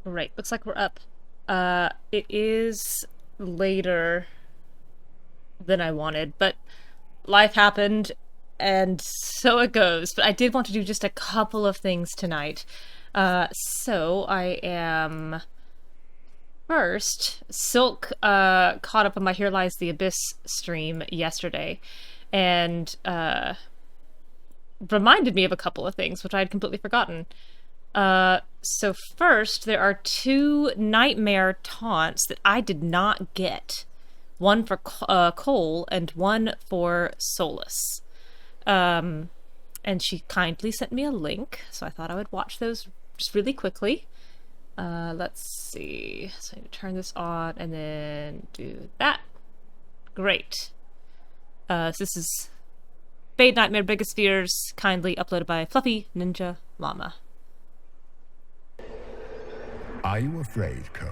Right, looks like we're up. It is later than I wanted, but life happened, and so it goes. But I did want to do just a couple of things tonight. So I am... First, Silk caught up on my Here Lies the Abyss stream yesterday, and reminded me of a couple of things, which I had completely forgotten. So first, there are two nightmare taunts that I did not get. One for Cole and one for Solas. And she kindly sent me a link, so I thought I would watch those just really quickly. Let's see. So I need to turn this on and then do that. Great. So this is Fade Nightmare Biggest Fears, kindly uploaded by Fluffy Ninja Llama. Are you afraid, Cole?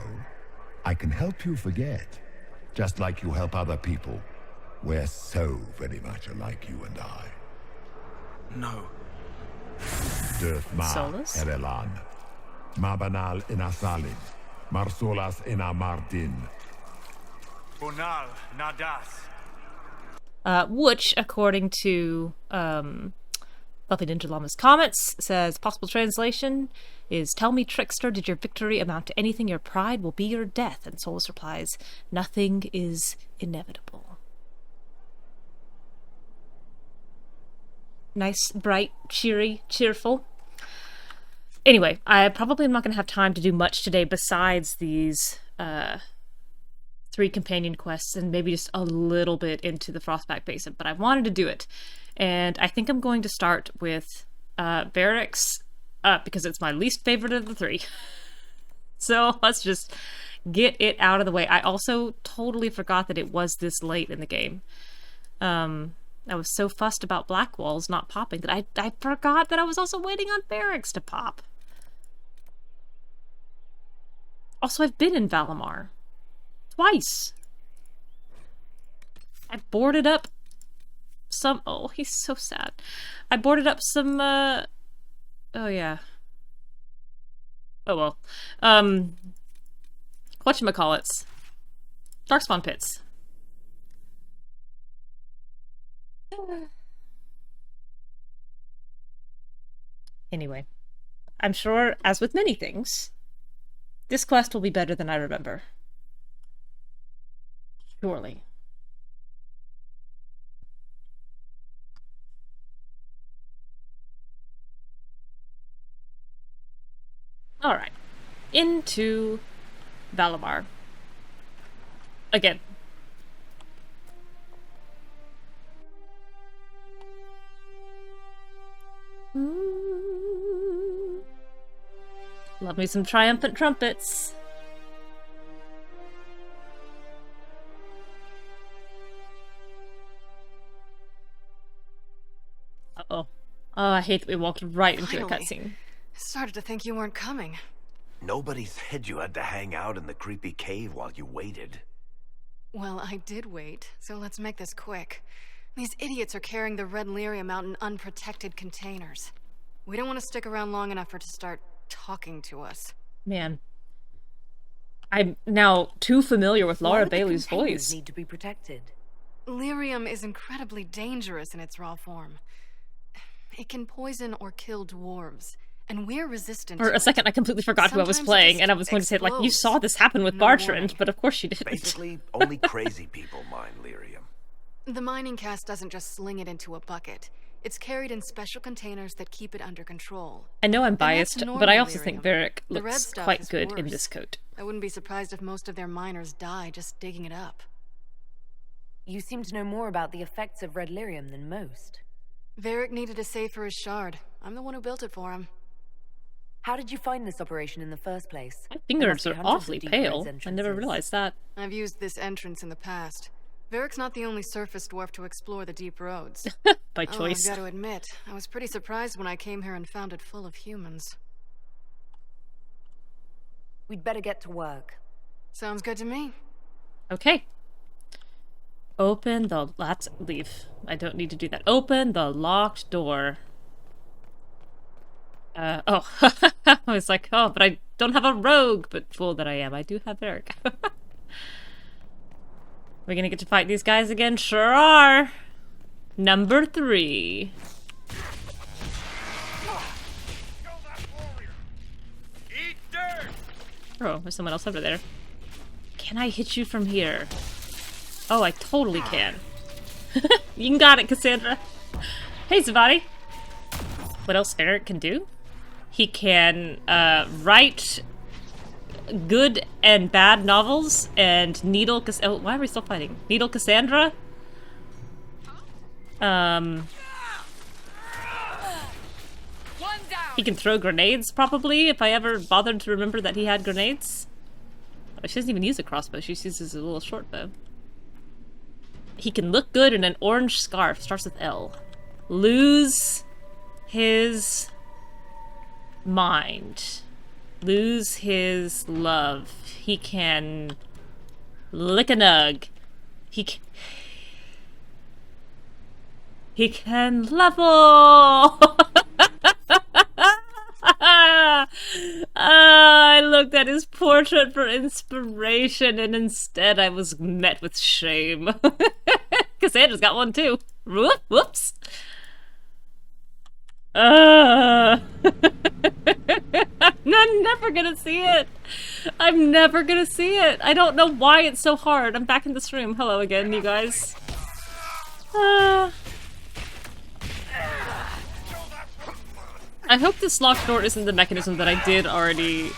I can help you forget, just like you help other people. We're so very much alike, you and I. No. Solas? Ferelden. Mabanal inasalim. Marsolas inamardin. Bonal nadas. Which, according to Fluffy Ninja Llama's comments, says possible translation is, "Tell me, trickster, did your victory amount to anything? Your pride will be your death." And Solus replies, "Nothing is inevitable." Nice, bright, cheery, cheerful. Anyway, I probably am not going to have time to do much today besides these 3 companion quests and maybe just a little bit into the Frostback Basin, but I wanted to do it. And I think I'm going to start with Varric's, because it's my least favorite of the 3. So let's just get it out of the way. I also totally forgot that it was this late in the game. I was so fussed about Blackwall's not popping that I forgot that I was also waiting on Varric's to pop. Also, I've been in Valimar. Twice. I boarded up some... Oh, he's so sad. I boarded up some, Oh, yeah. Oh, well. Whatchamacallits. Darkspawn pits. Anyway. I'm sure, as with many things, this quest will be better than I remember. Surely. Alright. Into Valimar. Again. Love me some triumphant trumpets. Uh-oh. Oh, I hate that we walked right into a cutscene. Started to think you weren't coming. Nobody said you had to hang out in the creepy cave while you waited. Well, I did wait, so let's make this quick. These idiots are carrying the red lyrium out in unprotected containers. We don't want to stick around long enough for it to start talking to us. Man. I'm now too familiar with Laura Bailey's voice. Need to be protected. Lyrium is incredibly dangerous in its raw form. It can poison or kill dwarves, and we're resistant For to a second, I completely forgot who I was Sometimes it playing, just and I was going to say, like, you saw this happen with No Bartrand, warning. but of course you didn't. Basically, only crazy people mine lyrium. The mining cast doesn't just sling it into a bucket. It's carried in special containers that keep it under control. I know I'm And that's biased, but normal I also think lyrium. Varric The red looks stuff quite is good in worse. this coat. I wouldn't be surprised if most of their miners die just digging it up. You seem to know more about the effects of red lyrium than most. Varric needed a safe for his shard. I'm the one who built it for him. How did you find this operation in the first place? My There fingers must be are hundreds of awfully deep pale. red I never entrances. realized that. I've used this entrance in the past. Varric's not the only surface dwarf to explore the deep roads. By Oh, choice. I've got to admit, I was pretty surprised when I came here and found it full of humans. We'd better get to work. Sounds good to me. Okay. Open the... Let's leave. I don't need to do that. Open the locked door. Oh. I was like, oh, but I don't have a rogue. But fool that I am, I do have Varric. We're gonna get to fight these guys again? Sure are. Number 3. Oh, there's someone else over there. Can I hit you from here? Oh, I totally can. You got it, Cassandra. Hey, Zavati. What else Varric can do? He can write good and bad novels and needle oh, why are we still fighting? Needle Cassandra? He can throw grenades, probably, if I ever bothered to remember that he had grenades. Oh, she doesn't even use a crossbow, she uses a little short bow. He can look good in an orange scarf, starts with L. Lose his mind. Lose his love. He can lick a nug. He can level! I looked at his portrait for inspiration, and instead I was met with shame. Cassandra's got one too. Whoops. I'm never gonna see it. I'm never gonna see it. I don't know why it's so hard. I'm back in this room. Hello again, you guys. I hope this locked door isn't the mechanism that I did already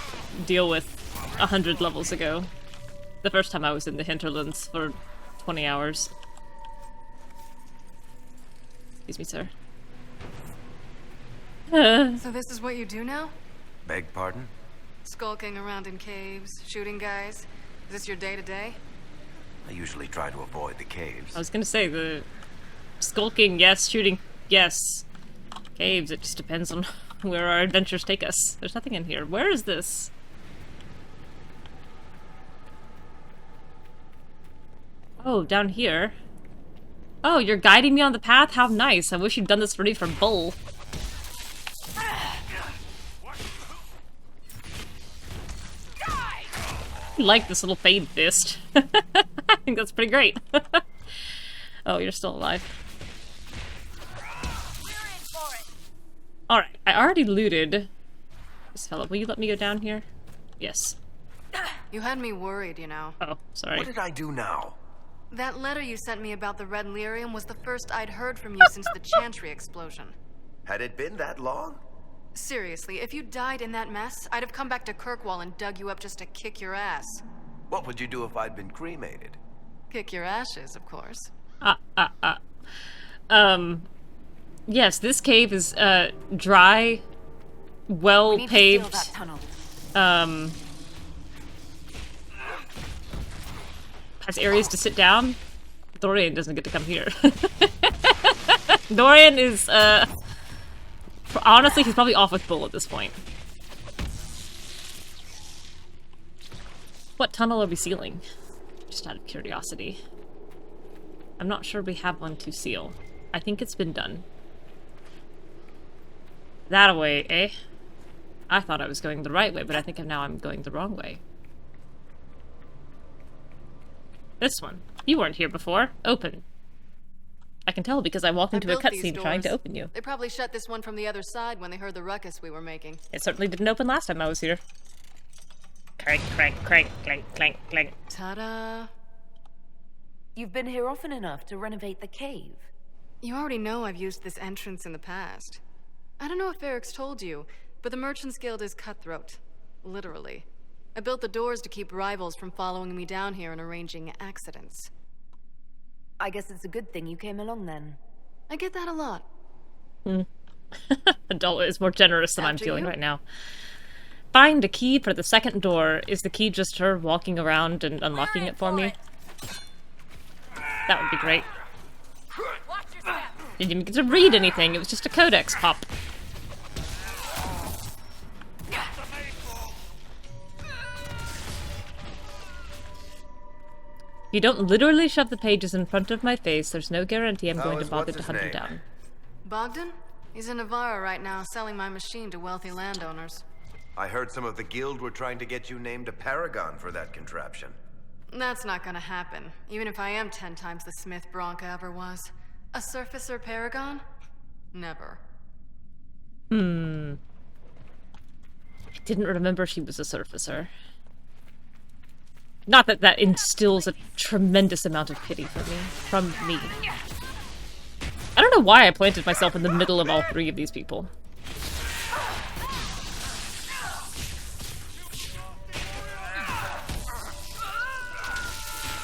deal with 100 levels ago. The first time I was in the hinterlands for 20 hours. Excuse me, sir. So this is what you do now? Beg pardon? Skulking around in caves, shooting guys? Is this your day-to-day? I usually try to avoid the caves. I was gonna say, the skulking, yes, shooting, yes. Caves, it just depends on where our adventures take us. There's nothing in here. Where is this? Oh, down here. Oh, you're guiding me on the path? How nice. I wish you'd done this for me for Bull. I like this little fade fist. I think that's pretty great. Oh, you're still alive. Alright, I already looted this fella. Will you let me go down here? Yes. You had me worried, you know. Oh, sorry. What did I do now? That letter you sent me about the red lyrium was the first I'd heard from you since the Chantry explosion. Had it been that long? Seriously, if you died in that mess, I'd have come back to Kirkwall and dug you up just to kick your ass. What would you do if I'd been cremated? Kick your ashes, of course. Yes, this cave is, dry, well-paved, has areas to sit down. Dorian doesn't get to come here. Dorian is, honestly, he's probably off with Bull at this point. What tunnel are we sealing? Just out of curiosity. I'm not sure we have one to seal. I think it's been done. That away, eh? I thought I was going the right way, but I think now I'm going the wrong way. This one. You weren't here before. Open. I can tell because I walked into a cutscene trying to open you. They probably shut this one from the other side when they heard the ruckus we were making. It certainly didn't open last time I was here. Crank, crank, crank, clank, clank, clank. Ta-da! You've been here often enough to renovate the cave. You already know I've used this entrance in the past. I don't know if Varric's told you, but the Merchants Guild is cutthroat. Literally. I built the doors to keep rivals from following me down here and arranging accidents. I guess it's a good thing you came along then. I get that a lot. Adult is more generous than I'm After feeling you? right now. Find a key for the second door. Is the key just her walking around and unlocking it for me? That would be great. Didn't even get to read anything, it was just a codex pop. If you don't literally shove the pages in front of my face, there's no guarantee I'm going to bother to hunt them down. Bogdan? He's in Navarra right now, selling my machine to wealthy landowners. I heard some of the guild were trying to get you named a paragon for that contraption. That's not gonna happen, even if I am 10 times the Smith Bronca ever was. A surfacer paragon? Never. I didn't remember she was a surfacer. Not that that instills a tremendous amount of pity from me. I don't know why I planted myself in the middle of all three of these people.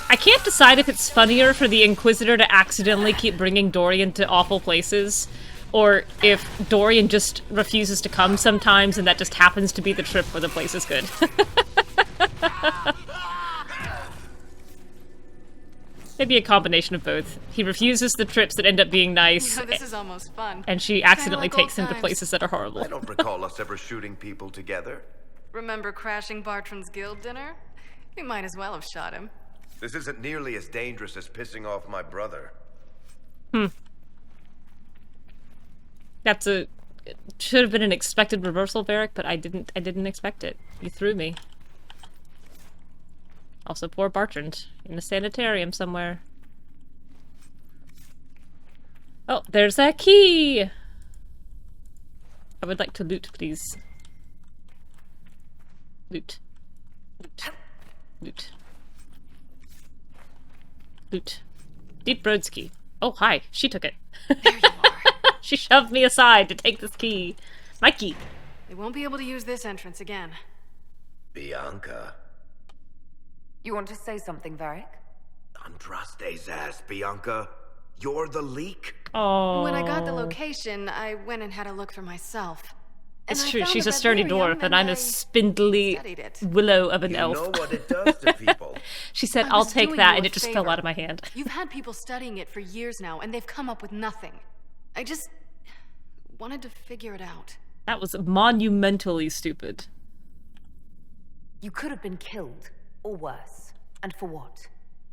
I can't decide if it's funnier for the Inquisitor to accidentally keep bringing Dorian to awful places, or if Dorian just refuses to come sometimes and that just happens to be the trip where the place is good. Maybe a combination of both. He refuses the trips that end up being nice, This is almost fun. and she accidentally Kinda like takes him to old places that are horrible. I don't recall us ever shooting people together. Remember crashing Bartram's guild dinner? We might as well have shot him. This isn't nearly as dangerous as pissing off my brother. That's it should have been an expected reversal, Varric, but I didn't expect it. You threw me. Also, poor Bartrand in a sanitarium somewhere. Oh, there's a key! I would like to loot, please. Loot. Loot. Loot. Loot. Deep Road's key. Oh, hi. She took it. There you are. She shoved me aside to take this key. My key. They won't be able to use this entrance again. Bianca. You want to say something, Varric? Andraste's ass, Bianca. You're the leak? Oh. When I got the location, I went and had a look for myself. And It's I true, found she's the a sturdy Redlyrium, dwarf, and I'm I a spindly studied it. willow of an You elf. know what it does to people. She said, I I'll was take doing that, you and a it just fell favor. out of my hand. You've had people studying it for years now, and they've come up with nothing. I just wanted to figure it out. That was monumentally stupid. You could have been killed, or worse. And for what?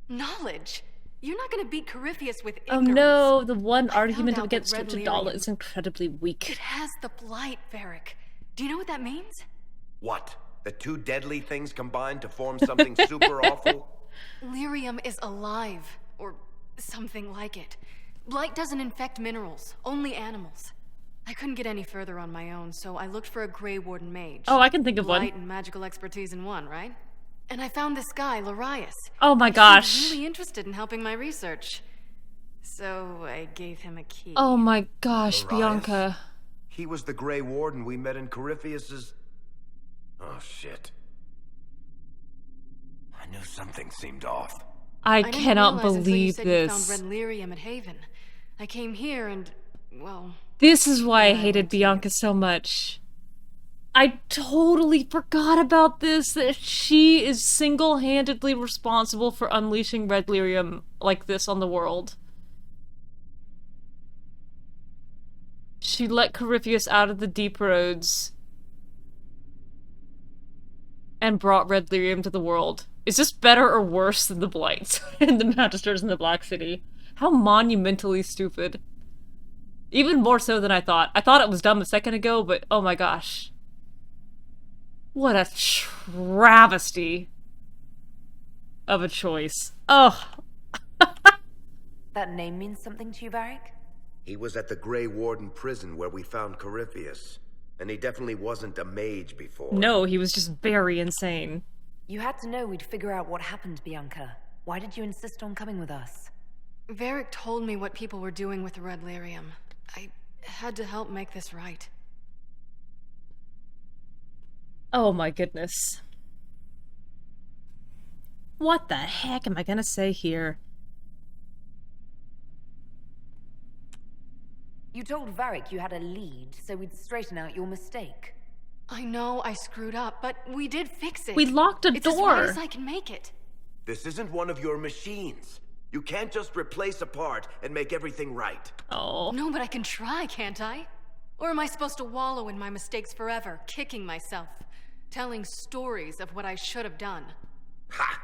Knowledge! You're not gonna beat Corypheus with Oh ignorance. no, the one I argument found out against that Adahla Redlyrium- is incredibly weak. It has the blight, Varric. Do you know what that means? What? The two deadly things combined to form something super awful? Lyrium is alive, or something like it. Blight doesn't infect minerals, only animals. I couldn't get any further on my own, so I looked for a Grey Warden mage. Oh, I can think of Blight one. and magical expertise in one, right? And I found this guy, Larius. Oh my He seemed gosh. really interested in helping my research. So I gave him a key. Oh my gosh, Larius? Bianca. He was the Grey Warden we met in Corypheus's... Oh, shit. I knew something seemed off. I didn't cannot realize until you believe said this. You found Red Lyrium at Haven. I came here and, well... This is why I Yeah, I hated went to Bianca so much. I totally forgot about this, that she is single-handedly responsible for unleashing Red Lyrium like this on the world. She let Corypheus out of the deep roads and brought Red Lyrium to the world. Is this better or worse than the Blights and the Magisters in the Black City? How monumentally stupid. Even more so than I thought. I thought it was dumb a second ago, but oh my gosh. What a travesty of a choice. Oh. That name means something to you, Varric? He was at the Grey Warden prison where we found Corypheus. And he definitely wasn't a mage before. No, he was just very insane. You had to know we'd figure out what happened, Bianca. Why did you insist on coming with us? Varric told me what people were doing with the Red Lyrium. I had to help make this right. Oh my goodness. What the heck am I gonna say here? You told Varric you had a lead, so we'd straighten out your mistake. I know I screwed up, but we did fix it. We locked a It's as door. right as I can make it. This isn't one of your machines. You can't just replace a part and make everything right. Oh. No, but I can try, can't I? Or am I supposed to wallow in my mistakes forever, kicking myself, telling stories of what I should have done? Ha!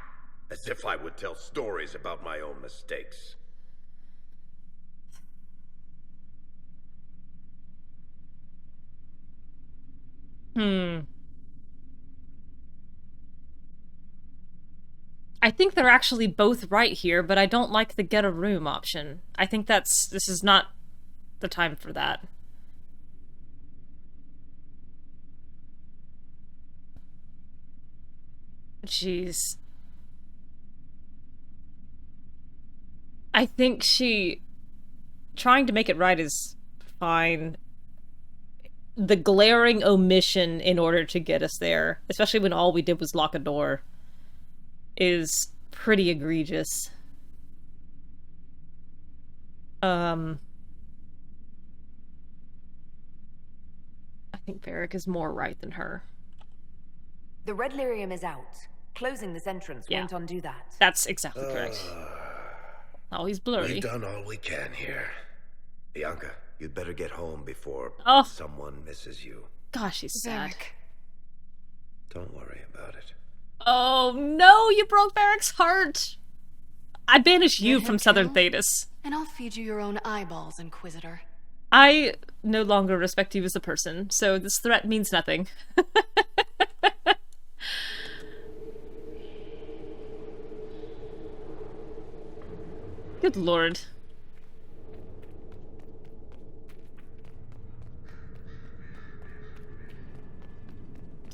As if I would tell stories about my own mistakes. I think they're actually both right here, but I don't like the get a room option. I think this is not the time for that. Jeez. I think trying to make it right is fine. The glaring omission in order to get us there, especially when all we did was lock a door, is pretty egregious. I think Varric is more right than her. The red lyrium is out. Closing this entrance won't undo that. That's exactly correct. Oh, he's blurry. We've done all we can here. Bianca, you'd better get home before someone misses you. Gosh, he's sad. Varric. Don't worry about it. Oh no, you broke Varric's heart! I banish you from Southern Thedas. And I'll feed you your own eyeballs, Inquisitor. I no longer respect you as a person, so this threat means nothing. Good lord.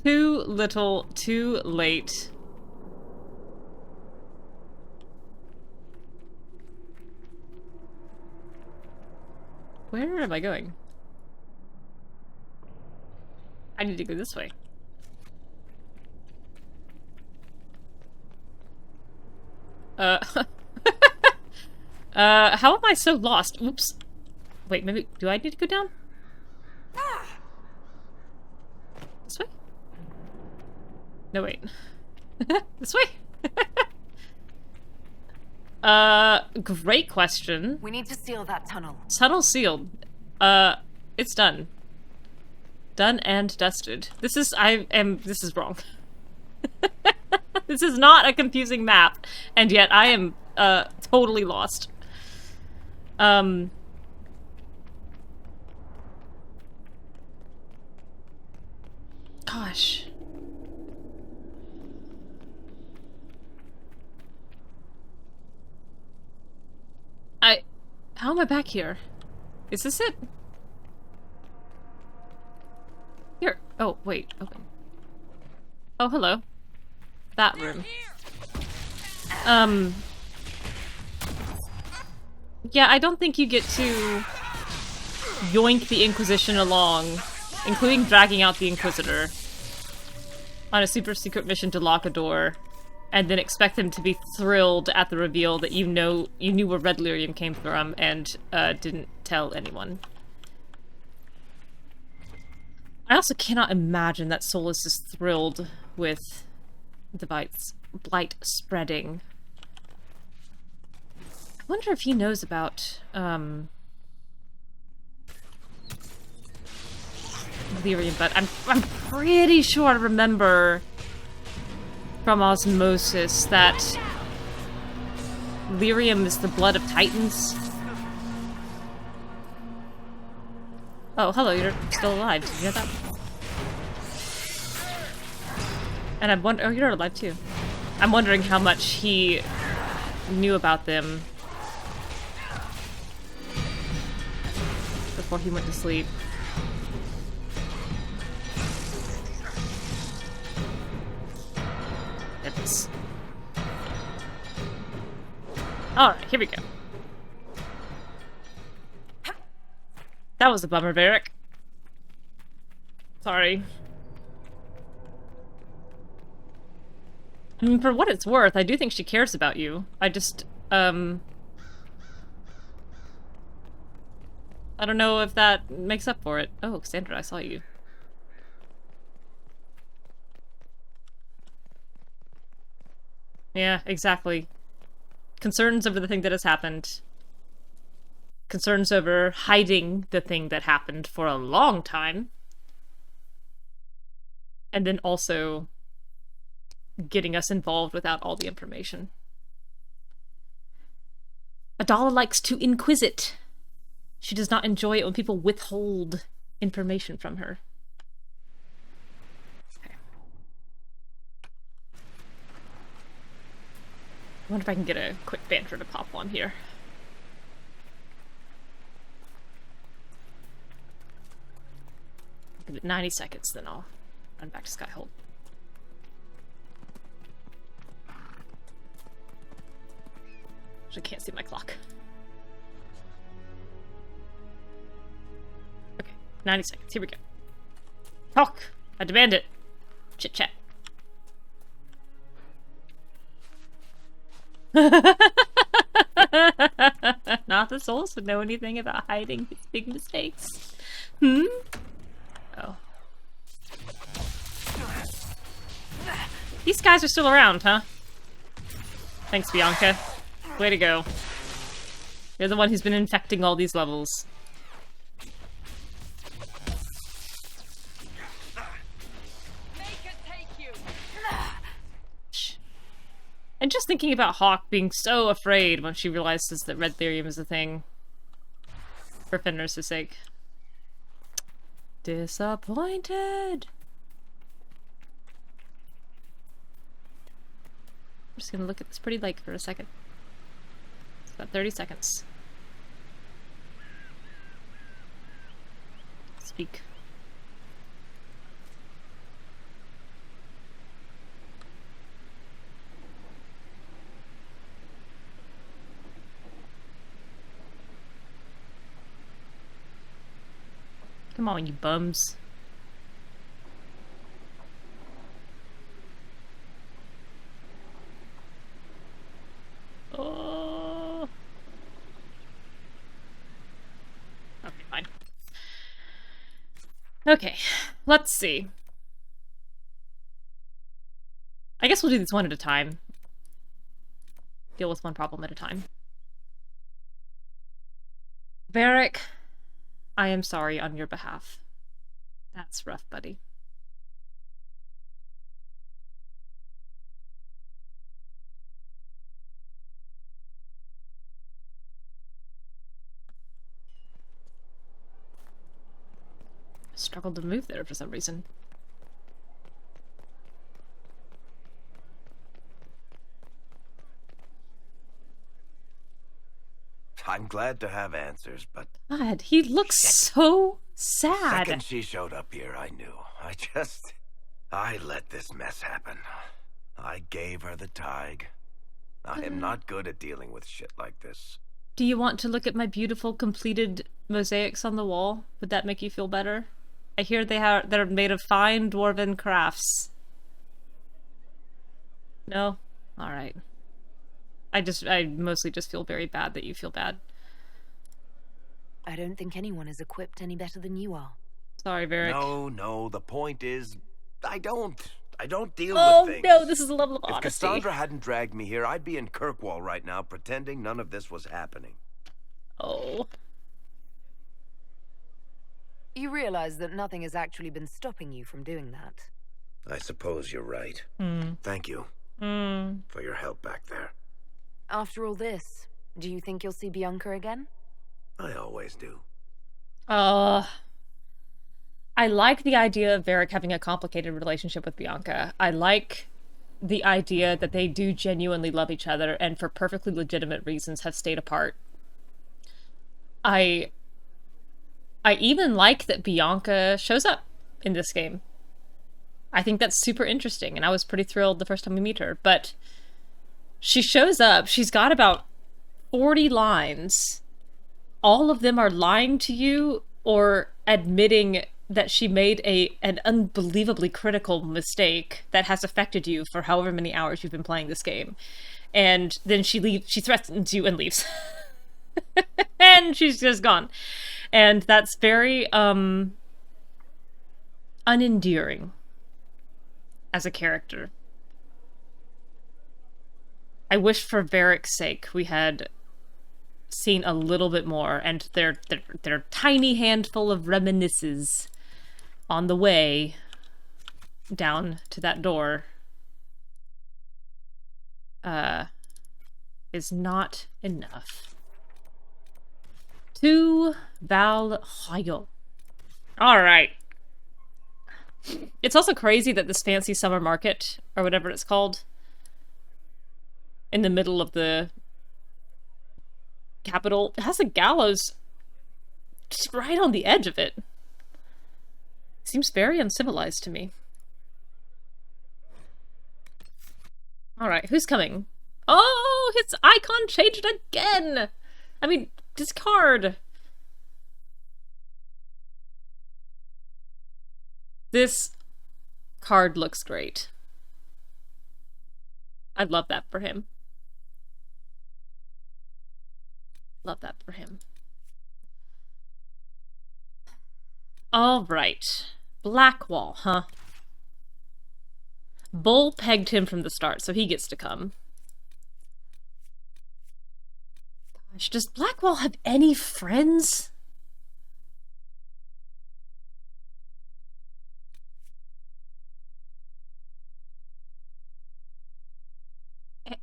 Too little, too late. Where am I going? I need to go this way. How am I so lost? Oops. Wait, maybe, do I need to go down? This way? No, wait. This way? Great question. We need to seal that tunnel. Tunnel sealed. It's done. Done and dusted. This is wrong. This is not a confusing map, and yet I am, totally lost. Gosh. How am I back here? Is this it? Here. Oh, wait. Open. Oh, hello. That room. Yeah, I don't think you get to yoink the Inquisition along, including dragging out the Inquisitor, on a super secret mission to lock a door, and then expect them to be thrilled at the reveal that you knew where red lyrium came from and didn't tell anyone. I also cannot imagine that Solas is thrilled with the blight spreading. I wonder if he knows about lyrium, but I'm pretty sure I remember from osmosis that lyrium is the blood of titans. Oh, hello, you're still alive. Did you know that? And I'm wondering— oh, you're alive too. I'm wondering how much he knew about them before he went to sleep. Goodness. Alright, here we go. That was a bummer, Varric. Sorry. I mean, for what it's worth, I do think she cares about you. I just, I don't know if that makes up for it. Oh, Cassandra, I saw you. Yeah, exactly. Concerns over the thing that has happened. Concerns over hiding the thing that happened for a long time. And then also getting us involved without all the information. Adahla likes to inquisit. She does not enjoy it when people withhold information from her. wonder if I can get a quick banter to pop on here. Give it 90 seconds, then I'll run back to Skyhold. Actually, can't see my clock. Okay, 90 seconds. Here we go. Talk! I demand it. Chit chat. Not the souls would know anything about hiding his big mistakes. Hmm? Oh. These guys are still around, huh? Thanks, Bianca. Way to go. You're the one who's been infecting all these levels. And just thinking about Hawk being so afraid when she realizes that red lyrium is a thing. For Fenris' sake. Disappointed! I'm just gonna look at this pretty lake for a second. It's about 30 seconds. Speak. Come on, you bums. Oh. Okay, fine. Okay, let's see. I guess we'll do this one at a time. Deal with one problem at a time. Varric, I am sorry on your behalf. That's rough, buddy. Struggled to move there for some reason. I'm glad to have answers, but... God, he looks so sad. The second she showed up here, I knew. I let this mess happen. I gave her the tig. I am not good at dealing with shit like this. Do you want to look at my beautiful completed mosaics on the wall? Would that make you feel better? I hear they're made of fine dwarven crafts. No? Alright. I mostly just feel very bad that you feel bad. I don't think anyone is equipped any better than you are. Sorry, Varric. No, the point is, I don't deal Oh, with things. no, this is a level of If honesty. Cassandra hadn't dragged me here, I'd be in Kirkwall right now, pretending none of this was happening. Oh. You realize that nothing has actually been stopping you from doing that. I suppose you're right. Thank you for your help back there. After all this, do you think you'll see Bianca again? I always do. I like the idea of Varric having a complicated relationship with Bianca. I like the idea that they do genuinely love each other and for perfectly legitimate reasons have stayed apart. I even like that Bianca shows up in this game. I think that's super interesting, and I was pretty thrilled the first time we meet her, but she shows up, she's got about 40 lines. All of them are lying to you or admitting that she made an unbelievably critical mistake that has affected you for however many hours you've been playing this game. And then she threatens you and leaves. And she's just gone. And that's very unendearing as a character. I wish for Varric's sake we had seen a little bit more, and their tiny handful of reminiscences on the way down to that door is not enough. To Valhalla. Alright. It's also crazy that this fancy summer market, or whatever it's called, in the middle of the capital. It has a gallows just right on the edge of it. Seems very uncivilized to me. Alright, who's coming? Oh, his icon changed again! I mean, discard! This card looks great. I'd love that for him. Love that for him. Alright. Blackwall, huh? Bull pegged him from the start, so he gets to come. Gosh, does Blackwall have any friends?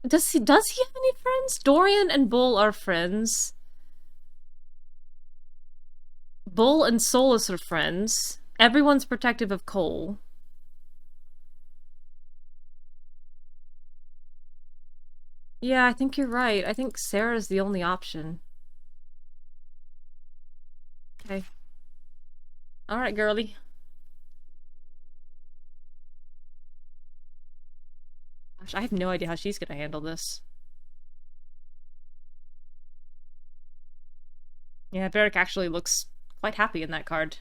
Does he have any friends? Dorian and Bull are friends. Bull and Solas are friends. Everyone's protective of Cole. Yeah, I think you're right. I think Sera's the only option. Okay. Alright, girly. Gosh, I have no idea how she's gonna handle this. Yeah, Varric actually looks quite happy in that card.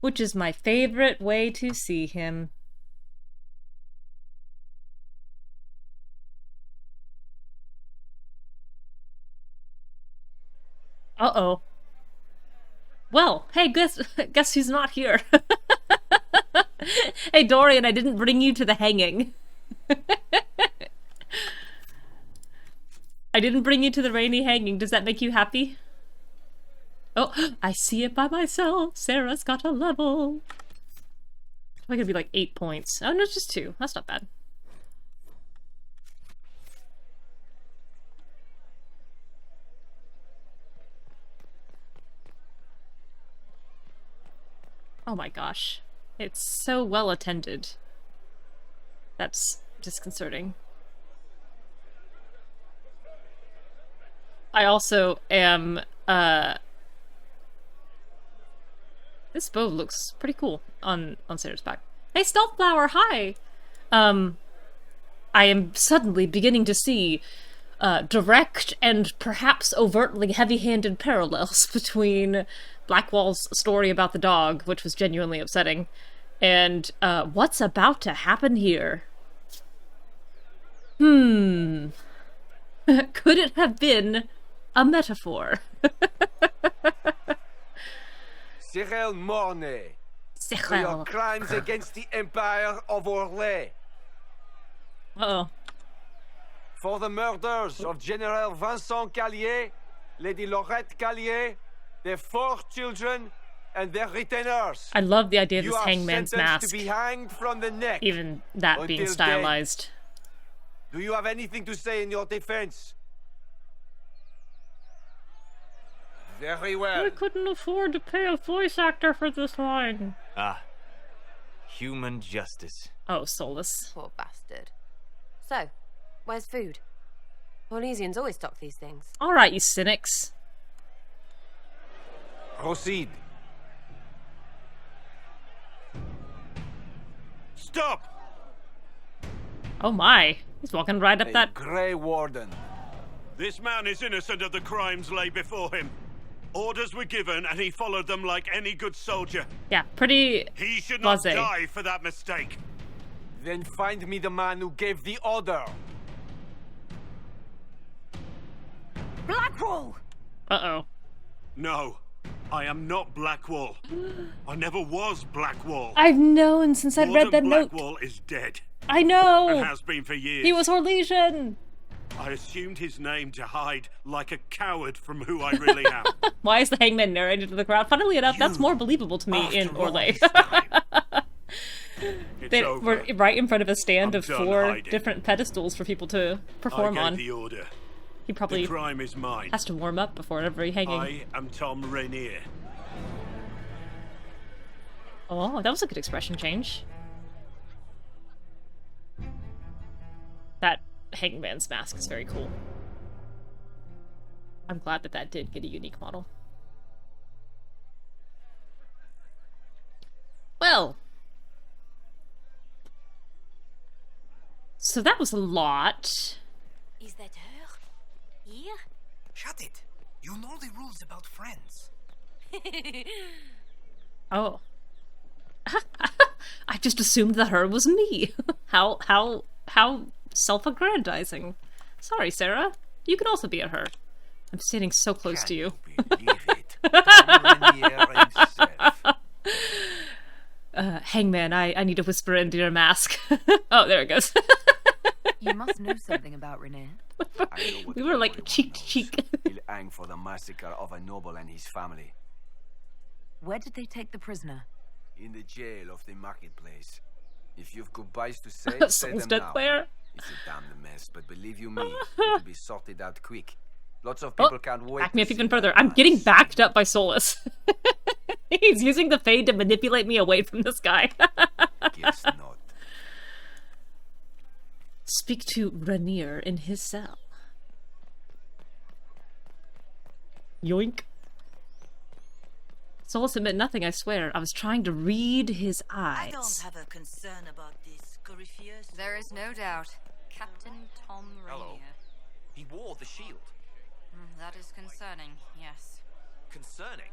Which is my favorite way to see him. Uh-oh. Well, hey, guess who's not here? Hey, Dorian, I didn't bring you to the hanging. I didn't bring you to the rainy hanging. Does that make you happy? Oh, I see it by myself. Sera's got a level. It's probably gonna be like 8 points. Oh, no, it's just 2. That's not bad. Oh my gosh. It's so well attended. That's disconcerting. I also am, this bow looks pretty cool on Sera's back. Hey, Stealthflower, hi! I am suddenly beginning to see direct and perhaps overtly heavy-handed parallels between Blackwall's story about the dog, which was genuinely upsetting, and what's about to happen here. Could it have been a metaphor? Cyril Mornay, for your crimes against the Empire of Orlais. Uh-oh. For the murders of General Vincent Callier, Lady Laurette Callier, their 4 children, and their retainers. I love the idea of this You are hangman's sentenced mask. to be hanged from the neck. Even that being until stylized. dead. Do you have anything to say in your defense? Very well. I couldn't afford to pay a voice actor for this line. Ah. Human justice. Oh, Solus. Poor bastard. So, where's food? Orlesians always stock these things. Alright, you cynics. Proceed. Stop! Oh my. He's walking right up A that... Grey Warden. This man is innocent of the crimes laid before him. Orders were given and he followed them like any good soldier. Yeah, pretty... He should not blasé. die for that mistake. Then find me the man who gave the order. Blackwall! Uh-oh. No, I am not Blackwall. I never was Blackwall. I've known since I'd read that Warden note. Blackwall is dead I and know! has been for years. He was Orlesian! I assumed his name to hide like a coward from who I really am. Why is the hangman narrated to the crowd? Funnily enough, that's more believable to me in After all Orlais. this time, it's They over. were right in front of a stand I'm of done 4 hiding. different pedestals for people to perform I gave on. the order. He The probably crime is mine. has to warm up before every hanging. I am Tom Rainier. Oh, that was a good expression change. That Hangman's mask is very cool. I'm glad that that did get a unique model. Well. So that was a lot. Is that her? Here? Shut it! You know the rules about friends. Oh. I just assumed that her was me. How self-aggrandizing. Sorry, Sera. You can also be a her. I'm standing so close to you. Believe it. Tom Renier himself. Hangman, I need to whisper into your mask. Oh, there it goes. You must know something about Renier. We were like cheek to cheek. He'll hang for the massacre of a noble and his family. Where did they take the prisoner? In the jail of the marketplace. If you've goodbyes to say, say Soul's them dead now. there. It's a damned mess, but believe you me, it'll be sorted out quick. Lots of people can't wait. Back me to up see even that further. I'm man. getting backed up by Solas. He's using the Fade to manipulate me away from this guy. Guess not. Speak to Renier in his cell. Yoink. Solas admit nothing, I swear. I was trying to read his eyes. I don't have a concern about this, Corypheus. There is no doubt. Captain Tom Rainier. Hello. He wore the shield. That is concerning, yes. Concerning.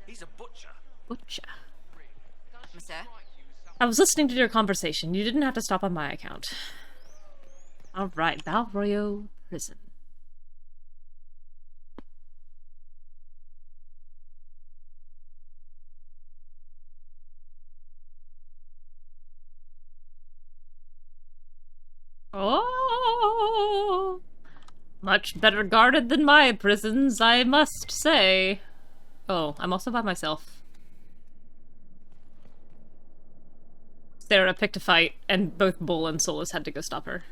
He's a butcher. Butcha. Monsieur? I was listening to your conversation. You didn't have to stop on my account. Alright, Valroyo Prison. Oh, much better guarded than my prisons, I must say. Oh, I'm also by myself. Sera picked a fight, and both Bull and Solas had to go stop her.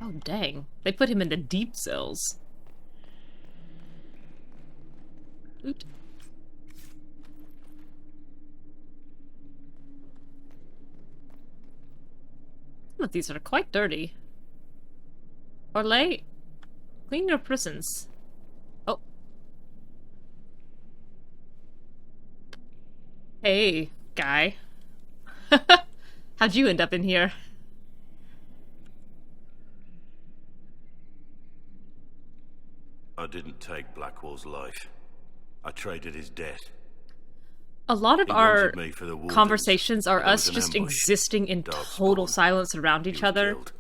Oh, dang. They put him in the deep cells. Oot. Some of these are quite dirty. Orlais, clean your prisons. Oh. Hey, guy. How'd you end up in here? I didn't take Blackwall's life. I traded his death. A lot of He our wanted me for the Wardens, conversations are but there us was an just ambush. existing in Dark total spawn. silence around He each was other, killed.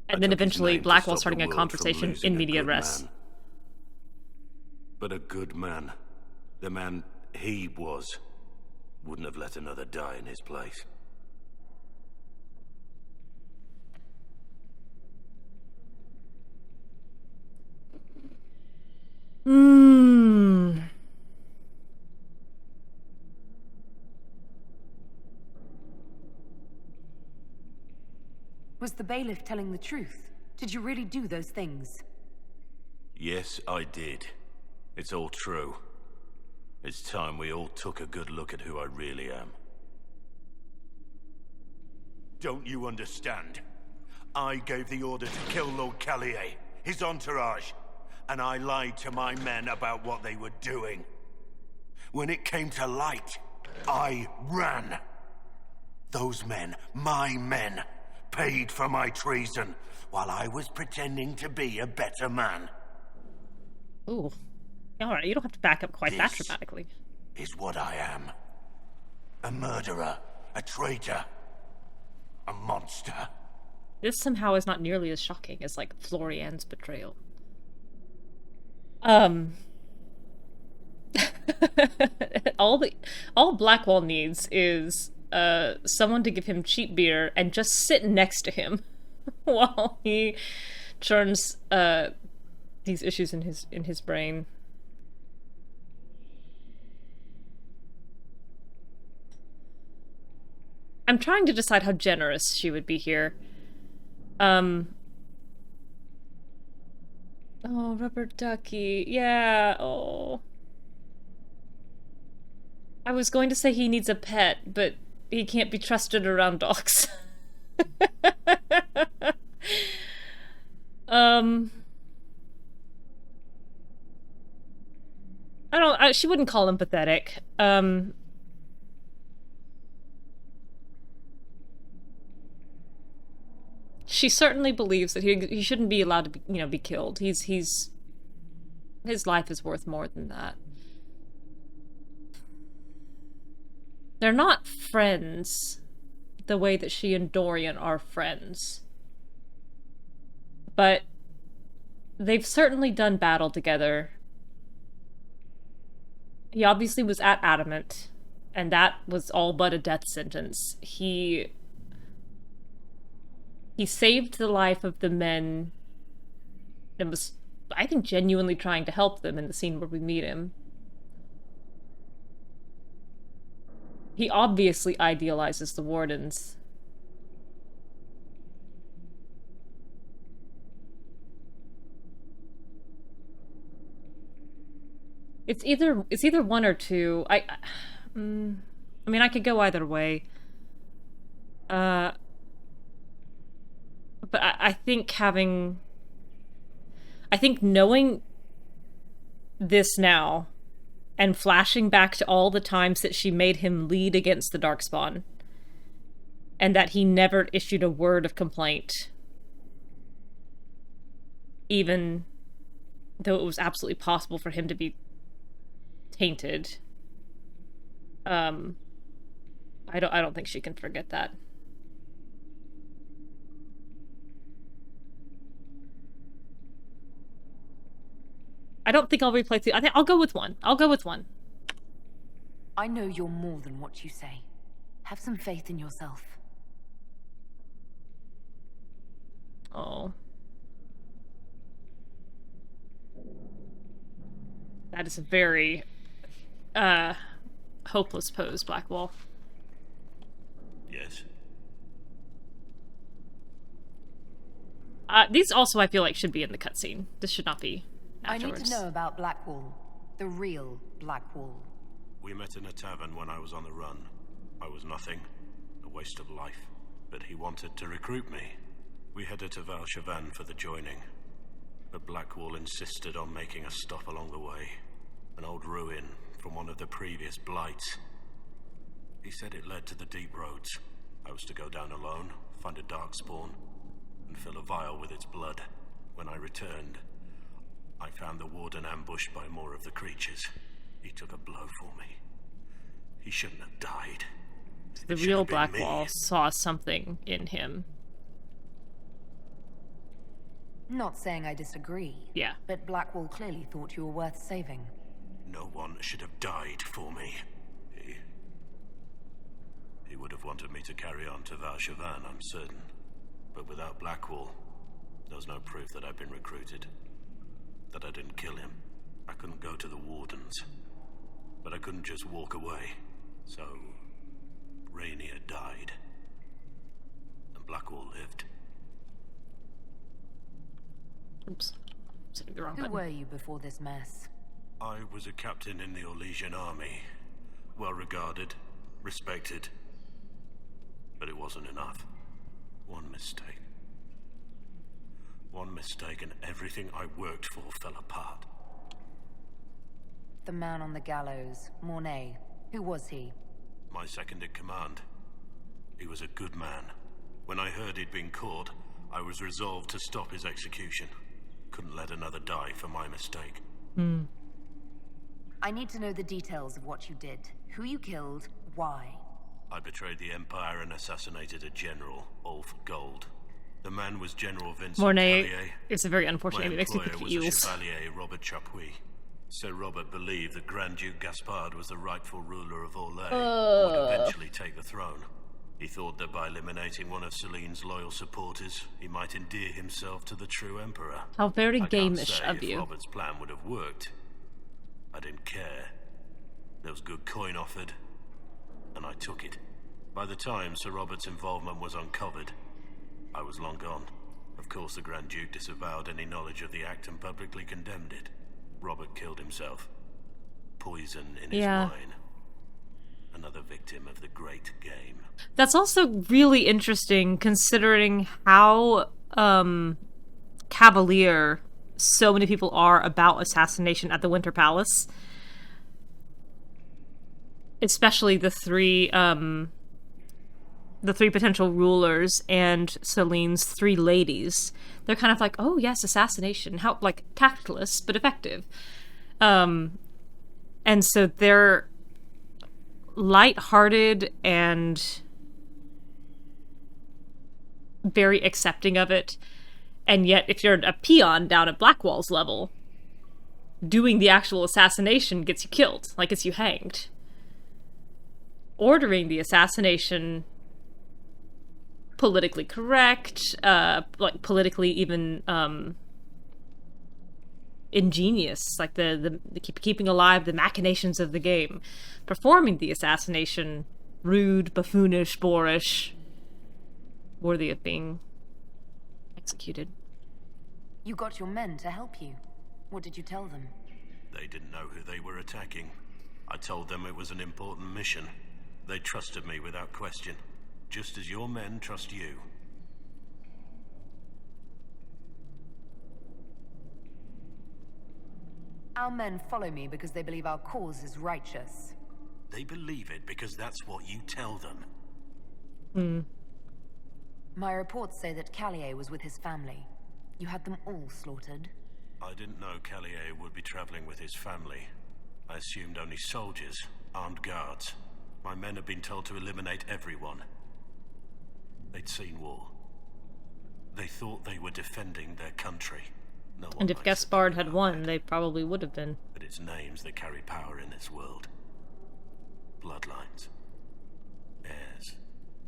and I then took his eventually name to Blackwall stop starting the a world from conversation losing in a media good res. man. But a good man, the man he was, wouldn't have let another die in his place. Hmm. Was the bailiff telling the truth? Did you really do those things? Yes, I did. It's all true. It's time we all took a good look at who I really am. Don't you understand? I gave the order to kill Lord Callier, his entourage, and I lied to my men about what they were doing. When it came to light, I ran. Those men, my men, paid for my treason, while I was pretending to be a better man. Ooh. Alright, you don't have to back up quite that This dramatically. is what I am. A murderer, a traitor, a monster. This somehow is not nearly as shocking as, like, Florian's betrayal. All Blackwall needs is someone to give him cheap beer and just sit next to him while he churns these issues in his brain. I'm trying to decide how generous she would be here. Oh, rubber ducky. Yeah, oh. I was going to say he needs a pet, but he can't be trusted around dogs. She wouldn't call him pathetic. She certainly believes that he shouldn't be allowed to be killed. His life is worth more than that. They're not friends the way that she and Dorian are friends. But they've certainly done battle together. He obviously was at Adamant, and that was all but a death sentence. He saved the life of the men and was, I think, genuinely trying to help them in the scene where we meet him. He obviously idealizes the Wardens. It's either one or two. I mean, I could go either way. But I think knowing this now and flashing back to all the times that she made him lead against the Darkspawn and that he never issued a word of complaint, even though it was absolutely possible for him to be tainted. I don't think she can forget that. I don't think I'll replay I think I'll go with one. I know you're more than what you say. Have some faith in yourself. Oh. That is a very hopeless pose, Blackwall. Yes. These also, I feel like, should be in the cutscene. This should not be afterwards. I need to know about Blackwall. The real Blackwall. We met in a tavern when I was on the run. I was nothing, a waste of life. But he wanted to recruit me. We headed to Valshavan for the joining. But Blackwall insisted on making a stop along the way. An old ruin from one of the previous blights. He said it led to the deep roads. I was to go down alone, find a darkspawn, and fill a vial with its blood. When I returned, I found the warden ambushed by more of the creatures. He took a blow for me. He shouldn't have died. The real Blackwall saw something in him. Not saying I disagree. Yeah. But Blackwall clearly thought you were worth saving. No one should have died for me. He would have wanted me to carry on to Valshavan, I'm certain. But without Blackwall, there's no proof that I've been recruited. That I didn't kill him. I couldn't go to the Wardens. But I couldn't just walk away. So, Rainier died. And Blackwall lived. Oops. Hitting the wrong button. Who were you before this mess? I was a captain in the Orlesian army. Well regarded, respected. But it wasn't enough. One mistake. One mistake and everything I worked for fell apart. The man on the gallows, Mornay. Who was he? My second in command. He was a good man. When I heard he'd been caught, I was resolved to stop his execution. Couldn't let another die for my mistake. I need to know the details of what you did. Who you killed, why. I betrayed the Empire and assassinated a general, Ulf Gold. The man was General Vincent Mornay Callier. is a very unfortunate name. My It makes me employer think of was eels. a Chevalier, Robert Chapuis. Sir Robert believed that Grand Duke Gaspard was the rightful ruler of Orlais, and would eventually take the throne. He thought that by eliminating one of Celine's loyal supporters, he might endear himself to the true Emperor. How very I can't gamish say of if you. Robert's plan would have worked. I didn't care. There was good coin offered, and I took it. By the time Sir Robert's involvement was uncovered, I was long gone. Of course, the Grand Duke disavowed any knowledge of the act and publicly condemned it. Robert killed himself. Poison in his wine. Another victim of the great game. That's also really interesting, considering how cavalier so many people are about assassination at the Winter Palace. Especially the three potential rulers and Celine's 3 ladies. They're kind of like, oh yes, assassination. How, like, tactless, but effective. And so they're lighthearted and very accepting of it. And yet, if you're a peon down at Blackwall's level, doing the actual assassination gets you killed, like gets you hanged. Ordering the assassination, politically correct, like politically even ingenious, like the keeping alive the machinations of the game. Performing the assassination, rude, buffoonish, boorish, worthy of being executed. You got your men to help you. What did you tell them? They didn't know who they were attacking. I told them it was an important mission. They trusted me without question, just as your men trust you. Our men follow me because they believe our cause is righteous. They believe it because that's what you tell them. My reports say that Callier was with his family. You had them all slaughtered. I didn't know Callier would be traveling with his family. I assumed only soldiers, armed guards. My men had been told to eliminate everyone. They'd seen war. They thought they were defending their country. No one And if likes Gaspard something had like won, that. they probably would have been. But it's names that carry power in this world. Bloodlines. Heirs.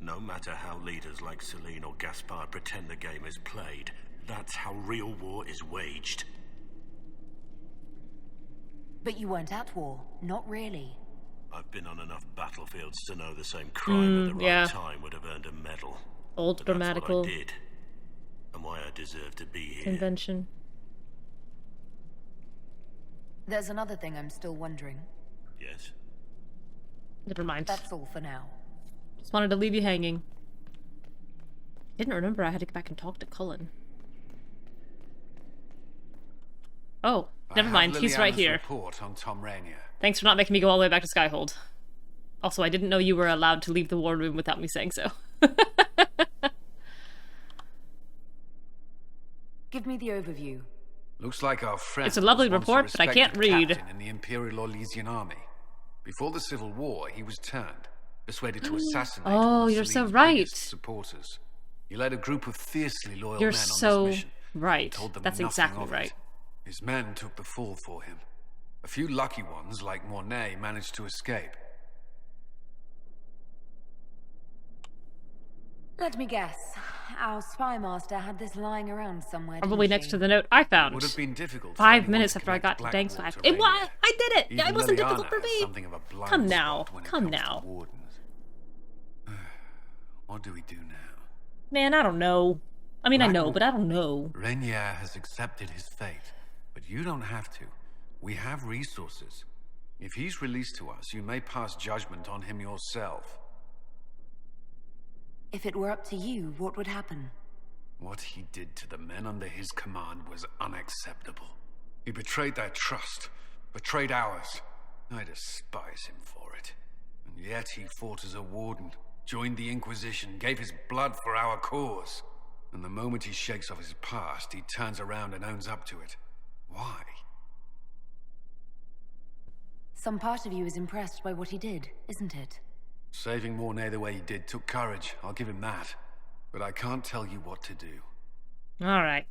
No matter how leaders like Celine or Gaspard pretend the game is played, that's how real war is waged. But you weren't at war. Not really. I've been on enough battlefields to know the same crime at the right time would have earned a medal. Old But grammatical that's what I did, and why I deserve to be here. convention. There's another thing I'm still wondering. Yes? Never mind. That's all for now. Just wanted to leave you hanging. Didn't remember I had to go back and talk to Cullen. Oh, never mind. He's right here. Report on Tom Rainier. Thanks for not making me go all the way back to Skyhold. Also, I didn't know you were allowed to leave the war room without me saying so. Give me the overview. Looks like our friend. It's a lovely was once report, but I can't respected read. captain in the Imperial Orlesian army. Before the Civil War, he was turned, persuaded to assassinate Oh, one of you're so Celine's right. biggest supporters. He led a group of fiercely loyal You're men on so this mission. right. Told them That's nothing exactly of it. right. His men took the fall for him. A few lucky ones, like Mornay, managed to escape. Let me guess. Our spy master had this lying around somewhere. Probably didn't next she? to the note I It found. would have been difficult. for 5 anyone minutes to after I got connect to Dank's Blackwall life. to It was. Rainier. I did it. Even It wasn't Leliana difficult for has me. something of a blind Come spot now. when it Come comes to now. wardens. What do we do now? Man, I don't know. I mean, I know, Blackwall. but I don't know. Rainier has accepted his fate, but you don't have to. We have resources. If he's released to us, you may pass judgment on him yourself. If it were up to you, what would happen? What he did to the men under his command was unacceptable. He betrayed their trust, betrayed ours. I despise him for it. And yet he fought as a warden, joined the Inquisition, gave his blood for our cause. And the moment he shakes off his past, he turns around and owns up to it. Why? Some part of you is impressed by what he did, isn't it? Saving Mornay the way he did took courage, I'll give him that. But I can't tell you what to do. All right.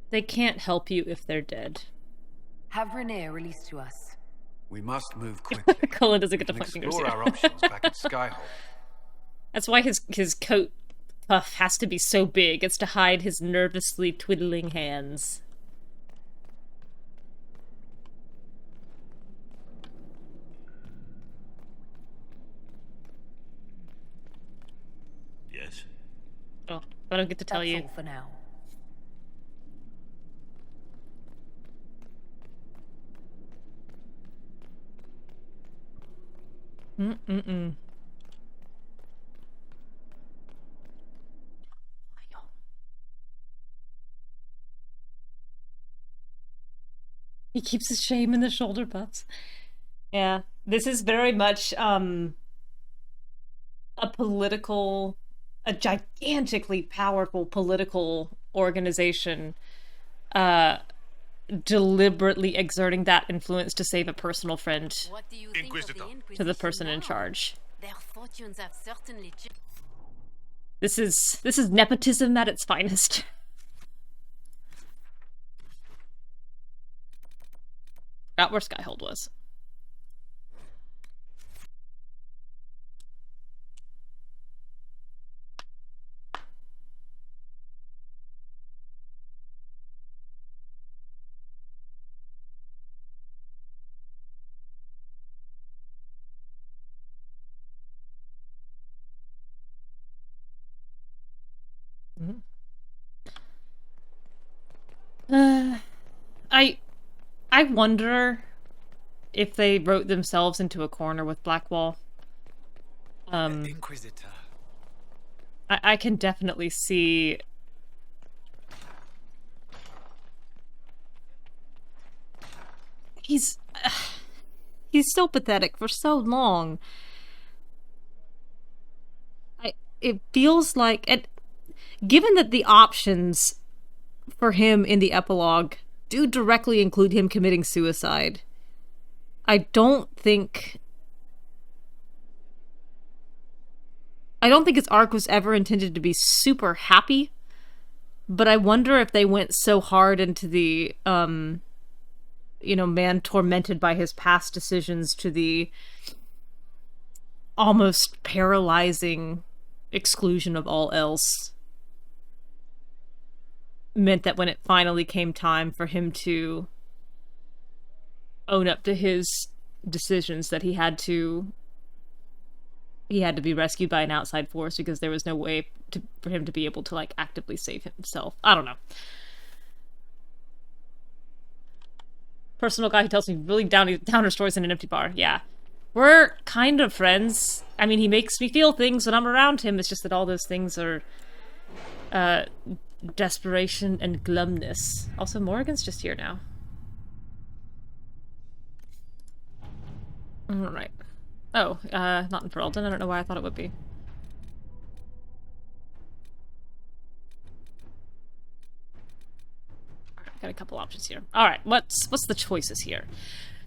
They can't help you if they're dead. Have Rainier released to us. We must move quickly. Cullen doesn't We get to can point fingers explore here. our options back at Skyhold. That's why his coat puff has to be so big. It's to hide his nervously twiddling hands. Yes? Oh, I don't get to tell That's you. all for now. Mm-mm-mm. He keeps his shame in the shoulder pads. Yeah, this is very much a gigantically powerful political organization deliberately exerting that influence to save a personal friend to the person in charge. Their fortunes have certainly changed. This is nepotism at its finest. Forgot where Skyhold was. I wonder if they wrote themselves into a corner with Blackwall. Inquisitor. I can definitely see he's so pathetic for so long. It feels like, and given that the options for him in the epilogue do directly include him committing suicide, I don't think his arc was ever intended to be super happy, but I wonder if they went so hard into the man tormented by his past decisions to the almost paralyzing exclusion of all else meant that when it finally came time for him to own up to his decisions, that he had to be rescued by an outside force because there was no way for him to be able to like actively save himself. I don't know. Personal guy who tells me really downer stories in an empty bar. Yeah. We're kind of friends. I mean, he makes me feel things when I'm around him. It's just that all those things are desperation and glumness. Also, Morrigan's just here now. Alright. Oh, not in Ferelden. I don't know why I thought it would be. Alright, got a couple options here. Alright, what's the choices here?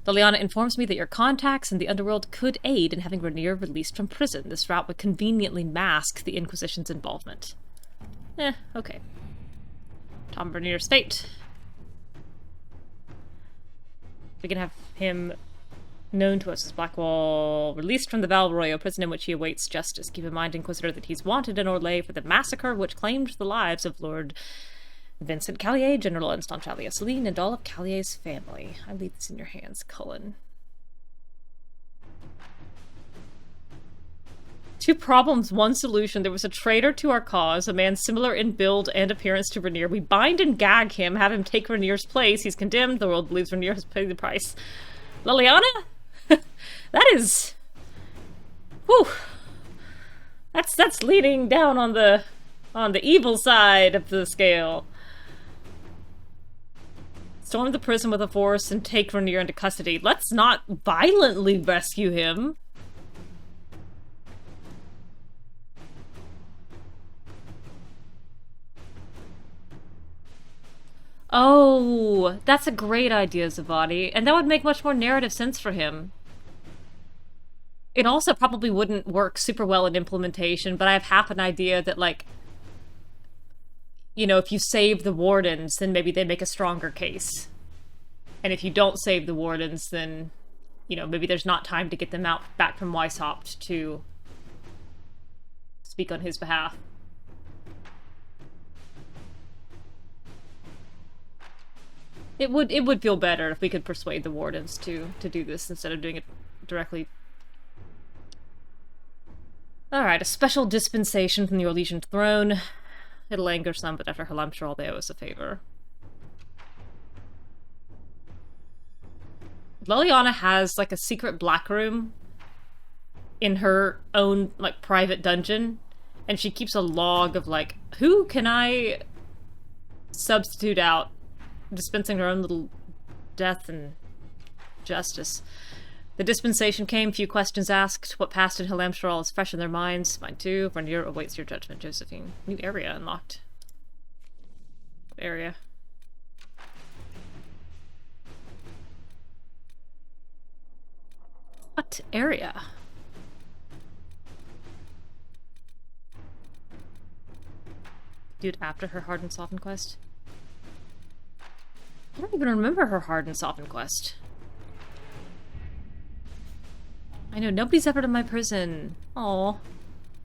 Leliana informs me that your contacts in the underworld could aid in having Rainier released from prison. This route would conveniently mask the Inquisition's involvement. Okay. Tom Rainier's fate. We can have him known to us as Blackwall, released from the Val Royo prison in which he awaits justice. Keep in mind, Inquisitor, that he's wanted in Orlais for the massacre which claimed the lives of Lord Vincent Callier, General Instantalia Celine, and all of Callier's family. I leave this in your hands, Cullen. 2 problems, 1 solution. There was a traitor to our cause, a man similar in build and appearance to Rainier. We bind and gag him, have him take Rainier's place. He's condemned. The world believes Rainier has paid the price. Leliana? That is... Whew. That's leaning down on the evil side of the scale. Storm the prison with a force and take Rainier into custody. Let's not violently rescue him. Oh, that's a great idea, Zavadi. And that would make much more narrative sense for him. It also probably wouldn't work super well in implementation, but I have half an idea that, like, if you save the wardens, then maybe they make a stronger case. And if you don't save the wardens, then, maybe there's not time to get them back from Weishaupt to speak on his behalf. It would feel better if we could persuade the wardens to do this instead of doing it directly. Alright, a special dispensation from the Orlesian throne. It'll anger some, but after her, I'm sure all they owe us a favor. Leliana has, like, a secret black room in her own, like, private dungeon, and she keeps a log of, like, who can I substitute out, dispensing her own little death and justice. The dispensation came, few questions asked. What passed in Halamshral is fresh in their minds. Mine too. Vernier awaits your judgment, Josephine. New area unlocked. Area. What area? Do it after her Hard and Soften quest? I don't even remember her Hard and Soften quest. I know, nobody's ever in my prison. Aw.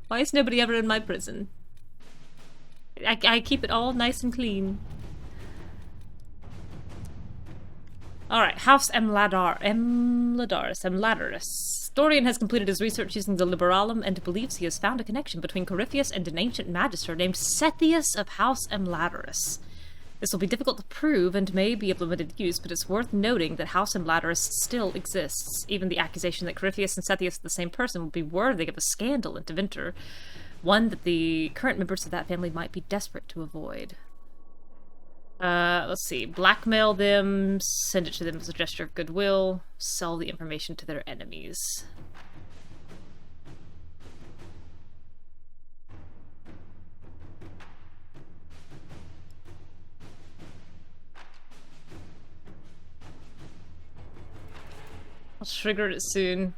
Why is nobody ever in my prison? I keep it all nice and clean. Alright, House Emladaris. Dorian has completed his research using the Liberalum and believes he has found a connection between Corypheus and an ancient magister named Sethius of House Emladaris. This will be difficult to prove and may be of limited use, but it's worth noting that House Emladaris still exists. Even the accusation that Corypheus and Sethius are the same person would be worthy of a scandal in Deventer, one that the current members of that family might be desperate to avoid. Let's see. Blackmail them, send it to them as a gesture of goodwill, sell the information to their enemies. I'll trigger it soon.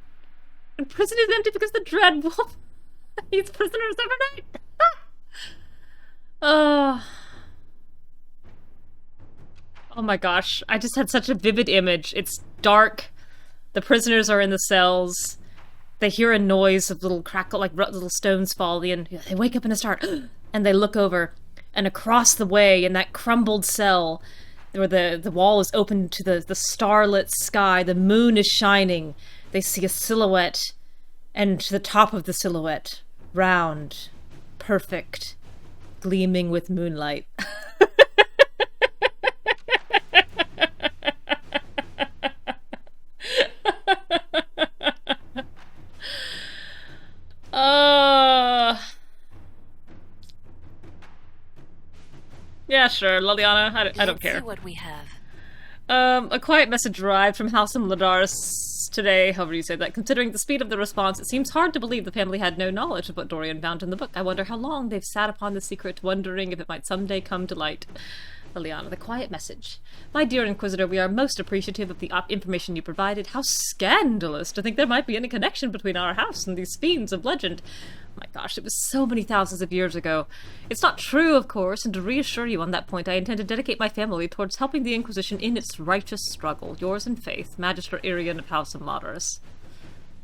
And prison is empty because the Dread Wolf eats prisoners overnight. Oh my gosh, I just had such a vivid image. It's dark, the prisoners are in the cells, they hear a noise of little crackle, like little stones falling, and they wake up in a start, and they look over, and across the way in that crumbled cell, where the wall is open to the starlit sky, the moon is shining, they see a silhouette, and to the top of the silhouette, round, perfect, gleaming with moonlight. Yeah, sure, Leliana, I don't care. Let's see what we have. A quiet message arrived from House Emladaris today, however you say that. Considering the speed of the response, it seems hard to believe the family had no knowledge of what Dorian found in the book. I wonder how long they've sat upon the secret, wondering if it might someday come to light. Leliana, the quiet message. My dear Inquisitor, we are most appreciative of the information you provided. How scandalous to think there might be any connection between our house and these fiends of legend. Oh my gosh, it was so many thousands of years ago. It's not true, of course, and to reassure you on that point, I intend to dedicate my family towards helping the Inquisition in its righteous struggle. Yours in faith, Magister Irian of House Emladaris.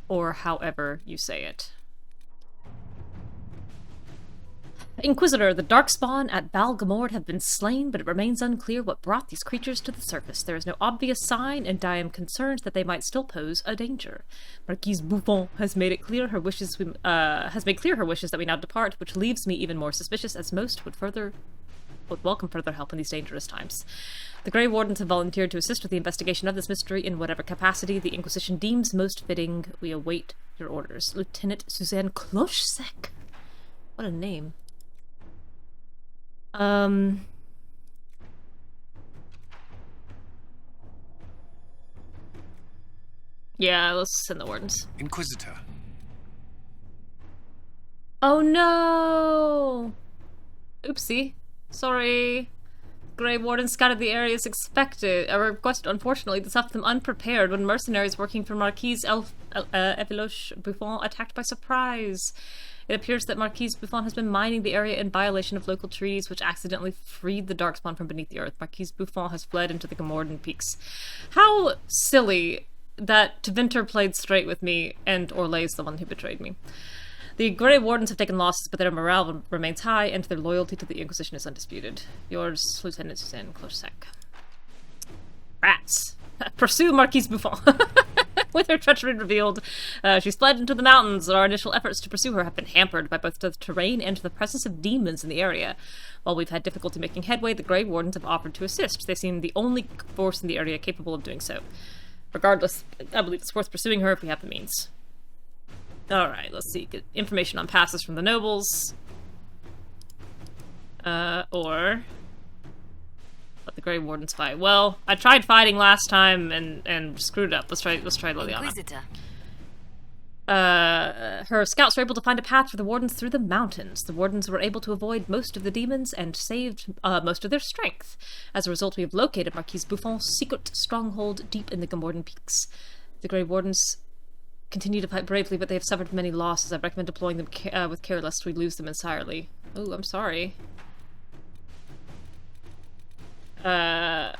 Or however you say it. Inquisitor, the Darkspawn at Balgamord have been slain, but it remains unclear what brought these creatures to the surface. There is no obvious sign, and I am concerned that they might still pose a danger. Marquise Bouffon has made clear her wishes that we now depart, which leaves me even more suspicious, as most would welcome further help in these dangerous times. The Grey Wardens have volunteered to assist with the investigation of this mystery in whatever capacity the Inquisition deems most fitting. We await your orders. Lieutenant Suzanne Clochesec. What a name. Yeah, let's send the wardens. Inquisitor. Oh no! Oopsie. Sorry. Grey Warden scouted the area as expected. A request, unfortunately, this left them unprepared when mercenaries working for Marquise Eviloche Buffon attacked by surprise. It appears that Marquise Buffon has been mining the area in violation of local treaties, which accidentally freed the Darkspawn from beneath the earth. Marquise Buffon has fled into the Gamordan Peaks. How silly that Deventer played straight with me, and Orlay's the one who betrayed me. The Grey Wardens have taken losses, but their morale remains high, and their loyalty to the Inquisition is undisputed. Yours, Lieutenant Suzanne Clochesec. Rats! Pursue Marquise Buffon! With her treachery revealed, she's fled into the mountains. Our initial efforts to pursue her have been hampered by both the terrain and the presence of demons in the area. While we've had difficulty making headway, the Grey Wardens have offered to assist. They seem the only force in the area capable of doing so. Regardless, I believe it's worth pursuing her if we have the means. Alright, let's see. Get information on passes from the nobles. Or... let the Grey Wardens fight. Well, I tried fighting last time and screwed up. Let's try Leliana. Inquisitor. Her scouts were able to find a path for the Wardens through the mountains. The Wardens were able to avoid most of the demons and saved most of their strength. As a result, we have located Marquise Buffon's secret stronghold deep in the Gomordan Peaks. The Grey Wardens continue to fight bravely, but they have suffered many losses. I recommend deploying them with care lest we lose them entirely. Oh, I'm sorry. My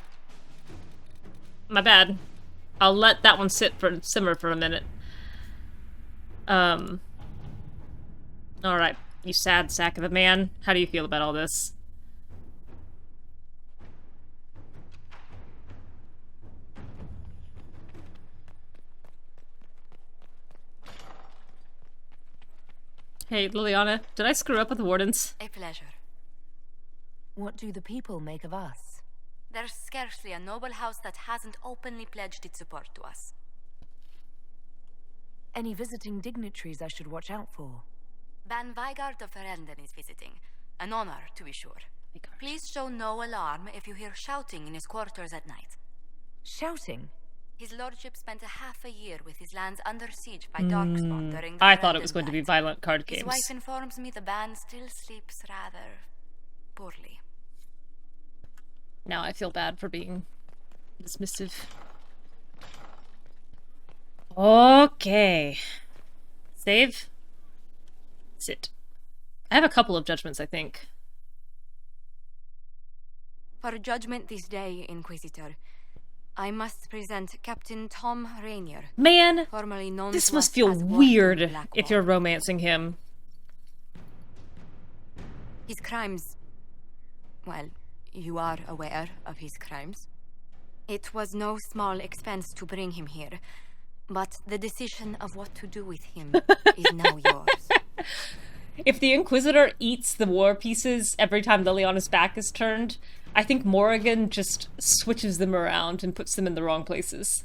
bad. I'll let that one simmer for a minute. Alright, you sad sack of a man. How do you feel about all this? Hey, Leliana, did I screw up with the Wardens? A pleasure. What do the people make of us? There's scarcely a noble house that hasn't openly pledged its support to us. Any visiting dignitaries I should watch out for? Ban Vigard of Ferelden is visiting. An honor, to be sure. Please show no alarm if you hear shouting in his quarters at night. Shouting? His lordship spent half a year with his lands under siege by Darkspawn during the I thought it Ferelden was going to be Night. violent card games. His wife informs me the ban still sleeps rather poorly. Now I feel bad for being dismissive. Okay. Save. Sit. I have a couple of judgments, I think. For judgment this day, Inquisitor, I must present Captain Tom Rainier. Man, formerly known this to must us feel as weird Blackwall. if you're romancing him. His crimes... well, you are aware of his crimes. It was no small expense to bring him here, but the decision of what to do with him is now yours. If the Inquisitor eats the war pieces every time Leliana's back is turned, I think Morrigan just switches them around and puts them in the wrong places.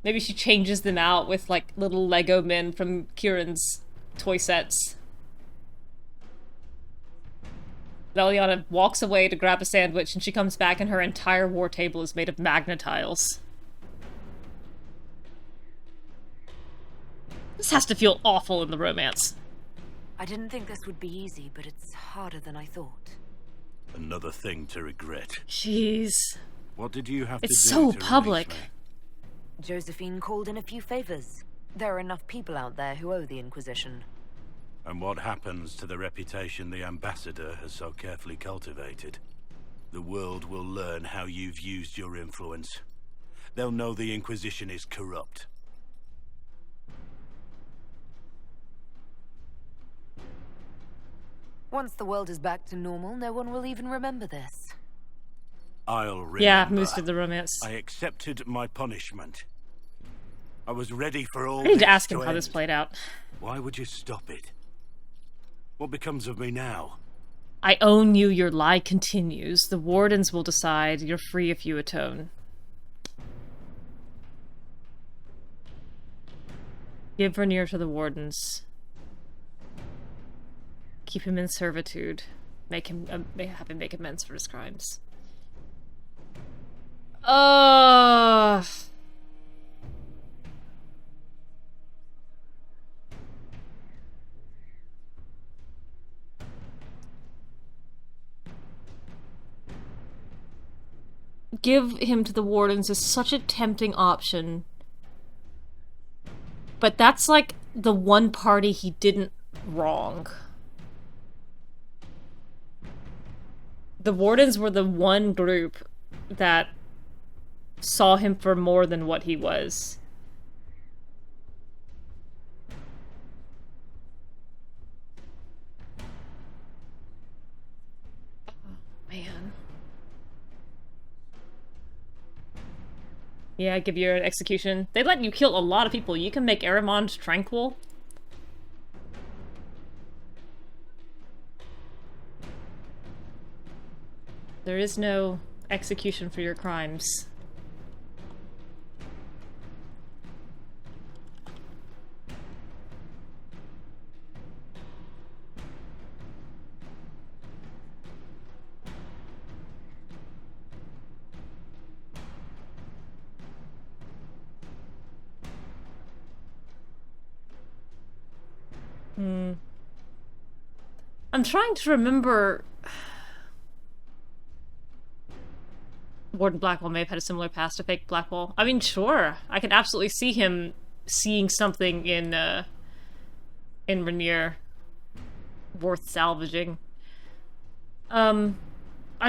Maybe she changes them out with, like, little Lego men from Kieran's toy sets. Leliana walks away to grab a sandwich, and she comes back and her entire war table is made of magna tiles. This has to feel awful in the romance. I didn't think this would be easy, but it's harder than I thought. Another thing to regret. Jeez. What did you have It's to do so to public. release me? Josephine called in a few favors. There are enough people out there who owe the Inquisition. And what happens to the reputation the Ambassador has so carefully cultivated? The world will learn how you've used your influence. They'll know the Inquisition is corrupt. Once the world is back to normal, no one will even remember this. I'll remember. Yeah, moves to the romance. I accepted my punishment. I was ready for all I need this to ask him to how this end. played out. Why would you stop it? What becomes of me now? I own you, your lie continues. The Wardens will decide. You're free if you atone. Give Rainier to the Wardens. Keep him in servitude. Make him have him make amends for his crimes. Give him to the Wardens is such a tempting option. But that's like the one party he didn't wrong. The Wardens were the one group that saw him for more than what he was. Oh, man. Yeah, give you an execution. They let you kill a lot of people. You can make Aramond tranquil. There is no execution for your crimes. I'm trying to remember... Warden Blackwall may have had a similar past to fake Blackwall. I mean, sure. I could absolutely see him seeing something in Rainier worth salvaging. I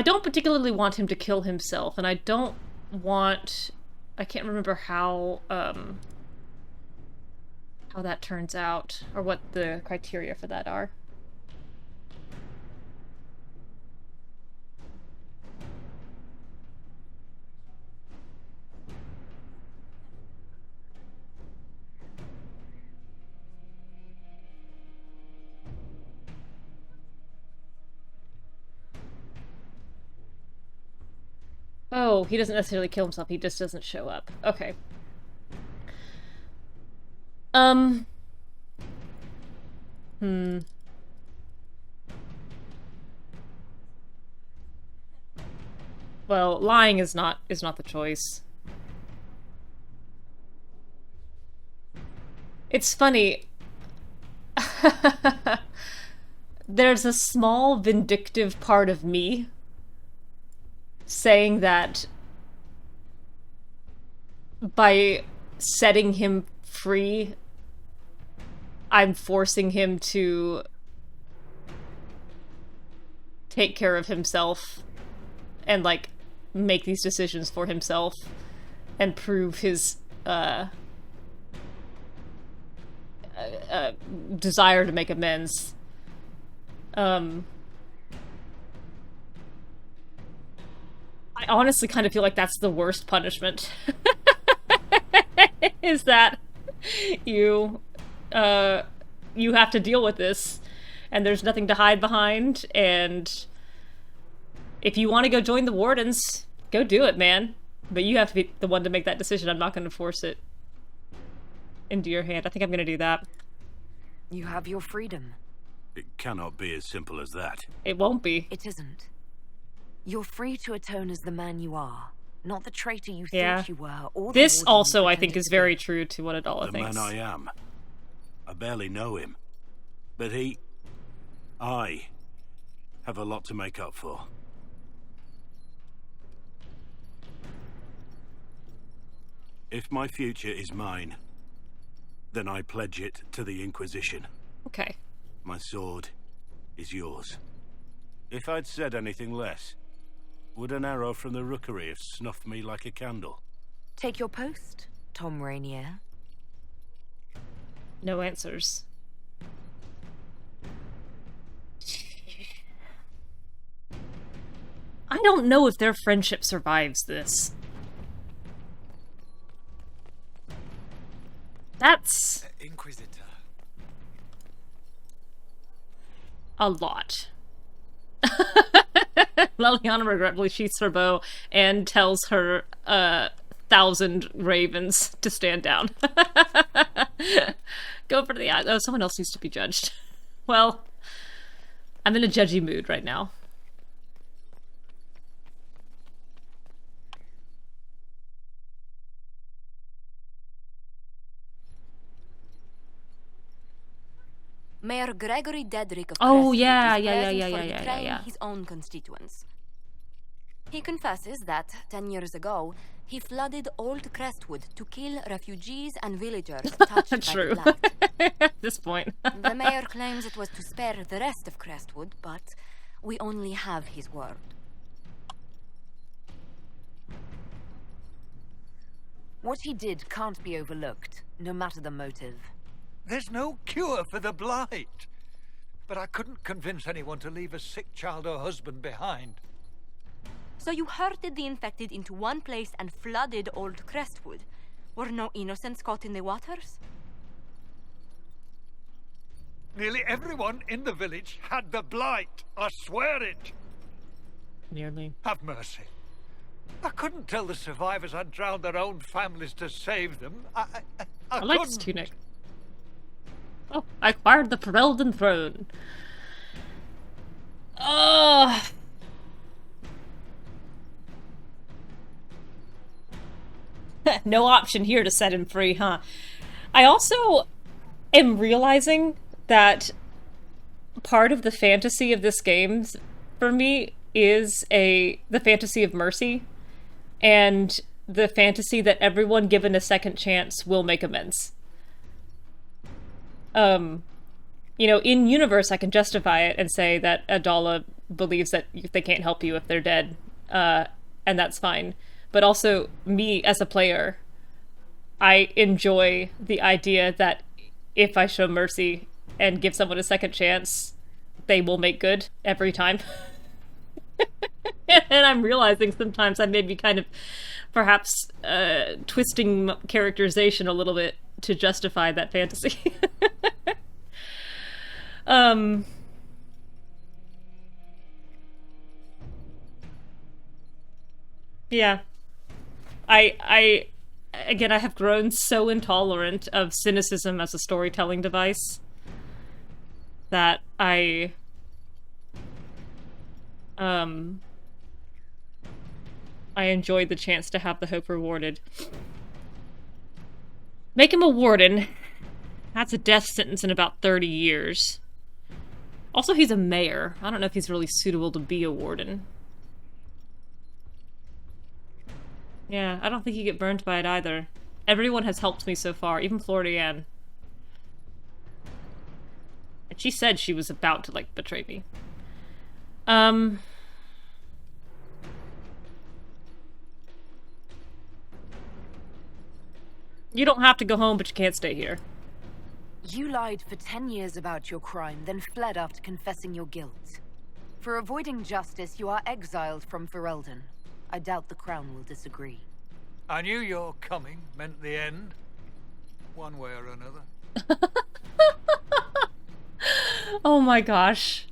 don't particularly want him to kill himself, and I don't want... I can't remember how that turns out, or what the criteria for that are. Oh, he doesn't necessarily kill himself, he just doesn't show up. Okay. Well, lying is not the choice. It's funny. There's a small vindictive part of me saying that by setting him free, I'm forcing him to take care of himself and, like, make these decisions for himself and prove his desire to make amends. I honestly kind of feel like that's the worst punishment. Is that you have to deal with this, and there's nothing to hide behind, and if you want to go join the Wardens, go do it, man. But you have to be the one to make that decision. I'm not going to force it into your hand. I think I'm going to do that. You have your freedom. It cannot be as simple as that. It won't be. It isn't. You're free to atone as the man you are, not the traitor you Yeah. thought you were. Or This also, I think, is very true to what Adahla thinks. The man I am. I barely know him. But I have a lot to make up for. If my future is mine, then I pledge it to the Inquisition. Okay. My sword is yours. If I'd said anything less, would an arrow from the rookery have snuffed me like a candle? Take your post, Tom Rainier. No answers. I don't know if their friendship survives this. That's Inquisitor. a lot. Leliana regretfully sheaths her bow and tells her 1,000 ravens to stand down. Go for the eyes. Oh, someone else needs to be judged. Well, I'm in a judgy mood right now. Mayor Gregory Dedrick of Oh, Crestwood yeah, is yeah, present yeah, for yeah, betraying yeah. his own constituents. He confesses that 10 years ago, he flooded Old Crestwood to kill refugees and villagers touched by True. the blight. At this point. The mayor claims it was to spare the rest of Crestwood, but we only have his word. What he did can't be overlooked, no matter the motive. There's no cure for the blight. But I couldn't convince anyone to leave a sick child or husband behind. So you herded the infected into one place and flooded Old Crestwood. Were no innocents caught in the waters? Nearly everyone in the village had the blight. I swear it. Nearly. Have mercy. I couldn't tell the survivors I'd drowned their own families to save them. I like this tunic. Oh, I acquired the Ferelden throne. No option here to set him free, huh? I also am realizing that part of the fantasy of this game for me is the fantasy of mercy and the fantasy that everyone given a second chance will make amends. You know, in universe, I can justify it and say that Adahla believes that they can't help you if they're dead, and that's fine. But also, me as a player, I enjoy the idea that if I show mercy and give someone a second chance, they will make good every time. And I'm realizing sometimes I may be kind of perhaps twisting characterization a little bit to justify that fantasy. Yeah. I again, I have grown so intolerant of cynicism as a storytelling device that I enjoyed the chance to have the hope rewarded. Make him a warden. That's a death sentence in about 30 years. Also, he's a mayor. I don't know if he's really suitable to be a warden. Yeah, I don't think you get burned by it either. Everyone has helped me so far, even Florian. And she said she was about to, like, betray me. You don't have to go home, but you can't stay here. You lied for 10 years about your crime, then fled after confessing your guilt. For avoiding justice, you are exiled from Ferelden. I doubt the Crown will disagree. I knew your coming meant the end, one way or another. Oh my gosh.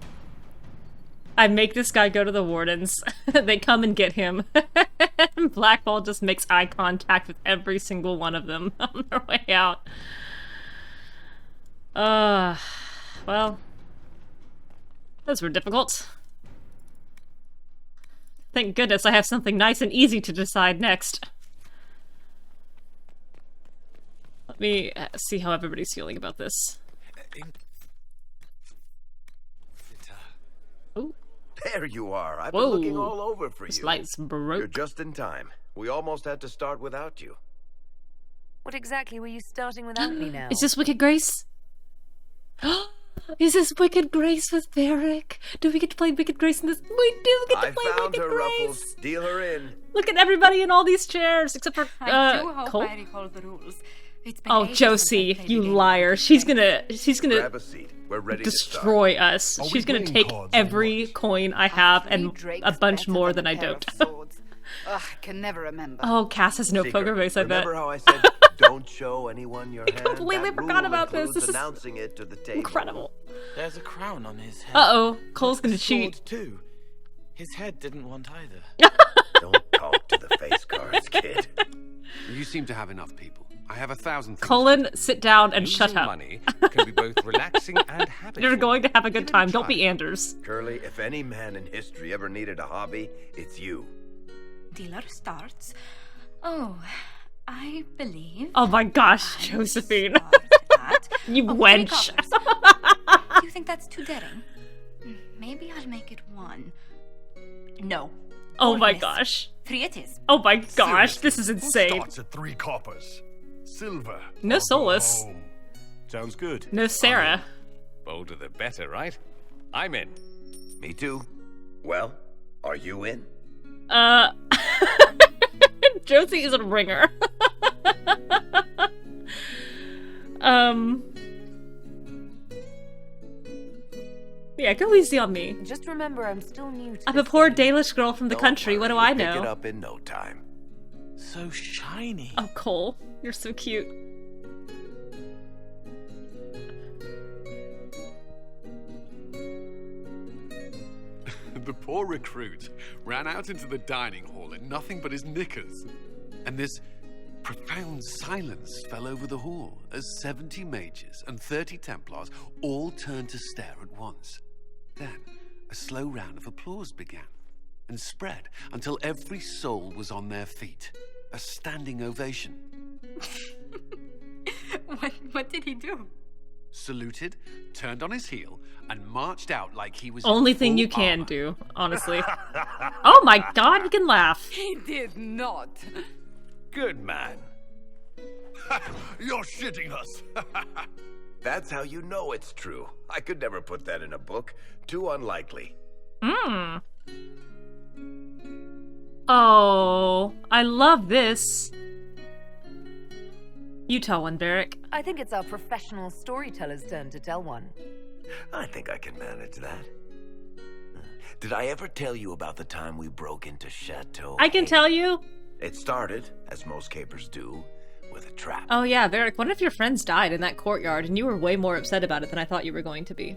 I make this guy go to the wardens. They come and get him. Blackwall just makes eye contact with every single one of them on their way out. Well, those were difficult. Thank goodness I have something nice and easy to decide next. Let me see how everybody's feeling about this. Ooh. There you are. I've Whoa. been looking all over for This you. light's broke. You're just in time. We almost had to start without you. What exactly were you starting without me now? Is this Wicked Grace? Is this Wicked Grace with Varric? Do we get to play Wicked Grace in this? We do get to play found Wicked her, Grace! Ruffles. Deal her in. Look at everybody in all these chairs, except for, I do hope Cole? I recall the rules. It's been Oh, ages since I Josie, played you a game. liar. She's gonna Grab a seat. We're ready destroy to start. us. Are we She's gonna playing take cards or every coin I have and a bunch more than I don't. Ugh, I can never remember. Oh, Cass has no Secret. poker face, I bet. Remember how I said don't show anyone your hand? completely That forgot rule about this. includes This is announcing it to the table. Incredible. There's a crown on his head. Uh-oh, Cole's gonna A cheat. sword too. His head didn't want either. Don't talk to the face cards, kid. You seem to have enough people. I have 1,000 things. Colin, sit down and shut Losing up. money can be both relaxing and happy. You're going to have a good time. Don't be Anders. Curly, if any man in history ever needed a hobby, it's you. Dealer starts. Oh, I believe. Oh my gosh, Josephine. You Oh, wench. 3 covers. Do you think that's too daring? Maybe I'll make it 1. No. Oh my Bonus. gosh. 3 it is. Oh my gosh, this is insane. Starts at 3 coppers. Silver. No or go Solus. home. Sounds good. No Sera. Bolder the better, right? I'm in. Me too. Well, are you in? Josie is a ringer. Yeah, go easy on me. Just remember, I'm still new to I'm a this poor game. Dalish girl from the country. What do I Pick it know? up in no time. So shiny. Oh, Cole, you're so cute. The poor recruit ran out into the dining hall in nothing but his knickers. And this profound silence fell over the hall as 70 mages and 30 Templars all turned to stare at once. Then a slow round of applause began and spread until every soul was on their feet. A standing ovation. What did he do? saluted, turned on his heel, and marched out like he was Only in thing full you can armor. do, honestly. Oh my god, you can laugh. He did not. Good man. You're shitting us. That's how you know it's true. I could never put that in a book. Too unlikely. Oh, I love this. You tell one, Varric. I think it's our professional storyteller's turn to tell one. I think I can manage that. Did I ever tell you about the time we broke into Chateau? I can tell you. It started, as most capers do, with a trap. Oh yeah, Varric, what if your friends died in that courtyard and you were way more upset about it than I thought you were going to be?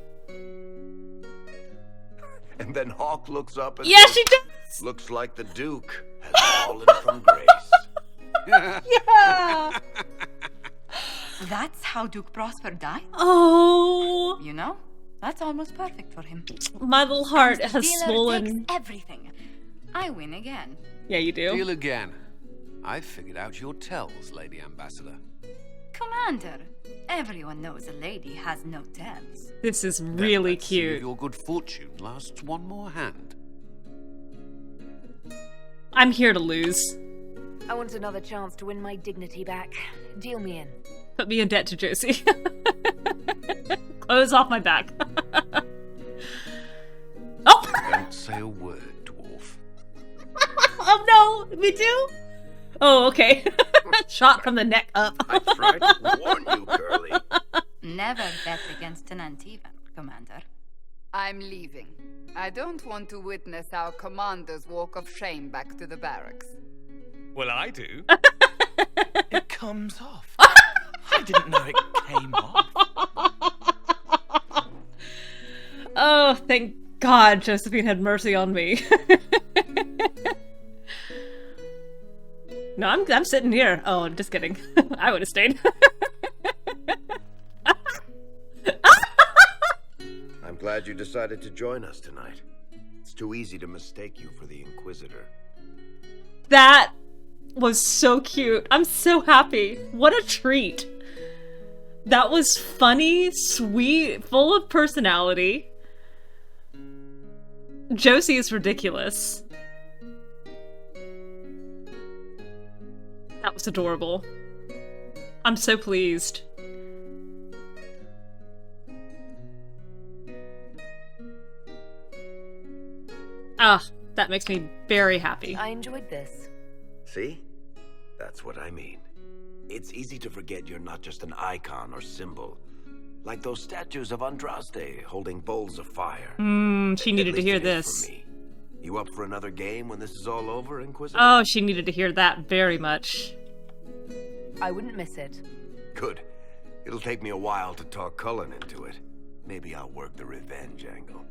And then Hawk looks up and Yeah, goes, she does! Looks like the Duke has fallen from grace. Yeah! That's how Duke Prosper died? Oh! You know, that's almost perfect for him. My little heart And has dealer swollen. takes everything. I win again. Yeah, you do. Deal again. I've figured out your tells, Lady Ambassador. Commander, everyone knows a lady has no tells. This is Then really let's see if cute. your good fortune lasts one more hand. I'm here to lose. I want another chance to win my dignity back. Deal me in. Put me in debt to Josie. Clothes off my back. Oh! Don't say a word, dwarf. Oh no! Me too? Oh, okay. Shot from the neck up. I tried to warn you, Curly. Never bet against an Antivan, Commander. I'm leaving. I don't want to witness our commander's walk of shame back to the barracks. Well, I do. It comes off. I didn't know it came off. Oh, thank God Josephine had mercy on me. No, I'm sitting here. Oh, just kidding. I would have stayed. I'm glad you decided to join us tonight. It's too easy to mistake you for the Inquisitor. That was so cute. I'm so happy. What a treat. That was funny, sweet, full of personality. Josie is ridiculous. That was adorable. I'm so pleased. Ah, that makes me very happy. I enjoyed this. See? That's what I mean. It's easy to forget you're not just an icon or symbol. Like those statues of Andraste holding bowls of fire. She needed to hear this. You up for another game when this is all over, Inquisitor? Oh, she needed to hear that very much. I wouldn't miss it. Good. It'll take me a while to talk Cullen into it. Maybe I'll work the revenge angle.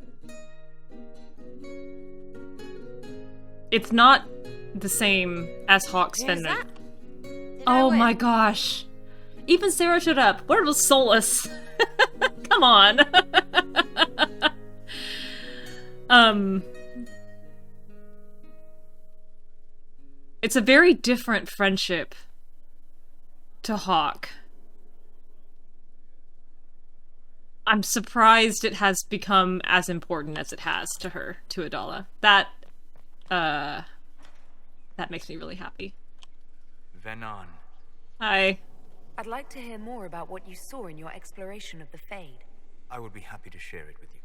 It's not the same as Hawk's Fender. Oh my gosh. Even Sera showed up. Where was Solas? Come on. It's a very different friendship to Hawk. I'm surprised it has become as important as it has to her, to Adahla. That makes me really happy. Venon. Hi. I'd like to hear more about what you saw in your exploration of the Fade. I would be happy to share it with you.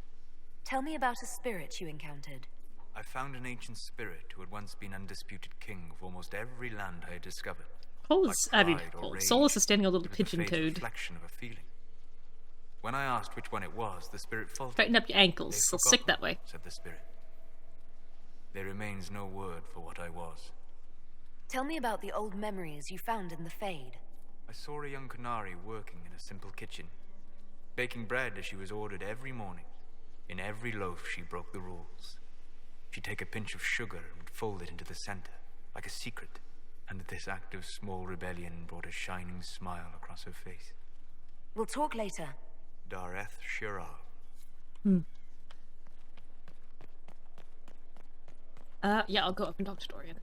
Tell me about a spirit you encountered. I found an ancient spirit who had once been undisputed king of almost every land I had discovered. Solas is standing a little It was the faint pigeon-toed. reflection of a feeling. When I asked which one it was, the spirit faltered. Straighten up your ankles. "They've They'll stick forgotten," that way. said the spirit. There remains no word for what I was. Tell me about the old memories you found in the Fade. I saw a young Canary working in a simple kitchen, baking bread as she was ordered every morning. In every loaf she broke the rules. She'd take a pinch of sugar and fold it into the center, like a secret, and this act of small rebellion brought a shining smile across her face. We'll talk later. Dareth Shirar. Yeah, I'll go up and talk to Dorian.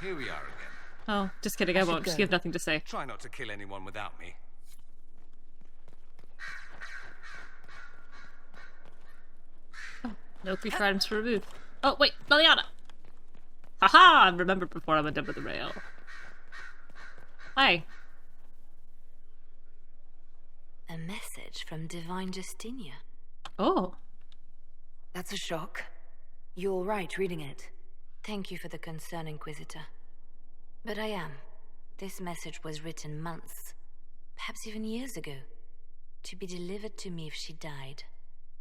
Here we are again. Oh, just kidding. I won't. Just have nothing to say. Try not to kill anyone without me. No creature items for removed. Oh, wait, Leliana! Haha! I remembered before I went over the rail. Hi. A message from Divine Justinia. Oh. That's a shock. You're right reading it. Thank you for the concern, Inquisitor. But I am. This message was written months, perhaps even years ago, to be delivered to me if she died.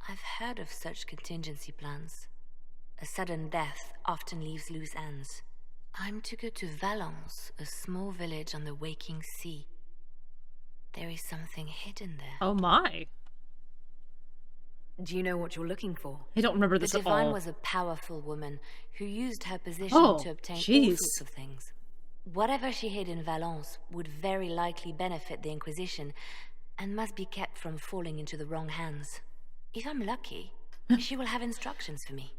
I've heard of such contingency plans. A sudden death often leaves loose ends. I'm to go to Valence, a small village on the waking sea. There is something hidden there. Oh my. Do you know what you're looking for? I don't remember this the at all. Divine was a powerful woman who used her position to obtain all sorts of things. Whatever she hid in Valence would very likely benefit the Inquisition and must be kept from falling into the wrong hands. If I'm lucky, she will have instructions for me.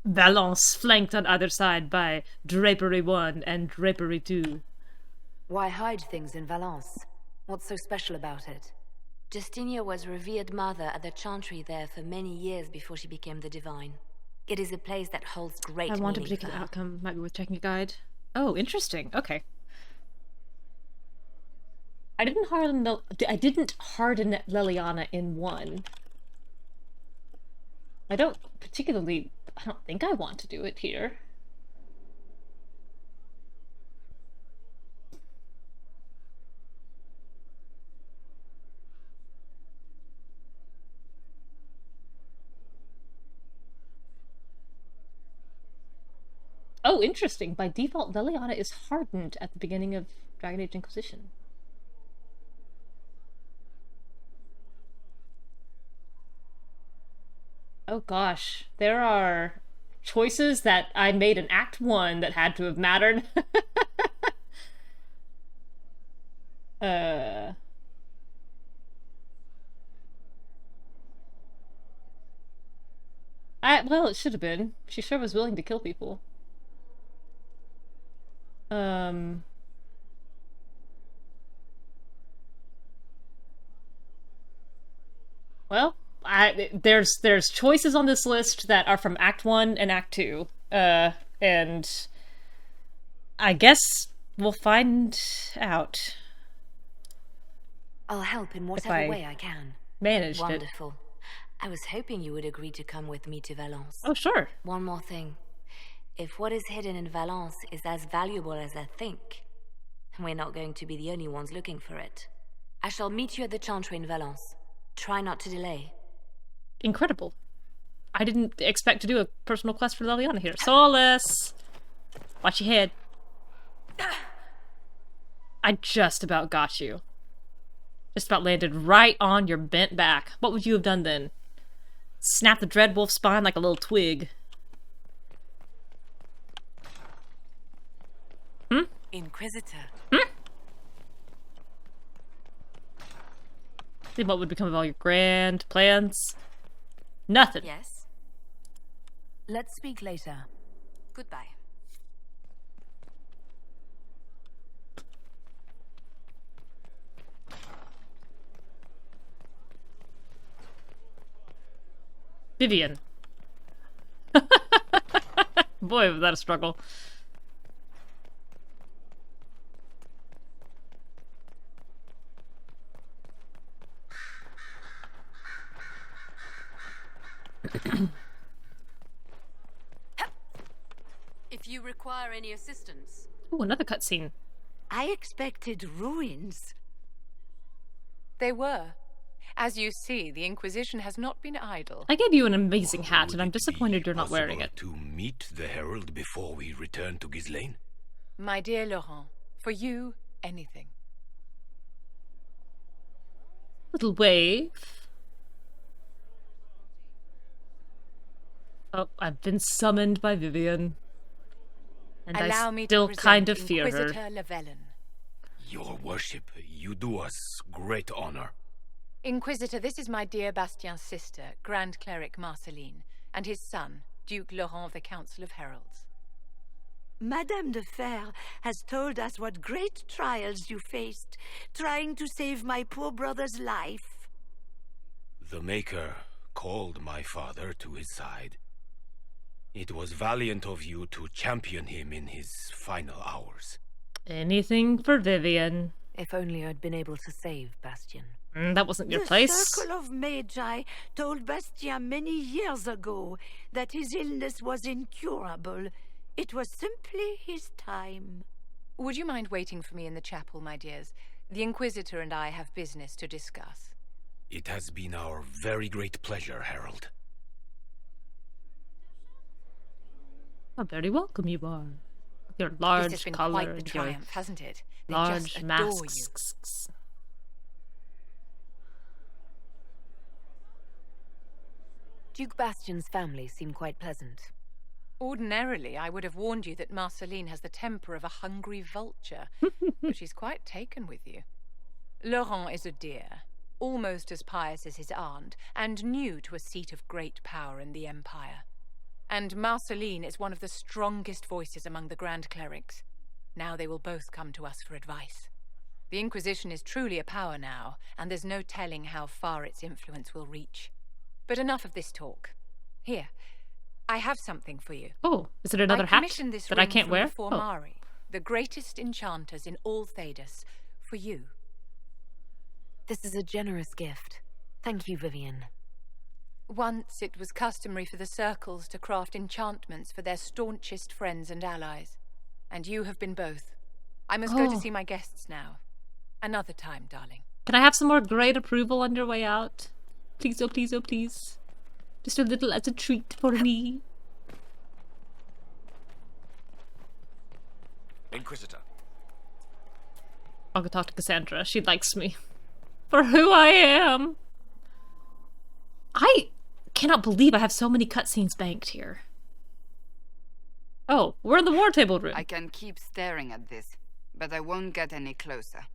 Valence flanked on either side by Drapery 1 and Drapery 2. Why hide things in Valence? What's so special about it? Justinia was revered mother at the chantry there for many years before she became the Divine. It is a place that holds great meaning. I want a particular outcome. Might be worth checking a guide. Oh, interesting. Okay. I didn't harden Leliana in 1. I don't think I want to do it here. Oh, interesting. By default, Leliana is hardened at the beginning of Dragon Age Inquisition. Oh gosh, there are choices that I made in Act 1 that had to have mattered. Well, it should have been. She sure was willing to kill people. Well, there's choices on this list that are from Act 1 and Act 2. And I guess we'll find out. I'll help in whatever way I can. Managed it. Wonderful. I was hoping you would agree to come with me to Valence. Oh, sure. One more thing. If what is hidden in Valence is as valuable as I think, we're not going to be the only ones looking for it. I shall meet you at the chantry in Valence. Try not to delay. Incredible. I didn't expect to do a personal quest for Leliana here. Solas! Watch your head. I just about got you. Just about landed right on your bent back. What would you have done then? Snap the Dreadwolf's spine like a little twig. Inquisitor. See what would become of all your grand plans? Nothing. Yes. Let's speak later. Goodbye. Vivienne. Boy, was that a struggle. If you require any assistance. Ooh, another cutscene. I expected ruins. They were. As you see, the Inquisition has not been idle. I gave you an amazing hat, and I'm disappointed you're not wearing it. To meet the Herald before we return to Ghislaine? My dear Laurent, for you, anything. Little wave. Oh, I've been summoned by Vivienne. And Allow I me still to kind of fear Inquisitor her. Llewellyn. Your worship, you do us great honor. Inquisitor, this is my dear Bastien's sister, Grand Cleric Marceline, and his son, Duke Laurent of the Council of Heralds. Madame de Fer has told us what great trials you faced, trying to save my poor brother's life. The Maker called my father to his side. It was valiant of you to champion him in his final hours. Anything for Vivienne. If only I'd been able to save Bastien. That wasn't your place. The Circle of Magi told Bastien many years ago that his illness was incurable. It was simply his time. Would you mind waiting for me in the chapel, my dears? The Inquisitor and I have business to discuss. It has been our very great pleasure, Herald. How very welcome you are. With your large This has been collar quite the and triumph, hasn't it? They large just adore masks. you. Duke Bastien's family seem quite pleasant. Ordinarily, I would have warned you that Marceline has the temper of a hungry vulture, but she's quite taken with you. Laurent is a dear, almost as pious as his aunt, and new to a seat of great power in the Empire. And Marceline is one of the strongest voices among the Grand Clerics. Now they will both come to us for advice. The Inquisition is truly a power now, and there's no telling how far its influence will reach. But enough of this talk. Here, I have something for you. Oh, is it another hat this that I can't wear? The Formari, the greatest enchanters in all Thedas, for you. This is a generous gift. Thank you, Vivienne. Once it was customary for the circles to craft enchantments for their staunchest friends and allies. And you have been both. I must go to see my guests now. Another time, darling. Can I have some more great approval on your way out? Please, oh please, oh please. Just a little as a treat for me. Inquisitor. I'll go talk to Cassandra. She likes me. For who I am. I cannot believe I have so many cutscenes banked here. Oh, we're in the war table room. I can keep staring at this, but I won't get any closer.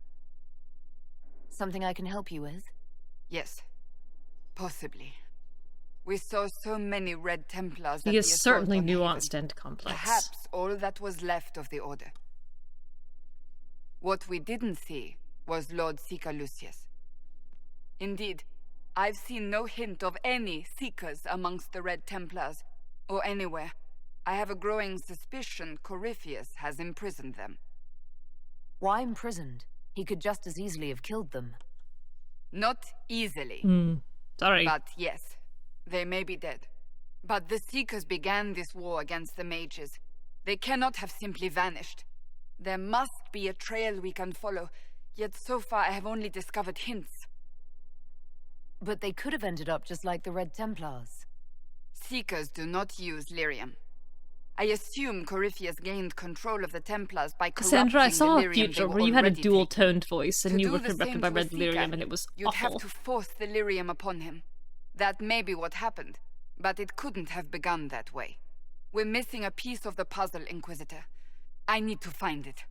Something I can help you with? Yes. Possibly. We saw so many Red Templars. He is certainly nuanced and complex. Perhaps all that was left of the Order. What we didn't see was Lord Seeker Lucius. Indeed, I've seen no hint of any Seekers amongst the Red Templars, or anywhere. I have a growing suspicion Corypheus has imprisoned them. Why imprisoned? He could just as easily have killed them. Not easily. Sorry. But yes, they may be dead. But the Seekers began this war against the mages. They cannot have simply vanished. There must be a trail we can follow, yet so far I have only discovered hints. But they could have ended up just like the Red Templars. Seekers do not use lyrium. I assume Corypheus gained control of the Templars by corrupting Cassandra, I saw the a future where you had a dual-toned voice and you were corrupted by red lyrium and it was You'd awful. have to force the lyrium upon him. That may be what happened, but it couldn't have begun that way. We're missing a piece of the puzzle, Inquisitor. I need to find it.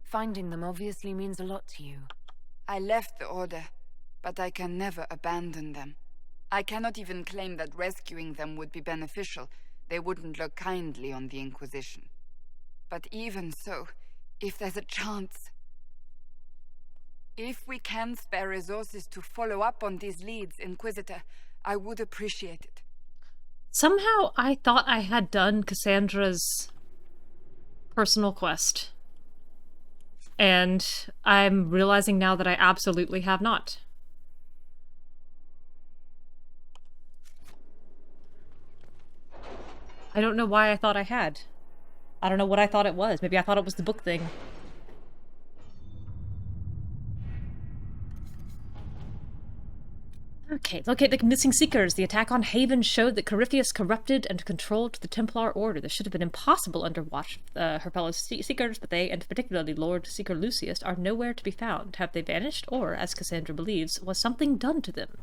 Finding them obviously means a lot to you. I left the Order, but I can never abandon them. I cannot even claim that rescuing them would be beneficial. They wouldn't look kindly on the Inquisition. But even so, if there's a chance... If we can spare resources to follow up on these leads, Inquisitor, I would appreciate it. Somehow I thought I had done Cassandra's personal quest. And I'm realizing now that I absolutely have not. I don't know why I thought I had. I don't know what I thought it was. Maybe I thought it was the book thing. Okay, locate the missing Seekers. The attack on Haven showed that Corypheus corrupted and controlled the Templar Order. This should have been impossible under watch her fellow Seekers, but they, and particularly Lord Seeker Lucius, are nowhere to be found. Have they vanished, or, as Cassandra believes, was something done to them?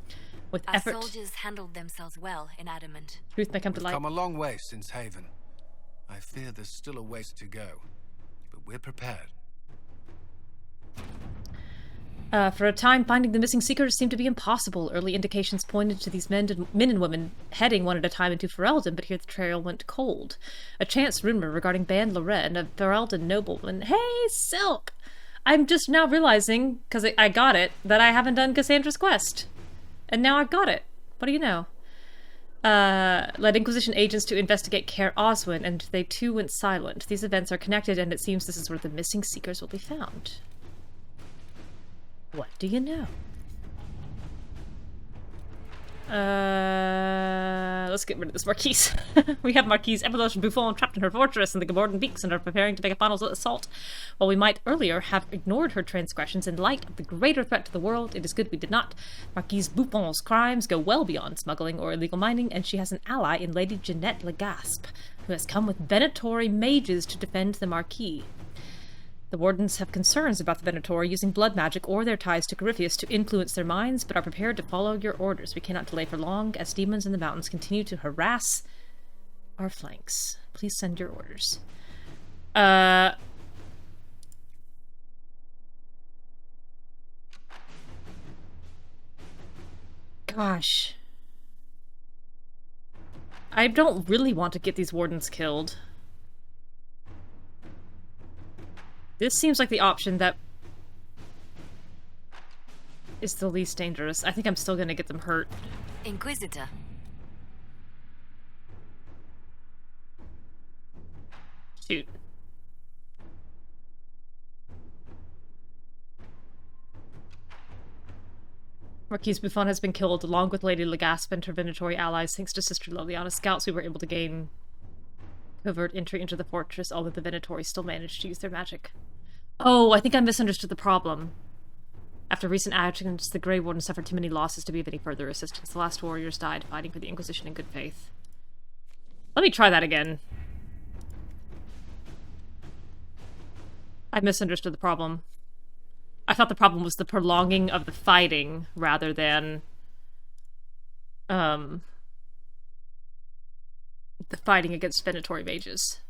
With Our effort, soldiers handled themselves well in Adamant. truth may come to We've light. come a long way since Haven. I fear there's still a ways to go, but we're prepared. For a time, finding the missing seekers seemed to be impossible. Early indications pointed to these men and women heading one at a time into Ferelden, but here the trail went cold. A chance rumor regarding Ban Loren, a Ferelden nobleman. Hey, Silk! I'm just now realizing, because I got it, that I haven't done Cassandra's quest. And now I've got it. What do you know? Led Inquisition agents to investigate Caer Oswin, and they too went silent. These events are connected, and it seems this is where the missing seekers will be found. What do you know? Let's get rid of this Marquise. We have Marquise Evolution Buffon trapped in her fortress, and the Gaborden Beaks and are preparing to make a final assault. While we might earlier have ignored her transgressions in light of the greater threat to the world, it is good we did not. Marquise Buffon's crimes go well beyond smuggling or illegal mining, and she has an ally in Lady Jeanette Legaspe, who has come with Venatori mages to defend the Marquis. The Wardens have concerns about the Venatori using blood magic or their ties to Corypheus to influence their minds, but are prepared to follow your orders. We cannot delay for long, as demons in the mountains continue to harass our flanks. Please send your orders. Gosh. I don't really want to get these Wardens killed. This seems like the option that is the least dangerous. I think I'm still gonna get them hurt. Inquisitor. Shoot. Marquise Buffon has been killed, along with Lady Legaspe and her Venatori allies. Thanks to Sister Leliana's scouts, we were able to gain covert entry into the fortress, although the Venatori still managed to use their magic. Oh, I think I misunderstood the problem. After recent actions, the Grey Warden suffered too many losses to be of any further assistance. The last warriors died fighting for the Inquisition in good faith. Let me try that again. I misunderstood the problem. I thought the problem was the prolonging of the fighting, rather than the fighting against Venatori mages.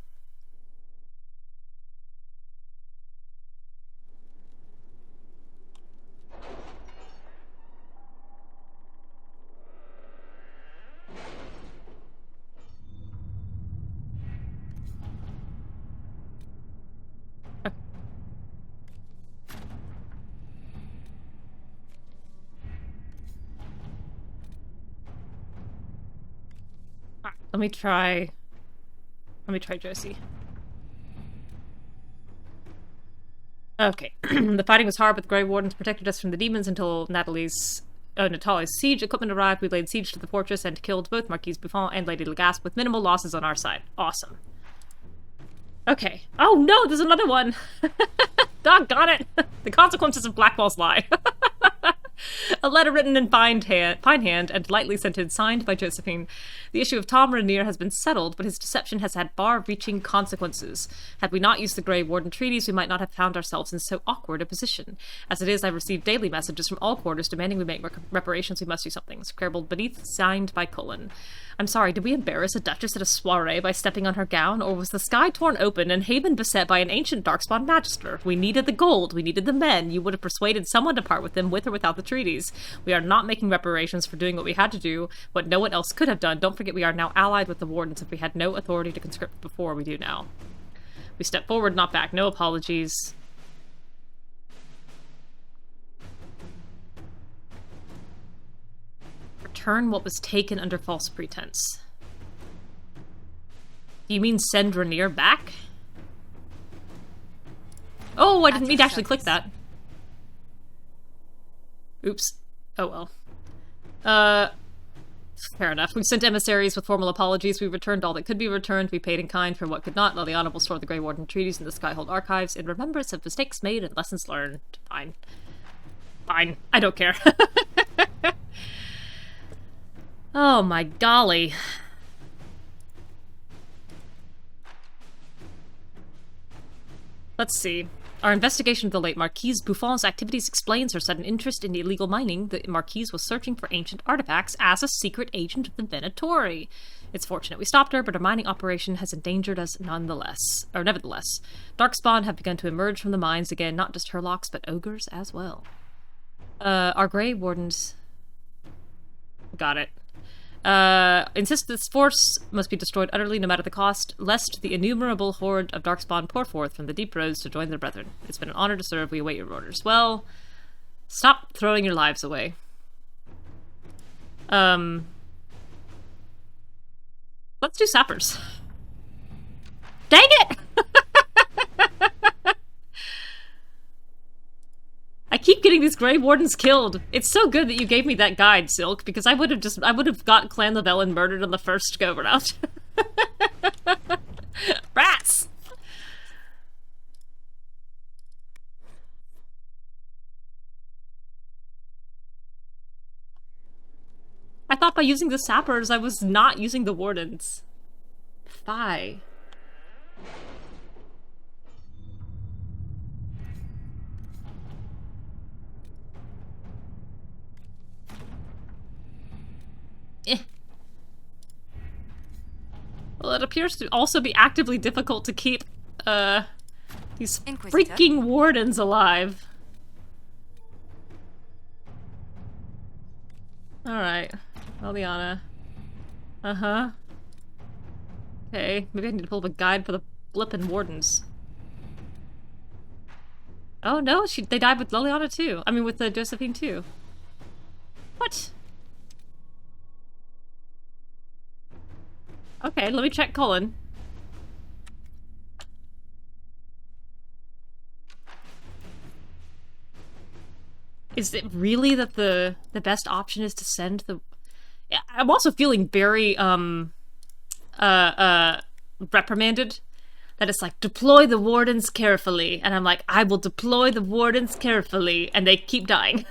Let me try Josie. Okay. The fighting was hard, but the Grey Wardens protected us from the demons until Natalie's siege equipment arrived. We laid siege to the fortress and killed both Marquise Buffon and Lady Legaspe with minimal losses on our side. Awesome. Okay. Oh no, there's another one! Doggone it! The consequences of Blackwall's lie. A letter written in fine hand and lightly scented, signed by Josephine. The issue of Tom Rainier has been settled, but his deception has had far-reaching consequences. Had we not used the Grey Warden treaties, we might not have found ourselves in so awkward a position. As it is, I receive daily messages from all quarters demanding we make reparations. We must do something. Scribbled beneath, signed by Cullen. I'm sorry, did we embarrass a duchess at a soiree by stepping on her gown, or was the sky torn open and Haven beset by an ancient darkspawn magister? We needed the gold, we needed the men. You would have persuaded someone to part with them, with or without the treaties. We are not making reparations for doing what we had to do, what no one else could have done. Don't forget we are now allied with the Wardens. If we had no authority to conscript before, we do now. We step forward, not back. No apologies. Return what was taken under false pretense. Do you mean send Rainier back? Oh, I didn't mean to actually click that. Oops. Oh well. Fair enough. We've sent emissaries with formal apologies. We returned all that could be returned. We paid in kind for what could not. Leliana will store the Grey Warden treaties in the Skyhold archives in remembrance of mistakes made and lessons learned. Fine. Fine. I don't care. Oh my golly. Let's see. Our investigation of the late Marquise Buffon's activities explains her sudden interest in illegal mining. The Marquise was searching for ancient artifacts as a secret agent of the Venatori. It's fortunate we stopped her, but her mining operation has endangered us nevertheless. Darkspawn have begun to emerge from the mines again, not just Herlocks, but ogres as well. Our Grey Wardens... Got it. Insist this force must be destroyed utterly no matter the cost, lest the innumerable horde of Darkspawn pour forth from the deep roads to join their brethren. It's been an honor to serve. We await your orders. Well, stop throwing your lives away. Let's do sappers. Dang it! I keep getting these Grey Wardens killed. It's so good that you gave me that guide, Silk, because I would have got Clan Llewellyn murdered on the first go-round. Rats! I thought by using the sappers I was not using the Wardens. Fie. Well, it appears to also be actively difficult to keep, these freaking Wardens alive. Alright. Leliana. Uh-huh. Okay, maybe I need to pull up a guide for the flippin' Wardens. Oh no, they died with Leliana too. I mean, with Josephine too. What? Okay, let me check Cullen. Is it really that the best option is to send the... I'm also feeling very, reprimanded. That it's like, deploy the Wardens carefully. And I'm like, I will deploy the Wardens carefully. And they keep dying.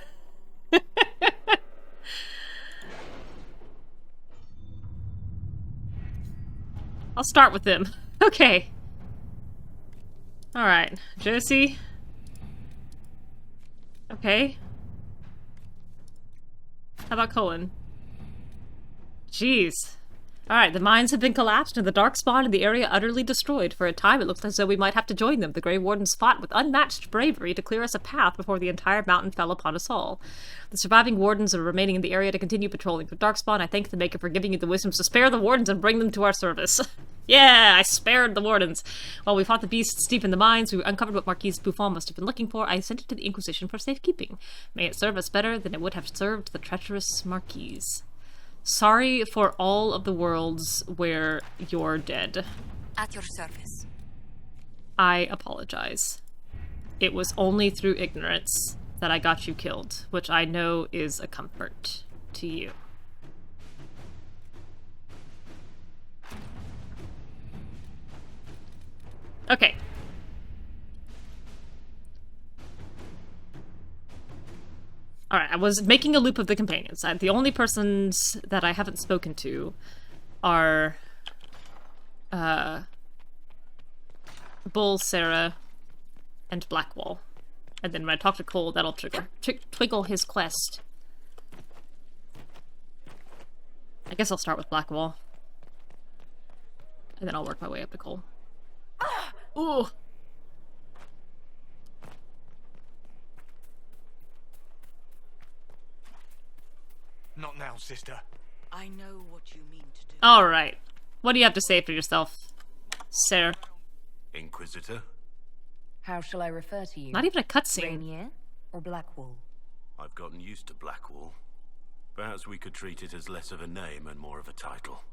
I'll start with them. Okay. Alright. Josie. Okay. How about Cullen? Jeez. Alright, the mines have been collapsed and the Darkspawn in the area utterly destroyed. For a time, it looks as though we might have to join them. The Grey Wardens fought with unmatched bravery to clear us a path before the entire mountain fell upon us all. The surviving Wardens are remaining in the area to continue patrolling for Darkspawn. I thank the Maker for giving you the wisdom to spare the Wardens and bring them to our service. Yeah, I spared the Wardens. While we fought the beasts deep in the mines, we uncovered what Marquise Buffon must have been looking for. I sent it to the Inquisition for safekeeping. May it serve us better than it would have served the treacherous Marquise. Sorry for all of the worlds where you're dead. At your service. I apologize. It was only through ignorance that I got you killed, which I know is a comfort to you. Okay. Alright, I was making a loop of the companions. The only persons that I haven't spoken to are Bull, Sera, and Blackwall. And then when I talk to Cole, that'll twinkle his quest. I guess I'll start with Blackwall. And then I'll work my way up to Cole. Ooh! Not now, sister. I know what you mean to do. Alright. What do you have to say for yourself, Sera? Inquisitor? How shall I refer to you? Not even a cutscene. Rainier or Blackwall? I've gotten used to Blackwall. Perhaps we could treat it as less of a name and more of a title.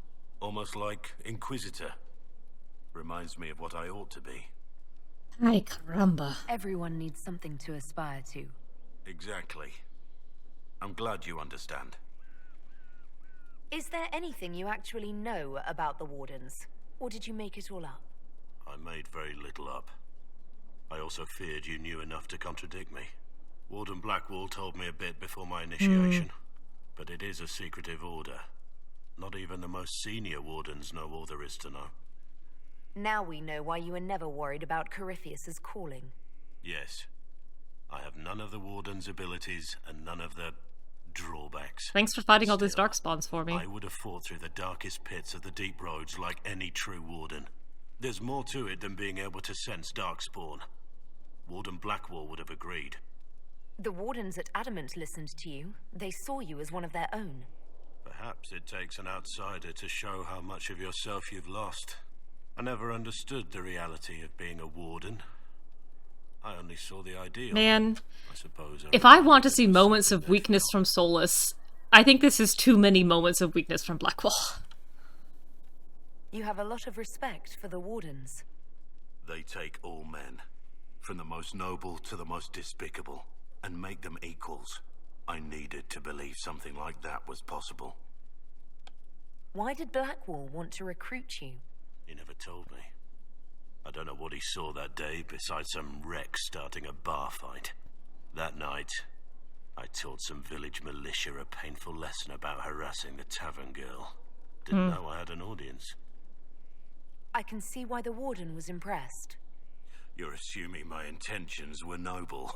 Almost like Inquisitor. Reminds me of what I ought to be. Ay caramba. Everyone needs something to aspire to. Exactly. I'm glad you understand. Is there anything you actually know about the Wardens? Or did you make it all up? I made very little up. I also feared you knew enough to contradict me. Warden Blackwall told me a bit before my initiation. But it is a secretive order. Not even the most senior Wardens know all there is to know. Now we know why you were never worried about Corypheus's calling. Yes. I have none of the Warden's abilities and none of the drawbacks. Thanks for fighting all these darkspawns for me. I would have fought through the darkest pits of the deep roads like any true Warden. There's more to it than being able to sense darkspawn. Warden Blackwall would have agreed. The wardens at Adamant listened to you. They saw you as one of their own. Perhaps it takes an outsider to show how much of yourself you've lost. I never understood the reality of being a warden. I only saw the ideal. Man, I suppose if I want to see moments of weakness from Solas, I think this is too many moments of weakness from Blackwall. You have a lot of respect for the wardens. They take all men, from the most noble to the most despicable, and make them equals. I needed to believe something like that was possible. Why did Blackwall want to recruit you? He never told me. I don't know what he saw that day besides some wreck starting a bar fight. That night, I taught some village militia a painful lesson about harassing the tavern girl. Didn't know I had an audience. I can see why the warden was impressed. You're assuming my intentions were noble.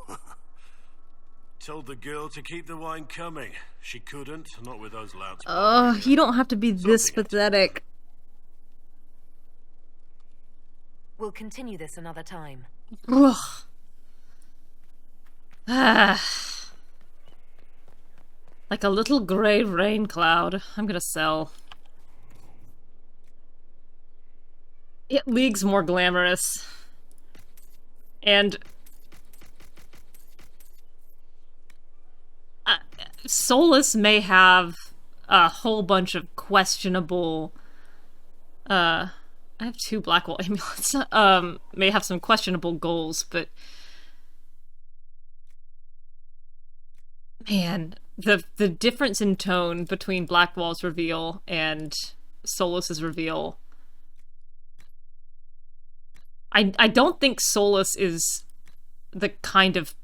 Told the girl to keep the wine coming. She couldn't, not with those louds. You don't have to be this pathetic. We'll continue this another time. Ugh. Like a little grey rain cloud. I'm gonna sell. It leagues more glamorous. And Solas may have a whole bunch of questionable I have 2 Blackwall amulets. May have some questionable goals, but man, the difference in tone between Blackwall's reveal and Solas's reveal. I don't think Solas is the kind of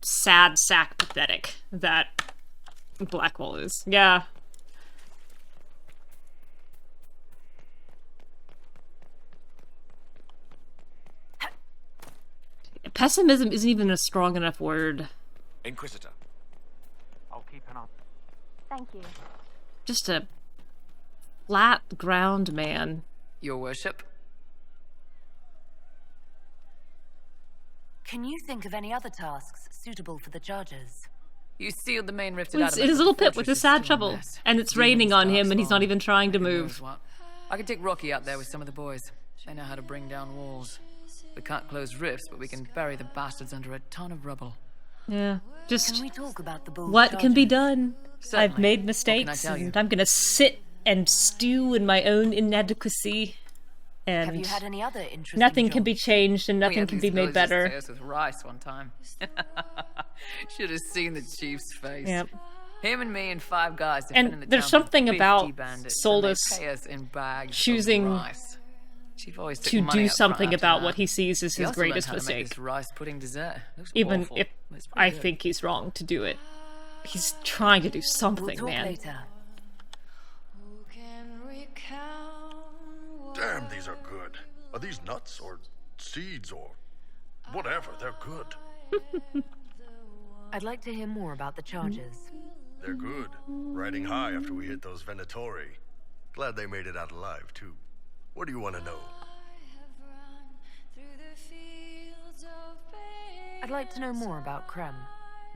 sad sack pathetic that Blackwall is. Yeah. Pessimism isn't even a strong enough word. Inquisitor. I'll keep an eye. Thank you. Just a flat ground man. Your worship. Can you think of any other tasks suitable for the chargers? You sealed the main rift at It's Adamant. his little pit with his sad shovel, and it's raining on him, and he's not even trying to move. I can take Rocky out there with some of the boys. They know how to bring down walls. We can't close rifts, but we can bury the bastards under a ton of rubble. Yeah, just can we talk about the what can be done? Certainly. I've made What mistakes, can I tell you? and I'm gonna sit and stew in my own inadequacy. And have you had any other interesting nothing can be changed, and nothing can be made better. We had these guys with rice one time. Should have seen the chief's face. Yep. Him and me and 5 guys defending And the there's town from something 50 about bandits, Solas and they pay us in bags of choosing rice. Chief always took to money do up front something after about that. what he sees as He his also learned greatest how to make mistake. this rice pudding dessert. Looks Even awful, if but it's I pretty good. think he's wrong to do it. He's trying to do something, We'll talk man. later. Damn, these are good. Are these nuts or seeds or whatever? They're good. I'd like to hear more about the chargers. They're good. Riding high after we hit those Venatori. Glad they made it out alive, too. What do you want to know? I'd like to know more about Krem.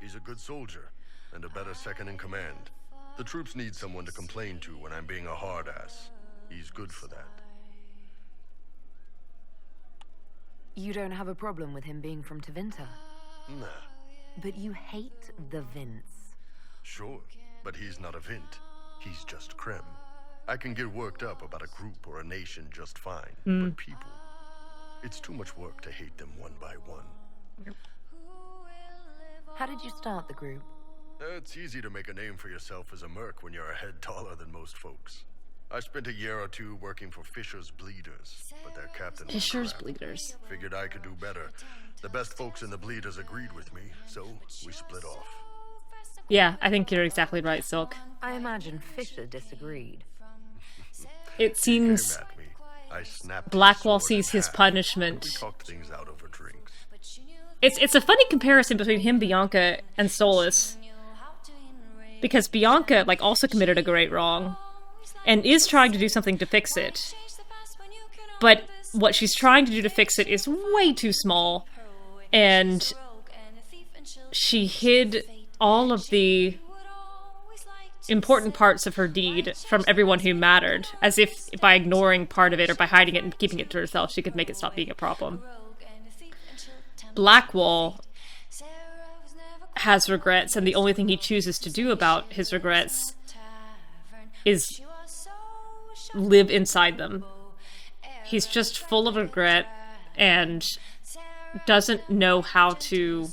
He's a good soldier and a better second in command. The troops need someone to complain to when I'm being a hard ass. He's good for that. You don't have a problem with him being from Tevinter, Nah, but you hate the Vince. sure. But he's not a Vint. He's just Krem. I can get worked up about a group or a nation just fine. But people, it's too much work to hate them one by one. How did you start the group? It's easy to make a name for yourself as a merc when you're a head taller than most folks. I spent a year or 2 working for Fisher's Bleeders, but their captain was Fisher's crap. Bleeders. Figured I could do better. The best folks in the Bleeders agreed with me, so we split off. Yeah, I think you're exactly right, Silk. I imagine Fisher disagreed. It seems Came at me. I snapped his Blackwall sword sees in his half. punishment. We talked things out over drinks. It's a funny comparison between him, Bianca, and Solas. Because Bianca, like, also committed a great wrong. And is trying to do something to fix it. But what she's trying to do to fix it is way too small. And she hid all of the important parts of her deed from everyone who mattered, as if by ignoring part of it or by hiding it and keeping it to herself, she could make it stop being a problem. Blackwall has regrets, and the only thing he chooses to do about his regrets is live inside them. He's just full of regret and doesn't know how to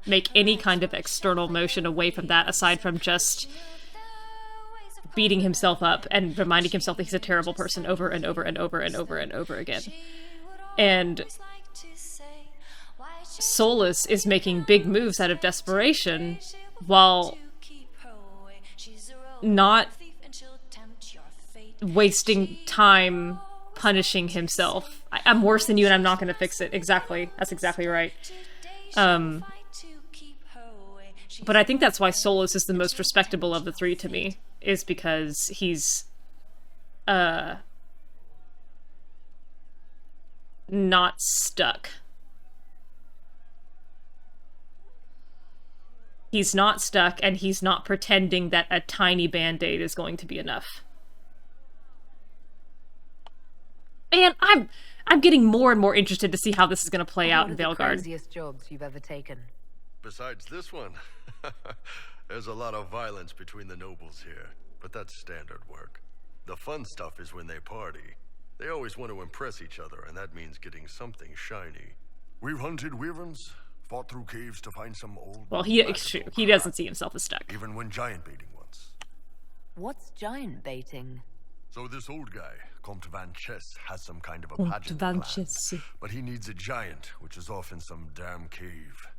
make any kind of external motion away from that, aside from just beating himself up and reminding himself that he's a terrible person over and over and over and over and over again. And Solas is making big moves out of desperation while not wasting time punishing himself. I'm worse than you and I'm not going to fix it. Exactly. That's exactly right. But I think that's why Solas is the most respectable of the three to me, is because he's not stuck. He's not stuck, and he's not pretending that a tiny band-aid is going to be enough. Man, I'm getting more and more interested to see how this is going to play out in Veilguard. What are the craziest jobs you've ever taken? Besides this one, there's a lot of violence between the nobles here, but that's standard work. The fun stuff is when they party. They always want to impress each other, and that means getting something shiny. We've hunted wyverns, fought through caves to find some old... Well, he doesn't see himself as stuck. Even when giant baiting once. What's giant baiting? So this old guy, Comte Van Chess, has some kind of a pageant plan, but he needs a giant, which is off in some damn cave.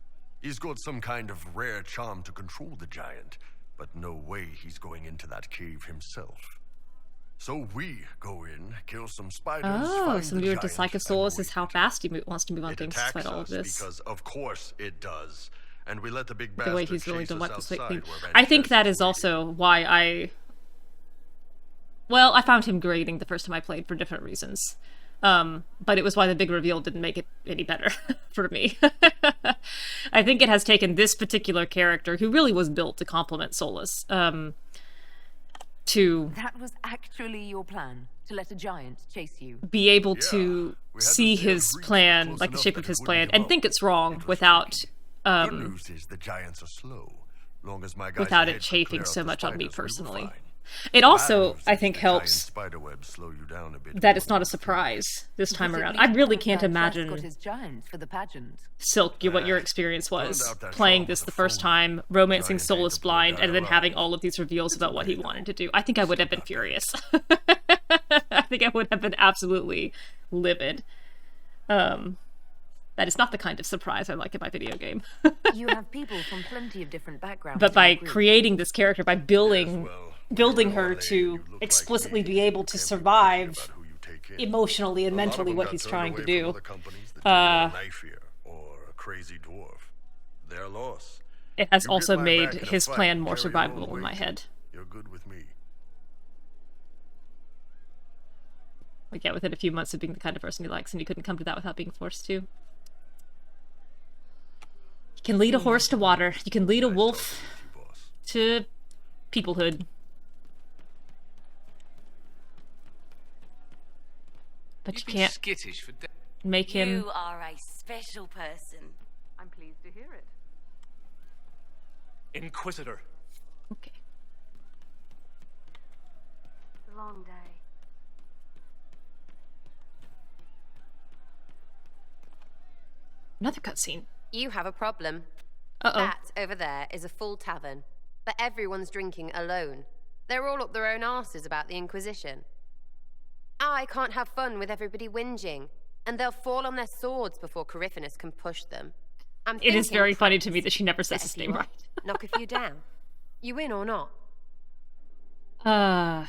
He's got some kind of rare charm to control the giant, but no way he's going into that cave himself. So we go in, kill some spiders. Oh, so your dislike of Solas is how fast he wants to move on things despite all of this. Because of course it does, and we let the big the way he's willing to wipe the slate clean. I think that is also why I found him grating the first time I played for different reasons. But it was why the big reveal didn't make it any better for me. I think it has taken this particular character, who really was built to complement Solas, to... That was actually your plan? To let a giant chase you? Be able to see his plan, like the shape of his plan, and think it's wrong without... Good news is the giants are slow. Long as my guys without it chafing so much on me personally. It also, I think, helps that it's not a surprise this time around. I really can't imagine, Silk, what your experience was, playing this the first time, romancing Solas blind, and then having all of these reveals about what he wanted to do. I think I would have been furious. I think I would have been absolutely livid. That is not the kind of surprise I like in my video game. You have people from plenty of different backgrounds. But by creating this character, by building her to explicitly be able to survive emotionally and mentally what he's trying to do. It has also made his plan more survivable in my head. You're good with me. Like, yeah, within a few months of being the kind of person he likes, and he couldn't come to that without being forced to. You can lead a horse to water. You can lead a wolf to peoplehood. But you can't make him... You are a special person. I'm pleased to hear it. Inquisitor. Okay. Long day. Another cutscene. You have a problem. Uh-oh. That over there is a full tavern, but everyone's drinking alone. They're all up their own arses about the Inquisition. I can't have fun with everybody whinging, and they'll fall on their swords before Corypheus can push them. It is very funny to me that she never says his name right. Knock a few down. You in or not? Man,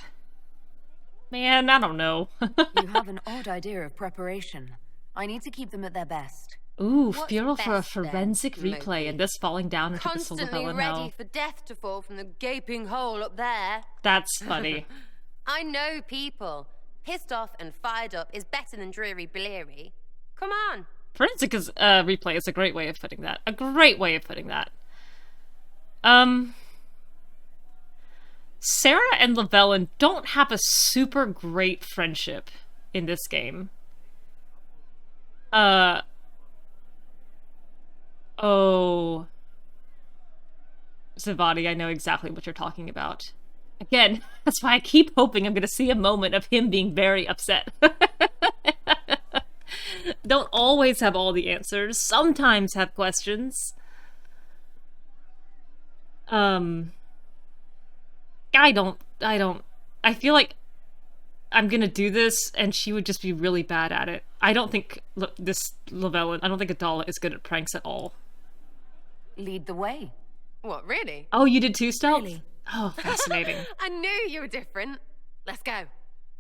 I don't know. You have an odd idea of preparation. I need to keep them at their best. Ooh, fuel for a forensic replay and this falling down into the soul of Constantly hell. ready for death to fall from the gaping hole up there. That's funny. I know people. Pissed off and fired up is better than dreary bleary. Come on. Forensic replay is a great way of putting that. A great way of putting that. Sera and Leliana don't have a super great friendship in this game. Oh. Zavadi, I know exactly what you're talking about. Again, that's why I keep hoping I'm gonna see a moment of him being very upset. Don't always have all the answers. Sometimes have questions. I feel like I'm gonna do this and she would just be really bad at it. I don't think I don't think Adahla is good at pranks at all. Lead the way. What, really? Oh, you did 2 stealth? Really? Oh, fascinating. I knew you were different. Let's go.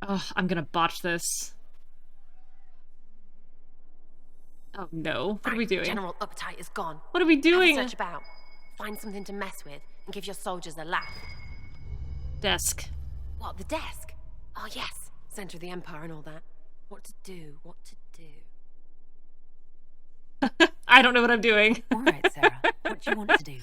Oh, I'm gonna botch this. Oh no. What are we doing? General uptight is gone. What are we doing? Have a search about. Find something to mess with and give your soldiers a laugh. Desk. What, the desk? Oh yes, center of the empire and all that. What to do, what to do. I don't know what I'm doing. Alright, Sera. What do you want to do?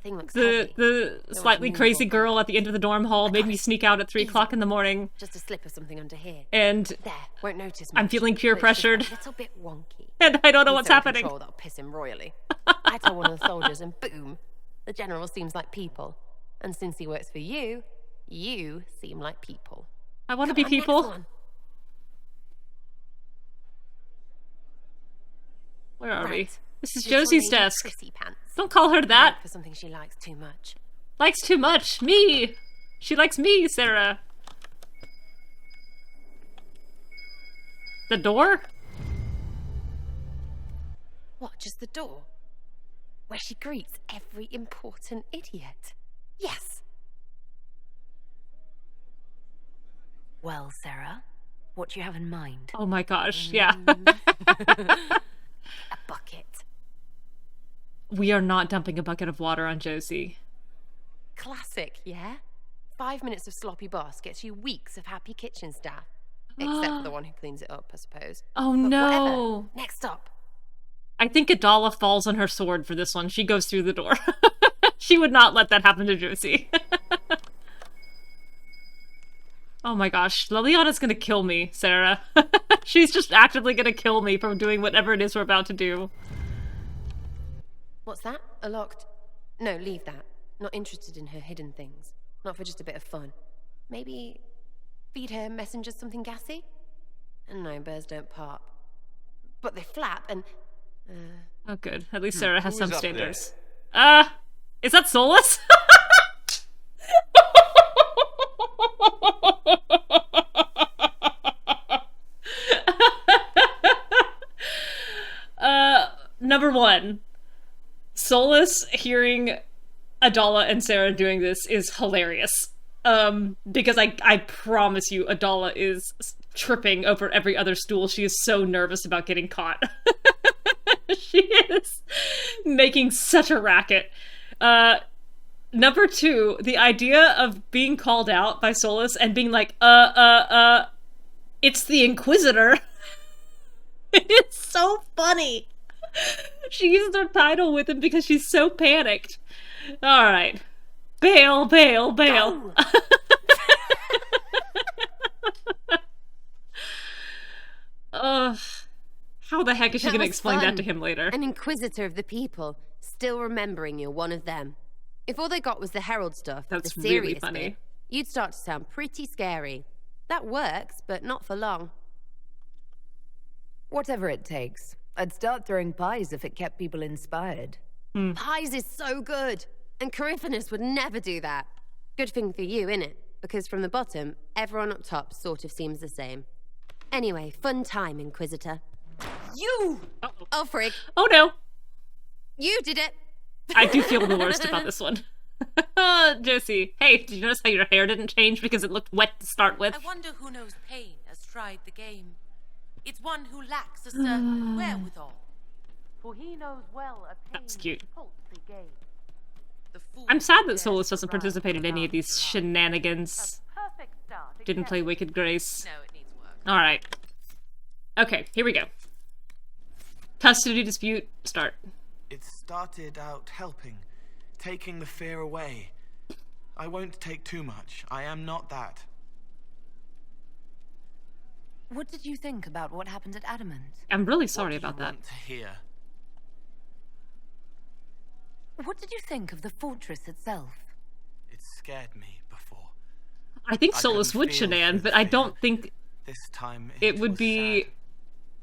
Thing looks heavy. The slightly crazy girl at the end of the dorm hall made me sneak out at 3 o'clock in the morning. Just a slip of something under here. And there, won't notice much. I'm feeling peer pressured. A little bit wonky. And I don't know what's happening. Control, that'll piss him royally. I tell one of the soldiers and boom, the general seems like people. And since he works for you, you seem like people. I want to be people. Where are we? This is Josie's desk. Don't call her that. For something she likes too much. Likes too much. Me. She likes me, Sera. The door? What, just the door? Where she greets every important idiot. Yes. Well, Sera, what do you have in mind? Oh my gosh, yeah. A bucket. We are not dumping a bucket of water on Josie. Classic, yeah? 5 minutes of sloppy boss gets you weeks of happy kitchen staff. Except for the one who cleans it up, I suppose. Oh but no. Whatever. Next up. I think Adahla falls on her sword for this one. She goes through the door. She would not let that happen to Josie. Oh my gosh. Leliana's gonna kill me, Sera. She's just actively gonna kill me from doing whatever it is we're about to do. What's that? A locked... No, leave that. Not interested in her hidden things. Not for just a bit of fun. Maybe feed her messengers something gassy? And no, birds don't pop. But they flap and... Oh good. At least Sera has some standards. Is that Solas? Number 1. Solas hearing Adahla and Sera doing this is hilarious. Because I promise you, Adahla is tripping over every other stool. She is so nervous about getting caught. She is making such a racket. Number 2, the idea of being called out by Solas and being like, it's the Inquisitor. It's so funny. She uses her title with him because she's so panicked. Alright. Bail, bail, bail. How the heck is she going to explain that to him later? An Inquisitor of the people, still remembering you're one of them. If all they got was the Herald stuff, that's the serious really funny. bit, you'd start to sound pretty scary. That works, but not for long. Whatever it takes. I'd start throwing pies if it kept people inspired. Pies is so good, and Coryphanus would never do that. Good thing for you, innit? Because from the bottom, everyone up top sort of seems the same. Anyway, fun time, Inquisitor. You! Oh, frig. Oh no! You did it! I do feel the worst about this one. Josie, hey, did you notice how your hair didn't change because it looked wet to start with? I wonder who knows pain has tried the game. It's one who lacks a certain wherewithal. For he knows well a pain. That's cute. I'm sad that Solas doesn't participate in any of these shenanigans. Didn't play Wicked Grace. No, it needs work. Alright. Okay, here we go. Custody dispute, start. It started out helping. taking the fear away. I won't take too much. I am not that. What did you think about what happened at Adamant? I'm really sorry about that. Want to hear? What did you think of the fortress itself? It scared me before. I think Solas would shenan, but I don't think this time it would be...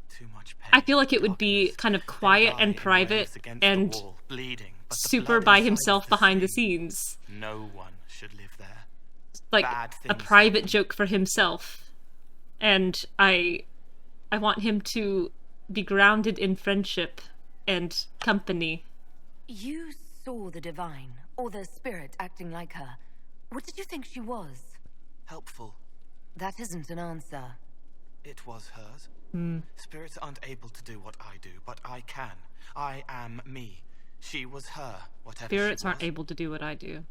Too much pain. I feel like it would be kind of quiet and private and wall, bleeding, super by himself behind the scenes. No one should live there. Like a private joke for himself. And I want him to be grounded in friendship and company. You saw the divine, or the spirit acting like her. What did you think she was? Helpful. That isn't an answer. It was hers. Spirits aren't able to do what I do, but I can. I am me. She was her, whatever Spirits she was. aren't able to do what I do.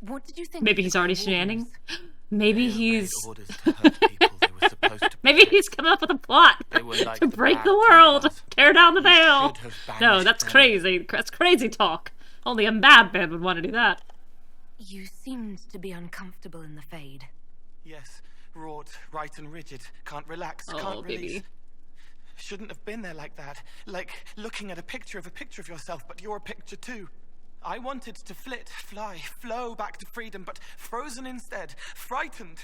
What did you think? Maybe he's already shenanigans? Maybe he's... Maybe he's coming up with a plot to break the world, tear down the veil. No, that's crazy. That's crazy talk. Only a madman would want to do that. You seemed to be uncomfortable in the Fade. Yes, wrought, right and rigid. Can't relax, can't release. Baby. Shouldn't have been there like that. Like looking at a picture of yourself, but you're a picture too. I wanted to flit, fly, flow back to freedom, but frozen instead, frightened.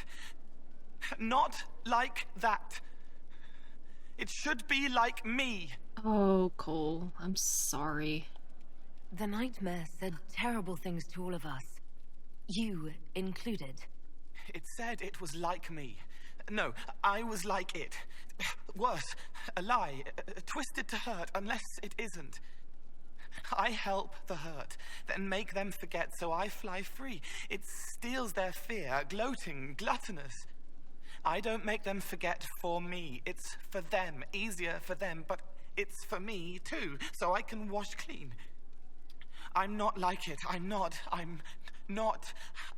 Not like that. It should be like me. Oh, Cole, I'm sorry. The nightmare said terrible things to all of us. You included. It said it was like me. No, I was like it. Worse, a lie, twisted to hurt, unless it isn't. I help the hurt, then make them forget, so I fly free. It steals their fear, gloating, gluttonous. I don't make them forget for me. It's for them, easier for them, but it's for me too, so I can wash clean. I'm not like it. I'm not.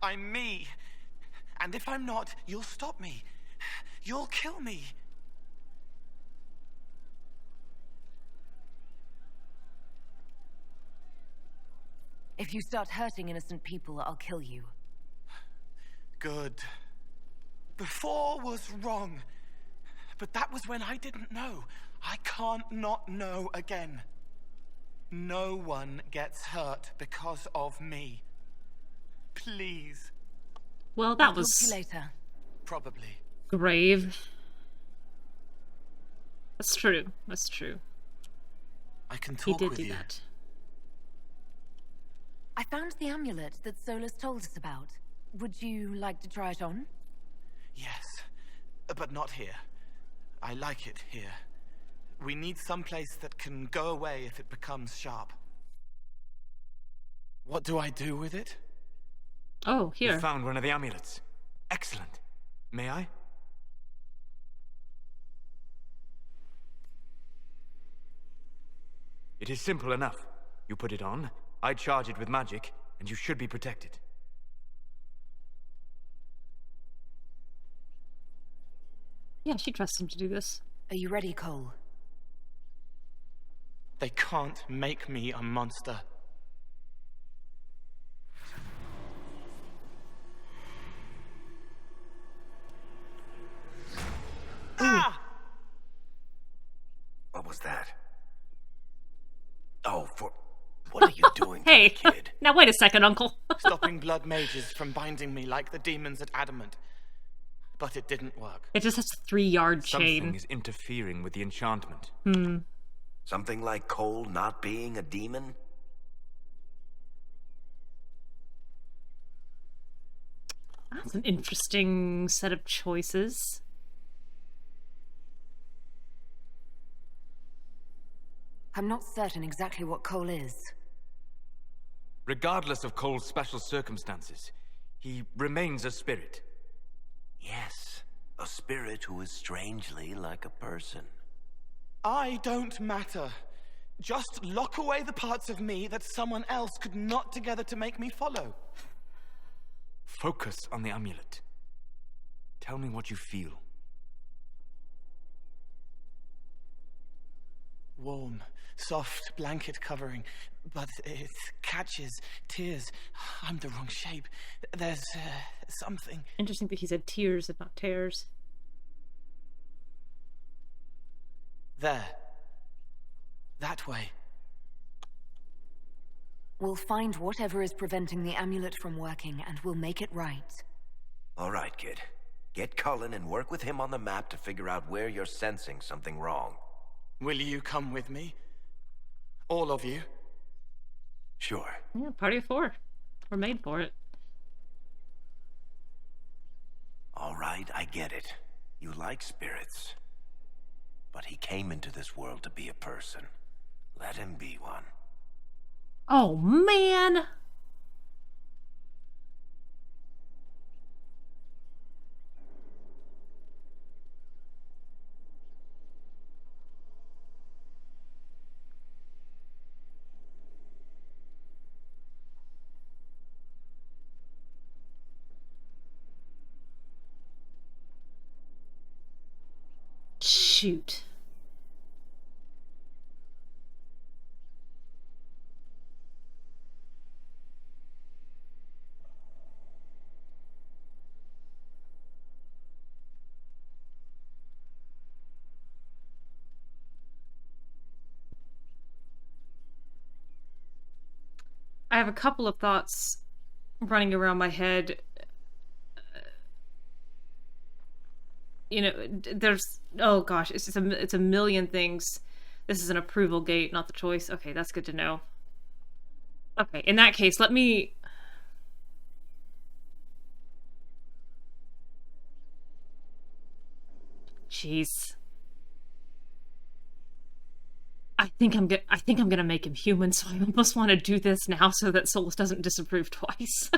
I'm me. And if I'm not, you'll stop me. You'll kill me. If you start hurting innocent people, I'll kill you. Good. Before was wrong. But that was when I didn't know. I can't not know again. No one gets hurt because of me. Please. Well, that was... See you later. Probably. Grave. That's true. That's true. I can talk with you. He did do that. I found the amulet that Solas told us about. Would you like to try it on? Yes, but not here. I like it here. We need some place that can go away if it becomes sharp. What do I do with it? Oh, here. You found one of the amulets. Excellent. May I? It is simple enough. You put it on, I charge it with magic, and you should be protected. Yeah, she trusts him to do this. Are you ready, Cole? They can't make me a monster. Ah! What was that? Oh, what are you doing, hey, kid? Now wait a second, Uncle. Stopping blood mages from binding me like the demons at Adamant. But it didn't work. It just has a 3-yard chain. Something is interfering with the enchantment. Something like Cole not being a demon? That's an interesting set of choices. I'm not certain exactly what Cole is. Regardless of Cole's special circumstances, he remains a spirit. Yes, a spirit who is strangely like a person. I don't matter. Just lock away the parts of me that someone else could knot together to make me follow. Focus on the amulet. Tell me what you feel. Warm, soft blanket covering, but it catches tears. I'm the wrong shape. There's something. Interesting that he said tears and not tears. There. That way. We'll find whatever is preventing the amulet from working, and we'll make it right. All right, kid. Get Cullen and work with him on the map to figure out where you're sensing something wrong. Will you come with me? All of you? Sure. Yeah, party of 4. We're made for it. All right, I get it. You like spirits. But he came into this world to be a person. Let him be one. Oh, man! Shoot. I have a couple of thoughts running around my head. You know, there's, oh gosh, it's a million things. This is an approval gate, not the choice. Okay, that's good to know. Okay, in that case, let me... Jeez. I think I'm gonna make him human, so I almost want to do this now so that Solas doesn't disapprove twice.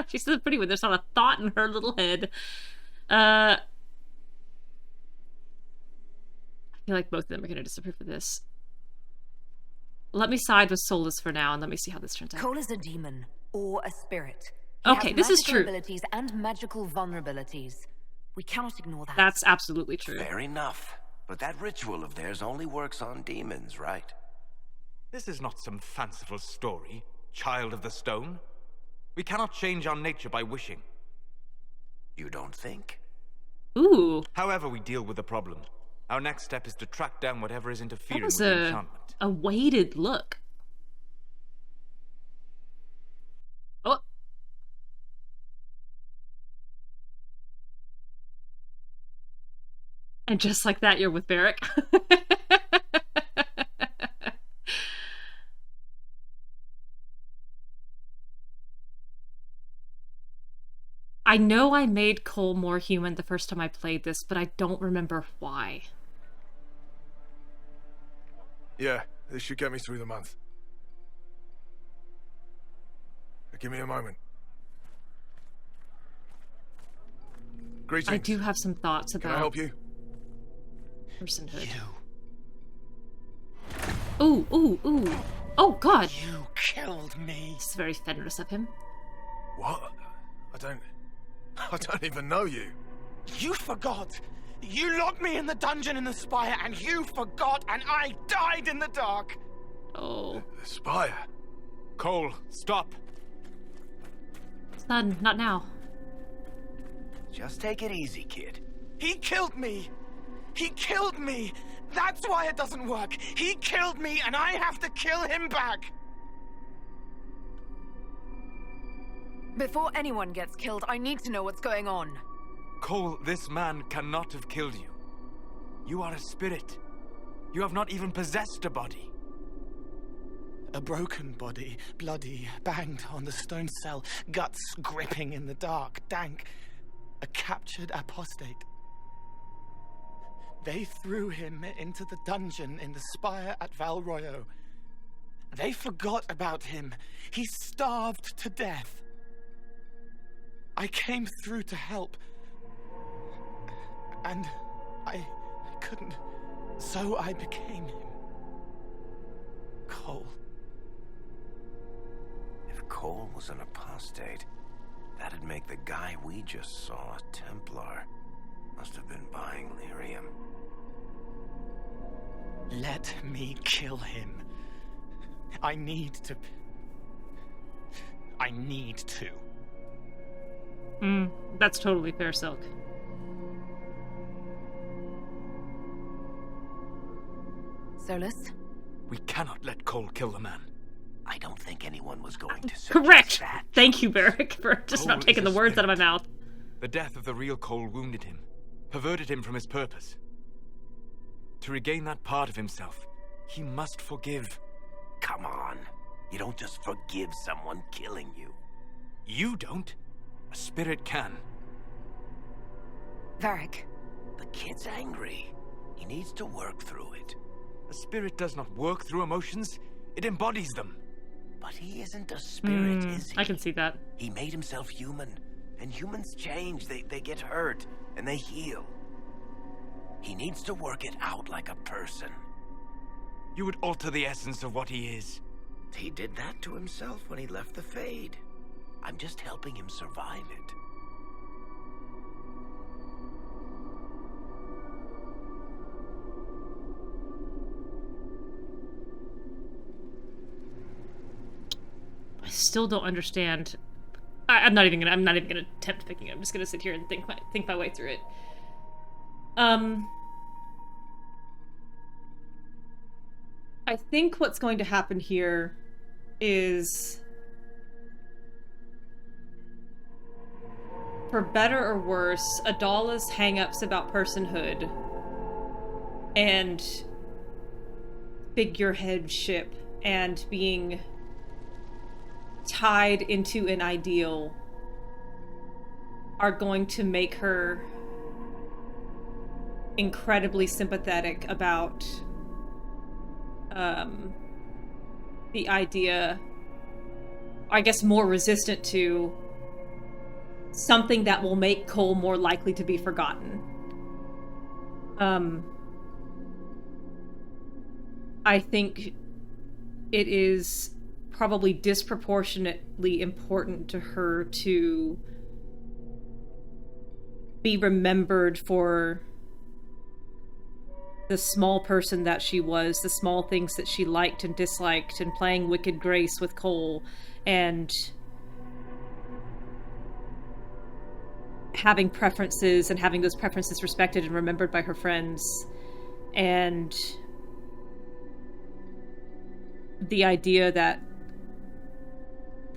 She says pretty when there's not a thought in her little head. I feel like both of them are gonna disapprove of this. Let me side with Solas for now, and let me see how this turns out. Cole is a demon or a spirit. He Okay, has this is magical true. Abilities and magical vulnerabilities. We cannot ignore that. That's absolutely true. Fair enough. But that ritual of theirs only works on demons, right? This is not some fanciful story, child of the stone. We cannot change our nature by wishing. You don't think? Ooh. However we deal with the problem, our next step is to track down whatever is interfering That was with the enchantment. a weighted look. Oh. And just like that, you're with Varric. I know I made Cole more human the first time I played this, but I don't remember why. Yeah, this should get me through the month. Give me a moment. Greetings. I do have some thoughts about... Can I help you? Personhood. Ooh, ooh, ooh. Oh, God. You killed me. It's very generous of him. What? I don't even know you. You forgot. You locked me in the dungeon in the spire, and you forgot, and I died in the dark. Oh. The spire? Cole, stop. Son, not now. Just take it easy, kid. He killed me. He killed me. That's why it doesn't work. He killed me, and I have to kill him back. Before anyone gets killed, I need to know what's going on. Cole, this man cannot have killed you. You are a spirit. You have not even possessed a body. A broken body, bloody, banged on the stone cell, guts gripping in the dark, dank. A captured apostate. They threw him into the dungeon in the spire at Valroyo. They forgot about him. He starved to death. I came through to help. And I couldn't. So I became him. Cole. If Cole was an apostate, that'd make the guy we just saw a Templar. Must have been buying lyrium. Let me kill him. I need to. That's totally fair, Silk. Solas? We cannot let Cole kill the man. I don't think anyone was going to suggest Correct! that. Thank you, Varric, for just not Cole taking the is a words out of my spirit. mouth. The death of the real Cole wounded him, perverted him from his purpose. To regain that part of himself, he must forgive. Come on. You don't just forgive someone killing you. You don't. A spirit can. Varric. The kid's angry. He needs to work through it. A spirit does not work through emotions, it embodies them. But he isn't a spirit, is he? I can see that. He made himself human, and humans change. They get hurt, and they heal. He needs to work it out like a person. You would alter the essence of what he is. He did that to himself when he left the Fade. I'm just helping him survive it. I still don't understand. I'm not even gonna attempt picking it. I'm just gonna sit here and think my way through it. I think what's going to happen here is, for better or worse, Adahla's hang-ups about personhood and figureheadship and being tied into an ideal are going to make her incredibly sympathetic about the idea, I guess more resistant to something that will make Cole more likely to be forgotten. I think it is probably disproportionately important to her to be remembered for the small person that she was, the small things that she liked and disliked, and playing Wicked Grace with Cole, and having preferences and having those preferences respected and remembered by her friends, and the idea that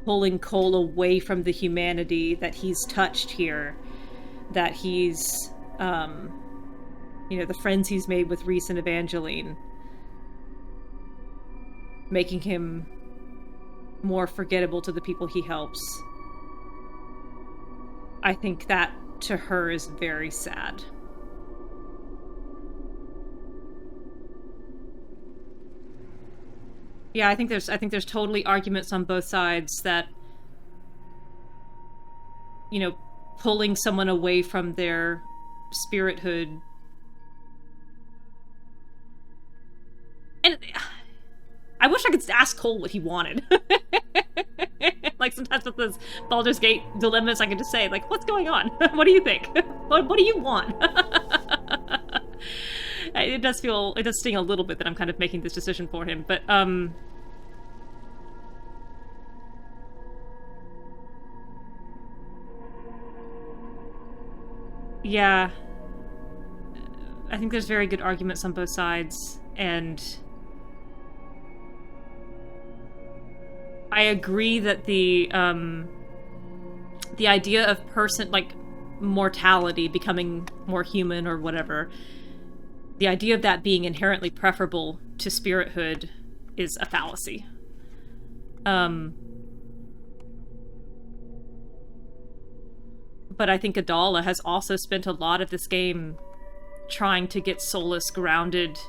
pulling Cole away from the humanity that he's touched here, that he's, the friends he's made with Reese and Evangeline, making him more forgettable to the people he helps. I think that, to her, is very sad. Yeah, I think there's totally arguments on both sides that, pulling someone away from their spirithood. And I wish I could ask Cole what he wanted. Like, sometimes with those Baldur's Gate dilemmas, I could just say, like, what's going on? What do you think? What do you want? It does sting a little bit that I'm kind of making this decision for him, but, yeah. I think there's very good arguments on both sides, and I agree that the idea of mortality, becoming more human or whatever, the idea of that being inherently preferable to spirithood is a fallacy. But I think Adahla has also spent a lot of this game trying to get Solas grounded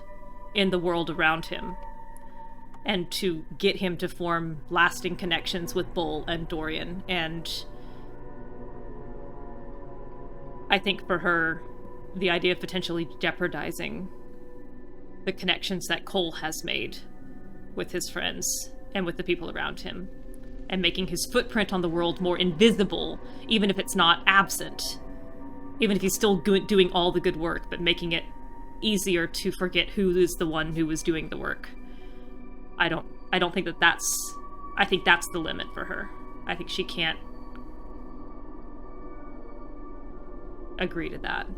in the world around him, and to get him to form lasting connections with Bull and Dorian. And I think for her, the idea of potentially jeopardizing the connections that Cole has made with his friends and with the people around him, and making his footprint on the world more invisible, even if it's not absent, Even if he's still doing all the good work, but making it easier to forget who is the one who was doing the work. I don't think that's... I think that's the limit for her. I think she can't agree to that.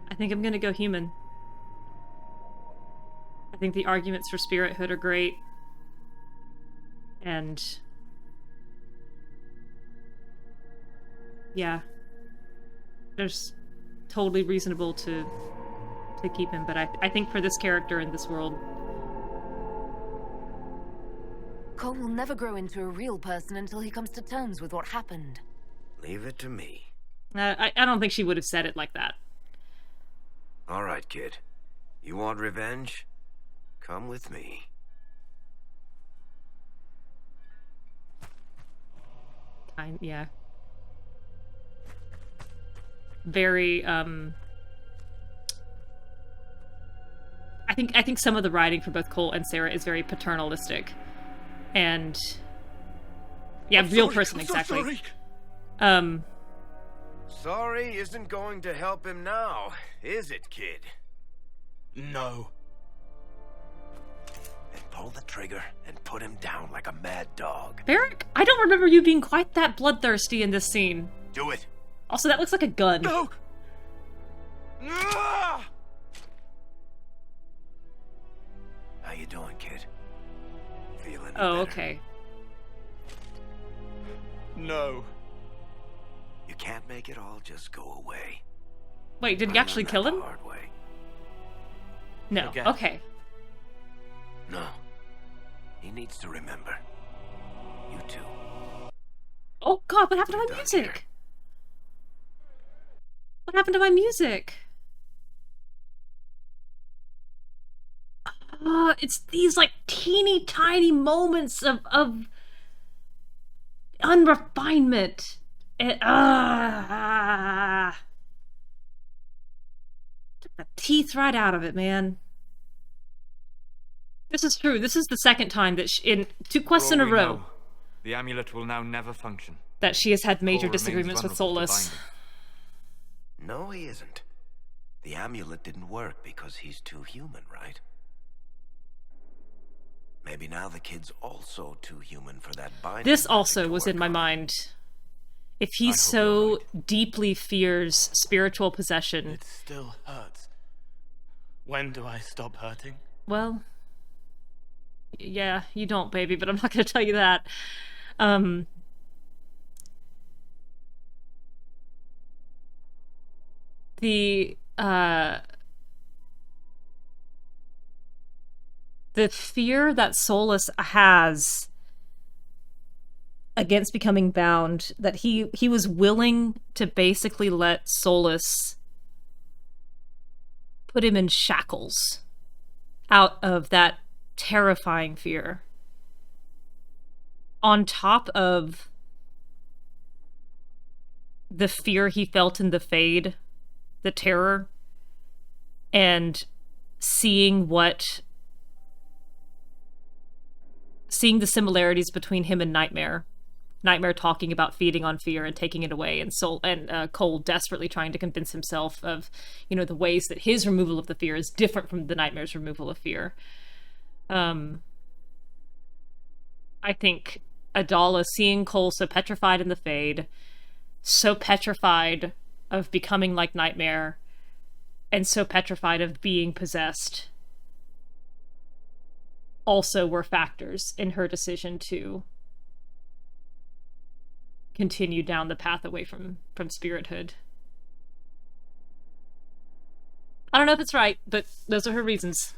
I think I'm gonna go human. I think the arguments for spirithood are great. And... yeah. There's totally reasonable to keep him, but I think for this character in this world... Cole will never grow into a real person until he comes to terms with what happened. Leave it to me. I don't think she would have said it like that. All right, kid. You want revenge? Come with me. Yeah. Very, I think some of the writing for both Cole and Sera is very paternalistic. And... yeah, I'm real sorry, person, I'm so exactly. sorry. Sorry isn't going to help him now, is it, kid? No. Then pull the trigger and put him down like a mad dog. Varric, I don't remember you being quite that bloodthirsty in this scene. Do it. Also, that looks like a gun. No! How you doing, kid? Feeling better? Okay. No. You can't make it all just go away. Wait, did he actually kill him? Hard way. No. Again. Okay. No. He needs to remember. You too. Oh god, what happened to my music? What happened to my music? It's these like teeny tiny moments of unrefinement. Took the teeth right out of it, man. This is true. This is the second time that in 2 quests in a row the amulet will now never function. that she has had major Cole disagreements with remains Solas. No, he isn't. The amulet didn't work because he's too human, right? Maybe now the kid's also too human for that binding. This also was in my mind. If he so deeply fears spiritual possession... It still hurts. When do I stop hurting? Well... yeah, you don't, baby, but I'm not gonna tell you that. The fear that Solas has against becoming bound, that he was willing to basically let Solas put him in shackles out of that terrifying fear. On top of the fear he felt in the Fade, the terror, and seeing the similarities between him and Nightmare. Nightmare talking about feeding on fear and taking it away, and Cole desperately trying to convince himself of, the ways that his removal of the fear is different from the Nightmare's removal of fear. I think Adahla, seeing Cole so petrified in the Fade, so petrified of becoming like Nightmare, and so petrified of being possessed, also were factors in her decision to continue down the path away from spirithood. I don't know if it's right, but those are her reasons.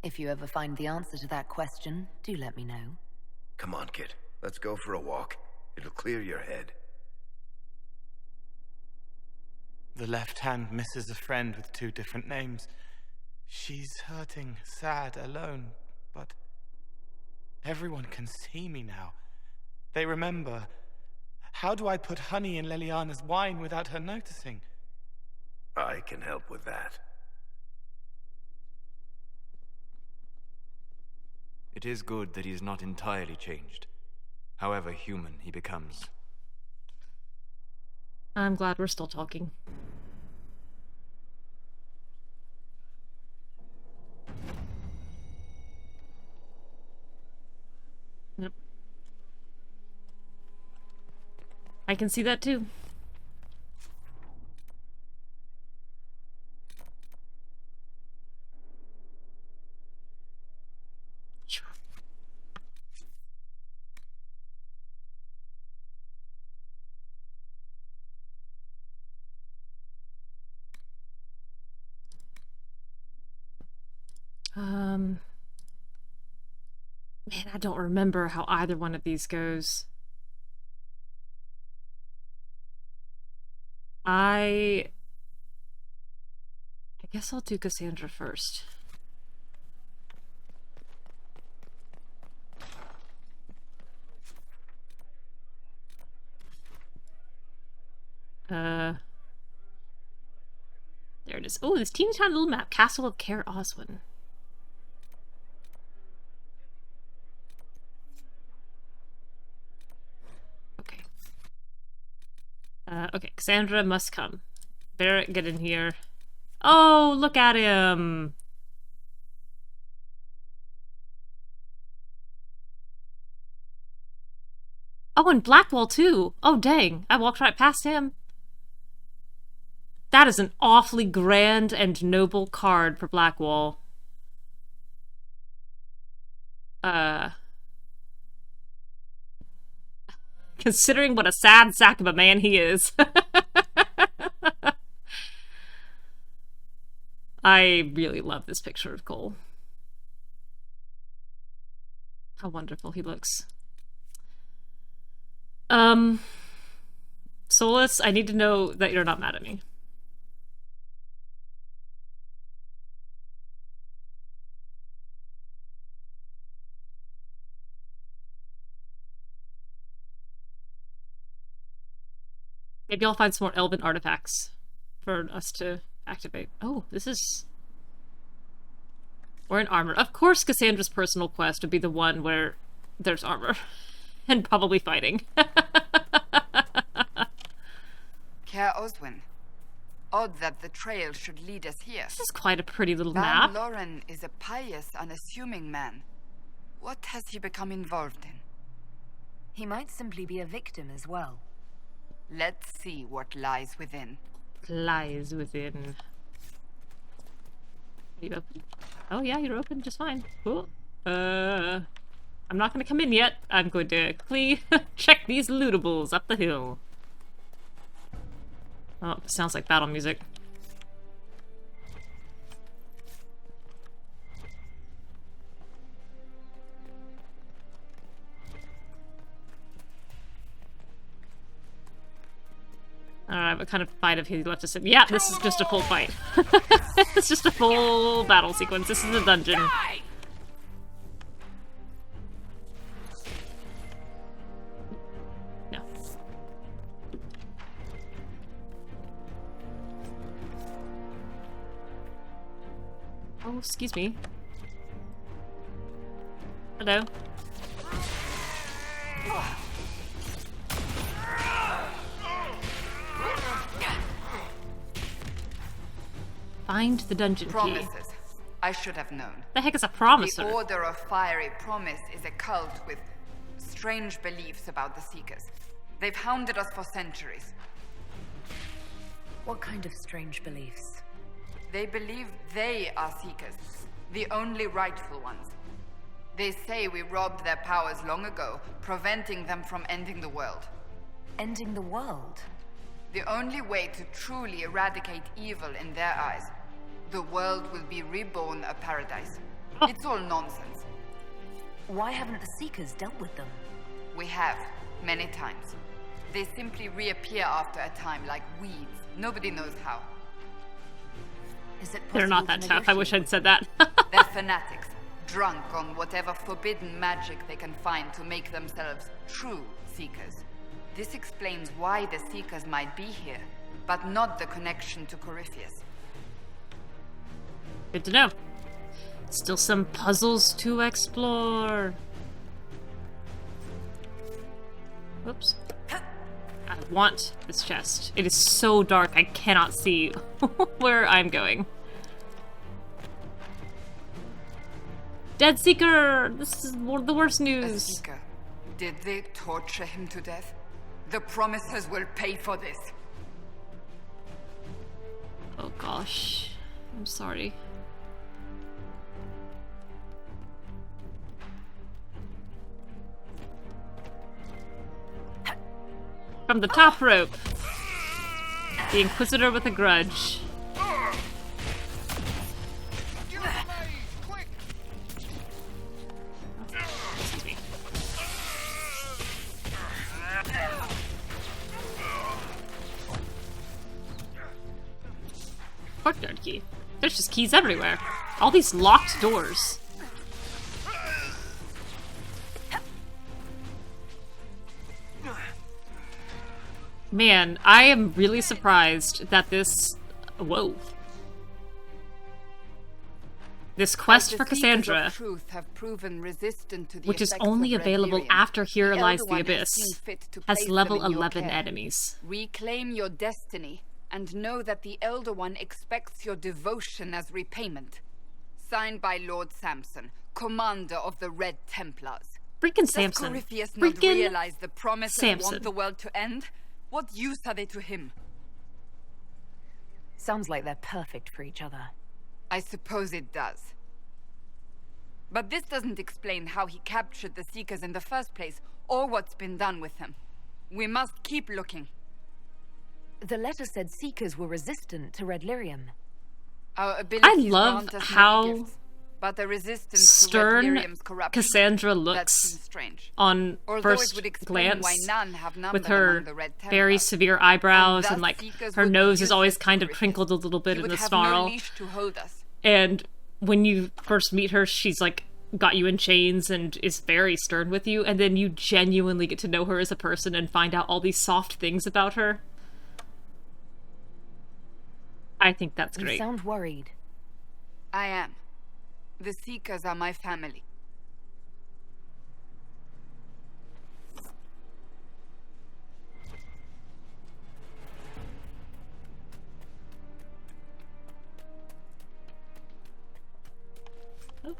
If you ever find the answer to that question, do let me know. Come on, kid. Let's go for a walk. It'll clear your head. The left hand misses a friend with 2 different names. She's hurting, sad, alone, but everyone can see me now. They remember. How do I put honey in Leliana's wine without her noticing? I can help with that. It is good that he is not entirely changed, however human he becomes. I'm glad we're still talking. Yep. I can see that too. Man, I don't remember how either one of these goes. I guess I'll do Cassandra first. There it is. Oh, this teeny tiny little map. Castle of Caer Oswin. Okay. Okay, Cassandra must come. Varric, get in here. Oh, look at him! Oh, and Blackwall too! Oh, dang. I walked right past him. That is an awfully grand and noble card for Blackwall. Considering what a sad sack of a man he is. I really love this picture of Cole. How wonderful he looks. Solas, I need to know that you're not mad at me. Maybe I'll find some more elven artifacts for us to activate. Oh, this is... We're in armor. Of course Cassandra's personal quest would be the one where there's armor. And probably fighting. Caer Oswin. Odd that the trail should lead us here. This is quite a pretty little Van map. Loren is a pious, unassuming man. What has he become involved in? He might simply be a victim as well. Let's see what lies within. Lies within. Are you open? Oh yeah, you're open just fine. Cool. I'm not gonna come in yet. I'm going to quickly check these lootables up the hill. Oh, sounds like battle music. Alright, what kind of fight have he left us in? Yeah, this is just a full fight. It's just a full battle sequence. This is a dungeon. No. Oh, excuse me. Hello. Find the dungeon Promises. key. I should have known. The heck is a promiser? The Order of Fiery Promise is a cult with strange beliefs about the Seekers. They've hounded us for centuries. What kind of strange beliefs? They believe they are Seekers, the only rightful ones. They say we robbed their powers long ago, preventing them from ending the world. Ending the world? The only way to truly eradicate evil in their eyes, the world will be reborn a paradise. It's all nonsense. Why haven't the Seekers dealt with them? We have, many times. They simply reappear after a time like weeds. Nobody knows how. They're not that tough. I wish I'd said that. They're fanatics, drunk on whatever forbidden magic they can find to make themselves true Seekers. This explains why the Seekers might be here, but not the connection to Corypheus. Good to know. Still some puzzles to explore. Whoops. I want this chest. It is so dark I cannot see where I'm going. Dead Seeker! This is the worst news. A Seeker. Did they torture him to death? The Promisers will pay for this. Oh gosh. I'm sorry. From the top rope. The Inquisitor with a grudge. Excuse me. Courtyard key. There's just keys everywhere. All these locked doors. Man, I am really surprised that this... Whoa. This quest for Cassandra, which is only available after Hero Lies the Abyss, has level 11 enemies. Reclaim your destiny, and know that the Elder One expects your devotion as repayment. Signed by Lord Samson, commander of the Red Templars. Freaking Samson. Does Corypheus not realize the promise and want the world to end? What use are they to him? Sounds like they're perfect for each other. I suppose it does. But this doesn't explain how he captured the Seekers in the first place, or what's been done with them. We must keep looking. The letter said Seekers were resistant to Red Lyrium. Our abilities I love grant us how many gifts, but the resistance stern to Red Lyrium's corruption, Cassandra looks on first glance, with her very severe eyebrows and like her nose is always kind of crinkled a little bit in a snarl. And when you first meet her, she's like got you in chains and is very stern with you, and then you genuinely get to know her as a person and find out all these soft things about her. I think that's great. You sound worried. I am. The Seekers are my family. Oh.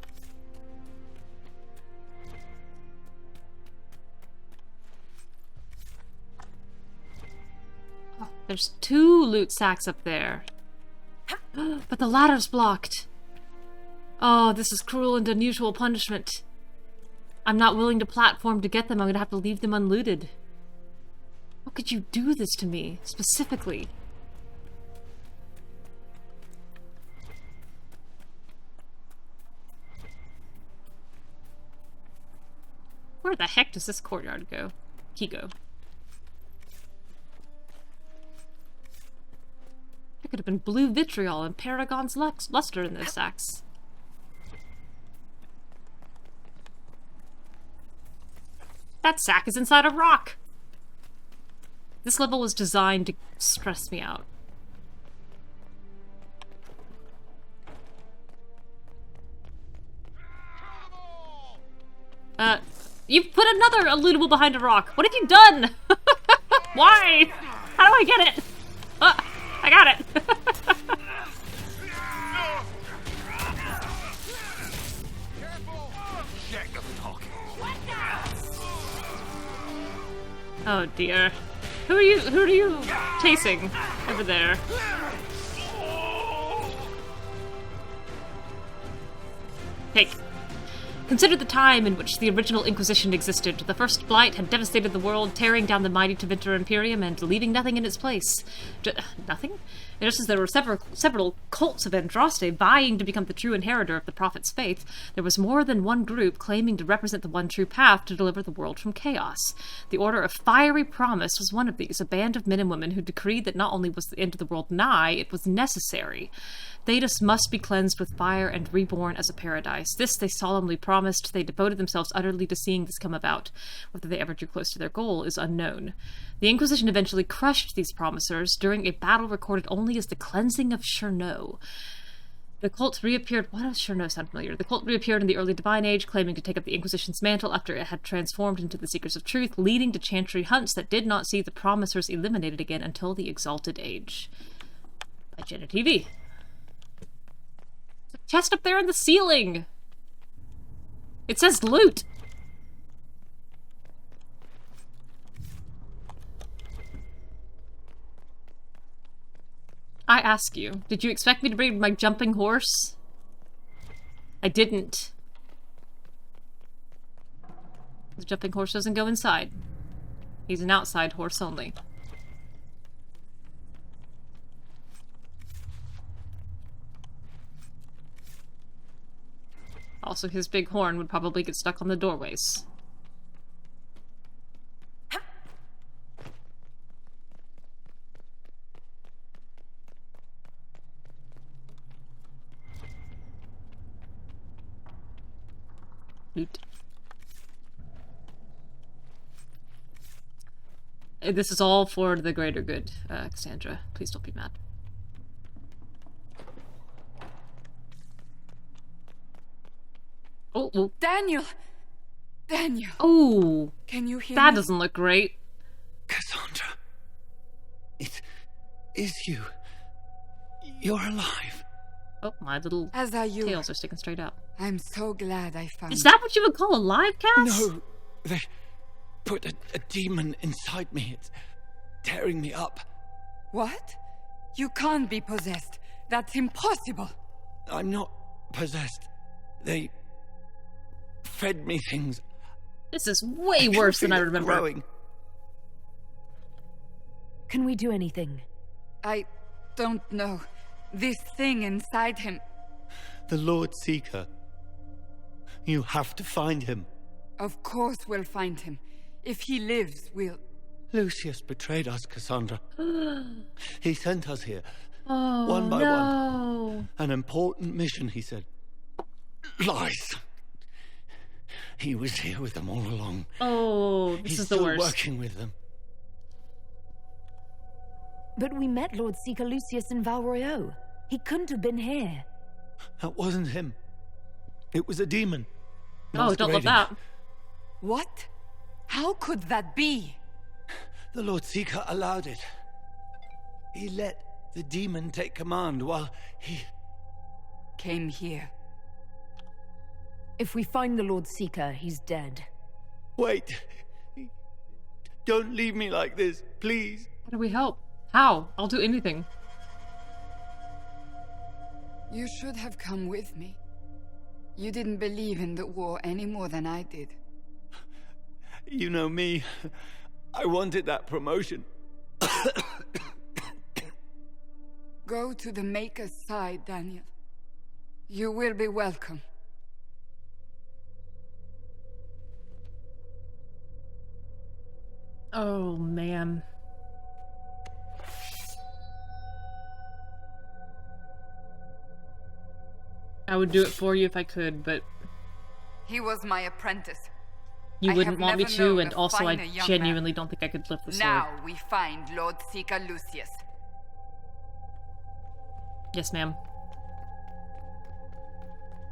Oh, there's 2 loot sacks up there. But the ladder's blocked. Oh, this is cruel and unusual punishment. I'm not willing to platform to get them. I'm gonna have to leave them unlooted. How could you do this to me, specifically? Where the heck does this courtyard go? Key go. There could have been blue vitriol and Paragon's luster in those sacks. That sack is inside a rock! This level was designed to stress me out. You've put another eludable behind a rock! What have you done? Why? How do I get it? I got it! Oh dear. Who are you chasing over there? Take. Consider the time in which the original Inquisition existed. The First Blight had devastated the world, tearing down the mighty Tevinter Imperium and leaving nothing in its place. Nothing? Just as there were several cults of Andraste vying to become the true inheritor of the Prophet's faith, there was more than one group claiming to represent the one true path to deliver the world from chaos. The Order of Fiery Promise was one of these, a band of men and women who decreed that not only was the end of the world nigh, it was necessary. Thedas must be cleansed with fire and reborn as a paradise. This they solemnly promised. They devoted themselves utterly to seeing this come about. Whether they ever drew close to their goal is unknown. The Inquisition eventually crushed these promisers during a battle recorded only as the cleansing of Chernow. The cult reappeared... Why does Chernow sound familiar? The cult reappeared in the early Divine Age, claiming to take up the Inquisition's mantle after it had transformed into the Seekers of Truth, leading to chantry hunts that did not see the promisers eliminated again until the Exalted Age. By Jenna TV. There's a chest up there in the ceiling! It says loot! I ask you, did you expect me to bring my jumping horse? I didn't. The jumping horse doesn't go inside. He's an outside horse only. Also, his big horn would probably get stuck on the doorways. Loot. This is all for the greater good, Cassandra. Please don't be mad. Oh. Daniel! Daniel! Oh! Can you hear that me? Doesn't look great. Cassandra. It is you. You're alive. Oh, my little As are you. tails are sticking straight out. I'm so glad I found Is that what you would call a live cast? No, they put a demon inside me. It's tearing me up. What? You can't be possessed. That's impossible. I'm not possessed. They fed me things. This is way worse than I remember. Growing. Can we do anything? I don't know. This thing inside him. The Lord Seeker. You have to find him. Of course we'll find him. If he lives, we'll... Lucius betrayed us, Cassandra. He sent us here. Oh, one by no. one. An important mission, he said. Lies. He was here with them all along. Oh, this He's is the still worst. working with them. But we met Lord Seeker Lucius in Val Royeaux. He couldn't have been here. That wasn't him. It was a demon. Oh, don't love that. What? How could that be? The Lord Seeker allowed it. He let the demon take command while he... came here. If we find the Lord Seeker, he's dead. Wait. Don't leave me like this, please. How do we help? How? I'll do anything. You should have come with me. You didn't believe in the war any more than I did. You know me. I wanted that promotion. Go to the Maker's side, Daniel. You will be welcome. Oh, man. I would do it for you if I could, but... He was my apprentice. You I wouldn't have want me never to, known and a also I finer young genuinely man. don't think I could lift the sword. Now we find Lord Seeker Lucius. Yes, ma'am.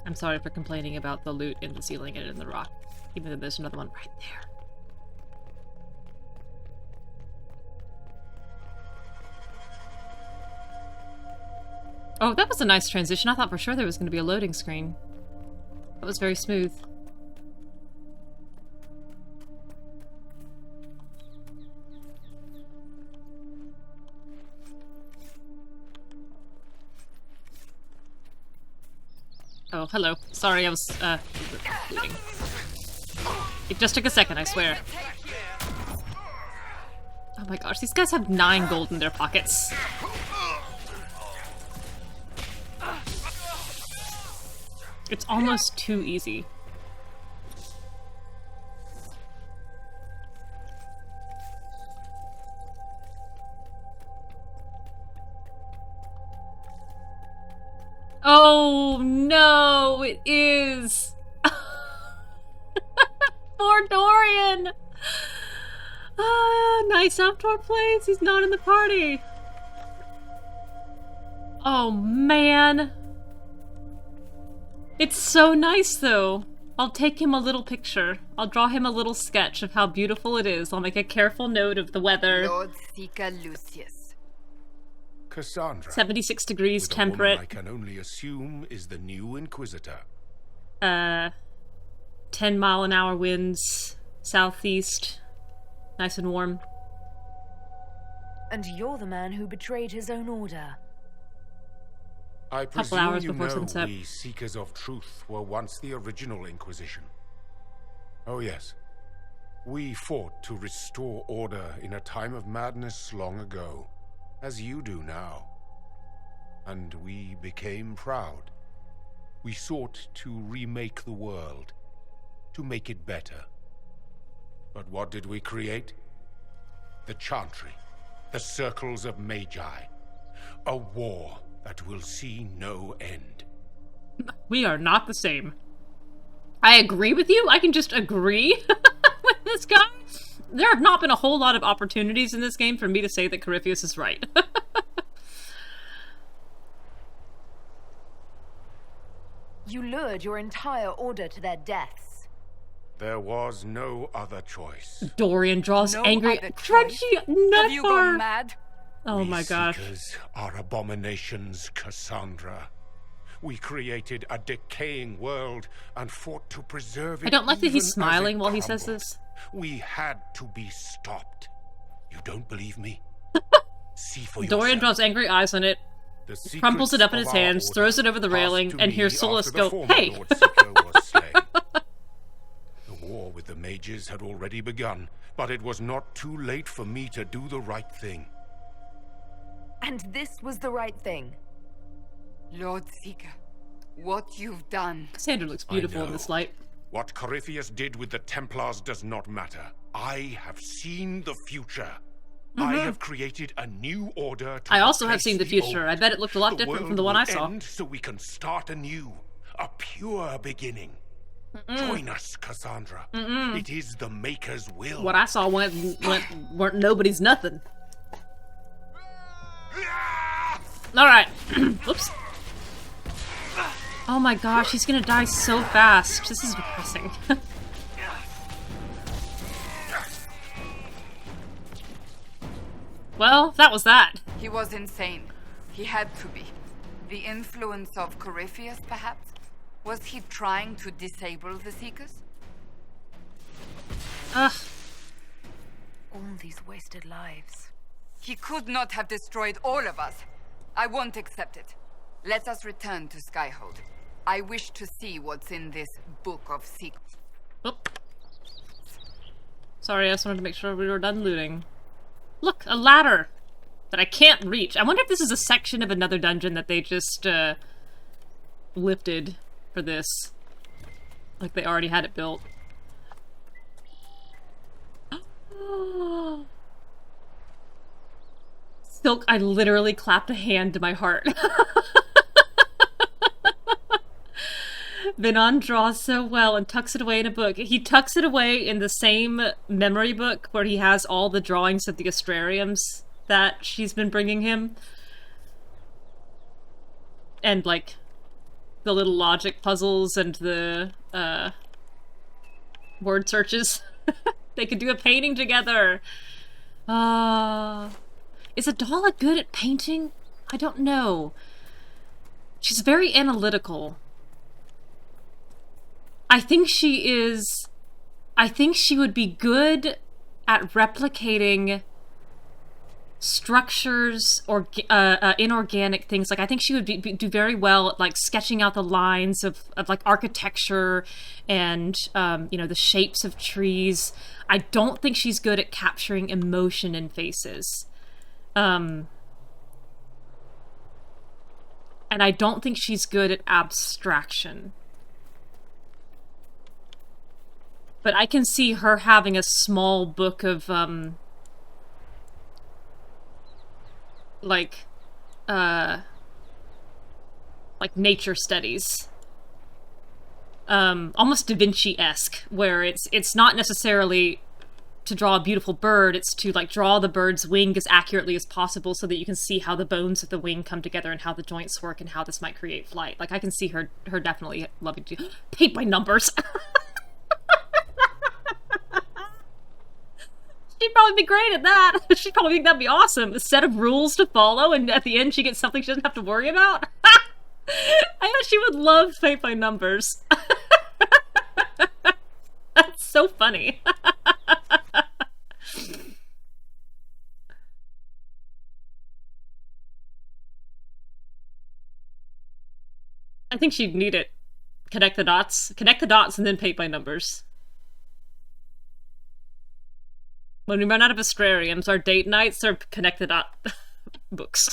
I'm sorry for complaining about the loot in the ceiling and in the rock, even though there's another one right there. Oh, that was a nice transition. I thought for sure there was going to be a loading screen. That was very smooth. Oh, hello. Sorry, I was, bleeding. It just took a second, I swear. Oh my gosh, these guys have 9 gold in their pockets. It's almost too easy. Oh no, it is! Poor Dorian! Nice outdoor plays, he's not in the party! Oh man! It's so nice though! I'll take him a little picture. I'll draw him a little sketch of how beautiful it is. I'll make a careful note of the weather. Lord Seeker Lucius. Cassandra. 76 degrees temperate. I can only assume is the new Inquisitor. 10-mile-an-hour winds, southeast, nice and warm. And you're the man who betrayed his own order. I Couple hours presume you before know sunset. we Seekers of Truth were once the original Inquisition. Oh yes. We fought to restore order in a time of madness long ago, as you do now. And we became proud. We sought to remake the world, to make it better. But what did we create? The Chantry, the Circles of Magi. A war that will see no end. We are not the same. I agree with you. I can just agree with this guy. There have not been a whole lot of opportunities in this game for me to say that Corypheus is right. You lured your entire order to their deaths. There was no other choice. Dorian draws No angry. other Trudgy, Have you gone mad? Oh my gosh. Seekers are abominations, Cassandra. We created a decaying world and fought to preserve it. I don't like that even he's as it smiling while he crumbled. says this. We had to be stopped. You don't believe me? See for Dorian yourself. draws angry eyes on it, The crumples it up in his secrets of our hands, order throws it over the passed railing, to and me hears Solas after the go, former "Hey!" Lord Seeker was slain. The war with the mages had already begun, but it was not too late for me to do the right thing. And this was the right thing. Lord Seeker, what you've done. Cassandra looks beautiful in know. this light. What Corypheus did with the Templars does not matter. I have seen the future. I have created a new order to I also have replace seen the future. old. I bet it looked a lot different from the one I saw. End so we can start anew. A pure beginning. Join us, Cassandra. It is the Maker's will. What I saw weren't nobody's nothing. Alright. Whoops. Oh my gosh, he's gonna die so fast. This is depressing. Well, that was that. He was insane. He had to be. The influence of Corypheus, perhaps? Was he trying to disable the Seekers? Ugh. All these wasted lives. He could not have destroyed all of us. I won't accept it. Let us return to Skyhold. I wish to see what's in this book of secrets. Oh. Sorry, I just wanted to make sure we were done looting. Look, a ladder that I can't reach. I wonder if this is a section of another dungeon that they just lifted for this. Like they already had it built. Silk, I literally clapped a hand to my heart. Vivienne draws so well and tucks it away in a book. He tucks it away in the same memory book where he has all the drawings of the astrariums that she's been bringing him. And, like, the little logic puzzles and the, word searches. They could do a painting together. Is Adahla good at painting? I don't know. She's very analytical. I think she is... I think she would be good at replicating structures or inorganic things. Like, I think she would do very well at, like, sketching out the lines of like architecture and the shapes of trees. I don't think she's good at capturing emotion in faces. And I don't think she's good at abstraction. But I can see her having a small book of like nature studies, almost Da Vinci-esque, where it's not necessarily to draw a beautiful bird, it's to like draw the bird's wing as accurately as possible so that you can see how the bones of the wing come together and how the joints work and how this might create flight. Like, I can see her definitely loving to paint by numbers. She'd probably be great at that. She'd probably think that'd be awesome. A set of rules to follow, and at the end she gets something she doesn't have to worry about. I bet she would love paint by numbers. That's so funny. I think she'd need it. Connect the dots, and then paint by numbers. When we run out of astrariums, our date nights are connect the dot books.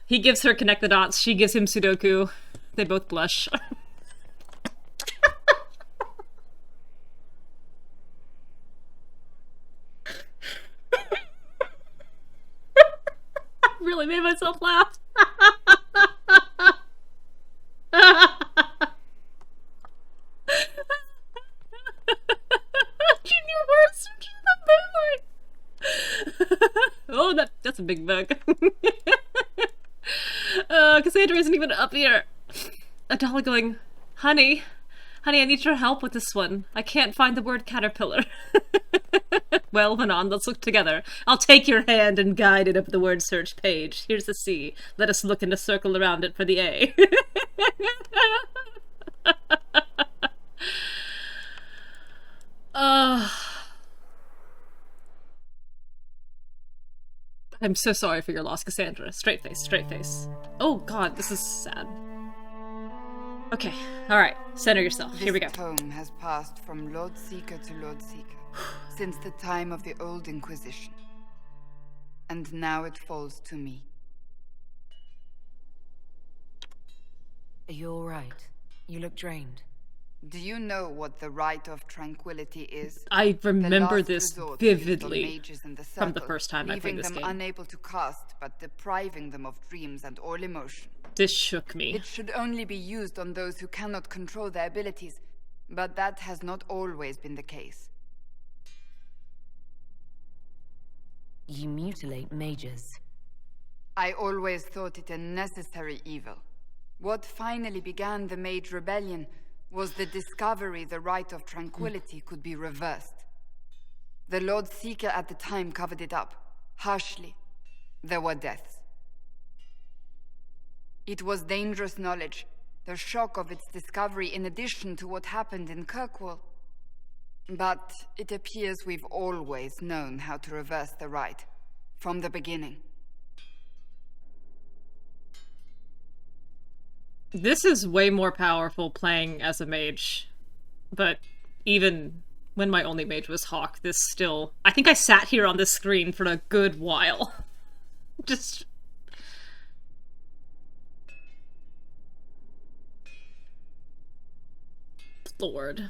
He gives her connect the dots, she gives him Sudoku. They both blush. I really made myself laugh. Oh, that's a big bug. Cassandra isn't even up here. Adahla going, honey, I need your help with this one. I can't find the word caterpillar. Well, Hanan, let's look together. I'll take your hand and guide it up the word search page. Here's the C. Let us look in a circle around it for the A. I'm so sorry for your loss, Cassandra. Straight face, straight face. Oh god, this is sad. Okay, alright. Center yourself. Here we go. This tome has passed from Lord Seeker to Lord Seeker since the time of the Old Inquisition. And now it falls to me. Are you alright? You look drained. Do you know what the Rite of Tranquility is? I remember this vividly from the first time I played this game. Leaving them unable to cast, but depriving them of dreams and all emotion. This shook me. It should only be used on those who cannot control their abilities, but that has not always been the case. You mutilate mages. I always thought it a necessary evil. What finally began the Mage Rebellion was the discovery the Rite of Tranquility could be reversed. The Lord Seeker at the time covered it up, harshly. There were deaths. It was dangerous knowledge, the shock of its discovery in addition to what happened in Kirkwall. But it appears we've always known how to reverse the Rite, from the beginning. This is way more powerful playing as a mage, but even when my only mage was Hawk, this still... I think I sat here on this screen for a good while. Just... Lord.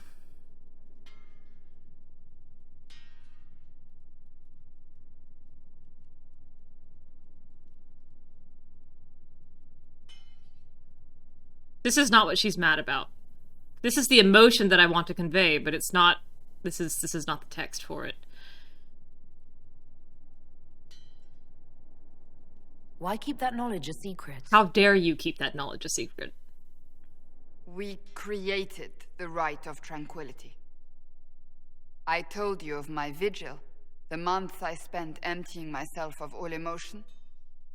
This is not what she's mad about. This is the emotion that I want to convey, but it's not... This is not the text for it. Why keep that knowledge a secret? How dare you keep that knowledge a secret? We created the Rite of Tranquility. I told you of my vigil, the months I spent emptying myself of all emotion.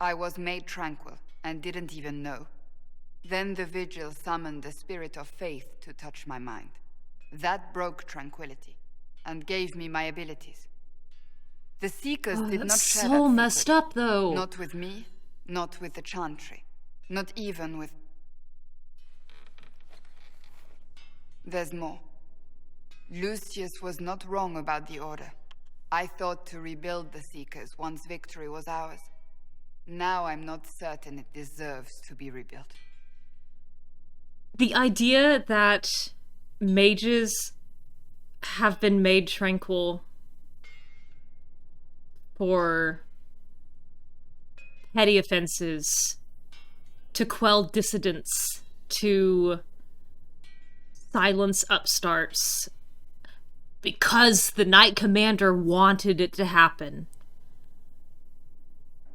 I was made tranquil and didn't even know. Then the vigil summoned the spirit of faith to touch my mind. That broke tranquility and gave me my abilities. The Seekers did not that's share so that secret. messed up, though. Not with me, not with the Chantry, not even with... There's more. Lucius was not wrong about the Order. I thought to rebuild the Seekers once victory was ours. Now I'm not certain it deserves to be rebuilt. The idea that mages have been made tranquil for petty offenses, to quell dissidents, to silence upstarts, because the Knight Commander wanted it to happen.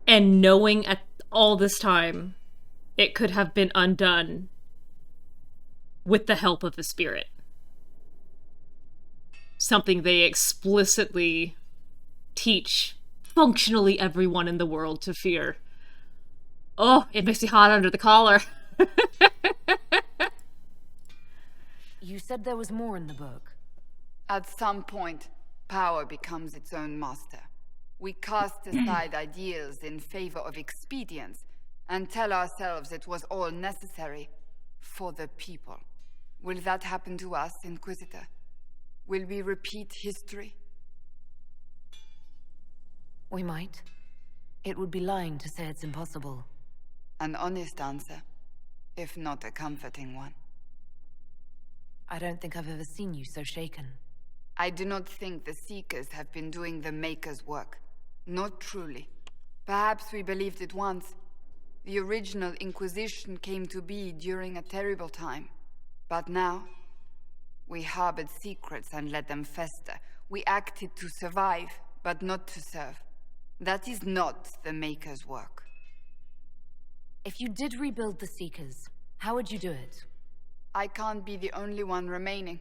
And knowing at all this time it could have been undone with the help of a spirit. Something they explicitly teach functionally everyone in the world to fear. Oh, it makes me hot under the collar. You said there was more in the book. At some point, power becomes its own master. We cast aside ideals in favor of expedience and tell ourselves it was all necessary for the people. Will that happen to us, Inquisitor? Will we repeat history? We might. It would be lying to say it's impossible. An honest answer, if not a comforting one. I don't think I've ever seen you so shaken. I do not think the Seekers have been doing the Maker's work. Not truly. Perhaps we believed it once. The original Inquisition came to be during a terrible time. But now, we harbored secrets and let them fester. We acted to survive, but not to serve. That is not the Maker's work. If you did rebuild the Seekers, how would you do it? I can't be the only one remaining.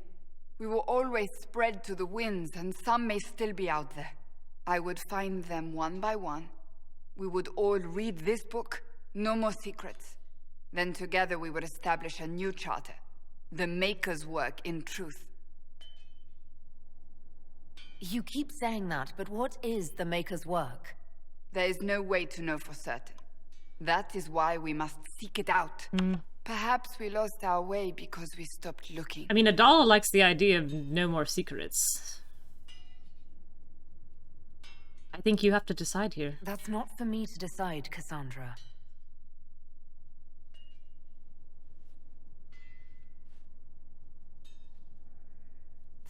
We will always spread to the winds, and some may still be out there. I would find them one by one. We would all read this book, no more secrets. Then together we would establish a new charter. The Maker's work in truth. You keep saying that, but what is the Maker's work? There is no way to know for certain. That is why we must seek it out. Perhaps we lost our way because we stopped looking. I mean, Adahla likes the idea of no more secrets. I think you have to decide here. That's not for me to decide, Cassandra.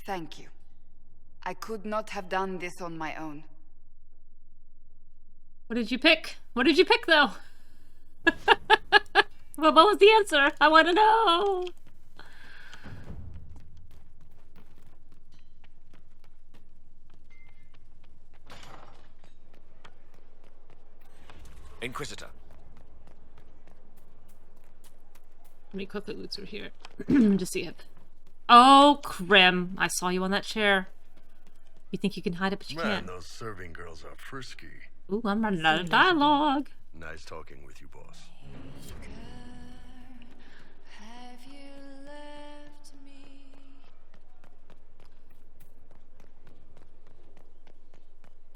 Thank you. I could not have done this on my own. What did you pick? What did you pick, though? What was the answer? I want to know! Inquisitor. How many quickly loots are here? Just see it. Oh, Krem. I saw you on that chair. You think you can hide it, but you can't. Those serving girls are frisky. Ooh, I'm running out of dialogue. Nice talking with you, boss.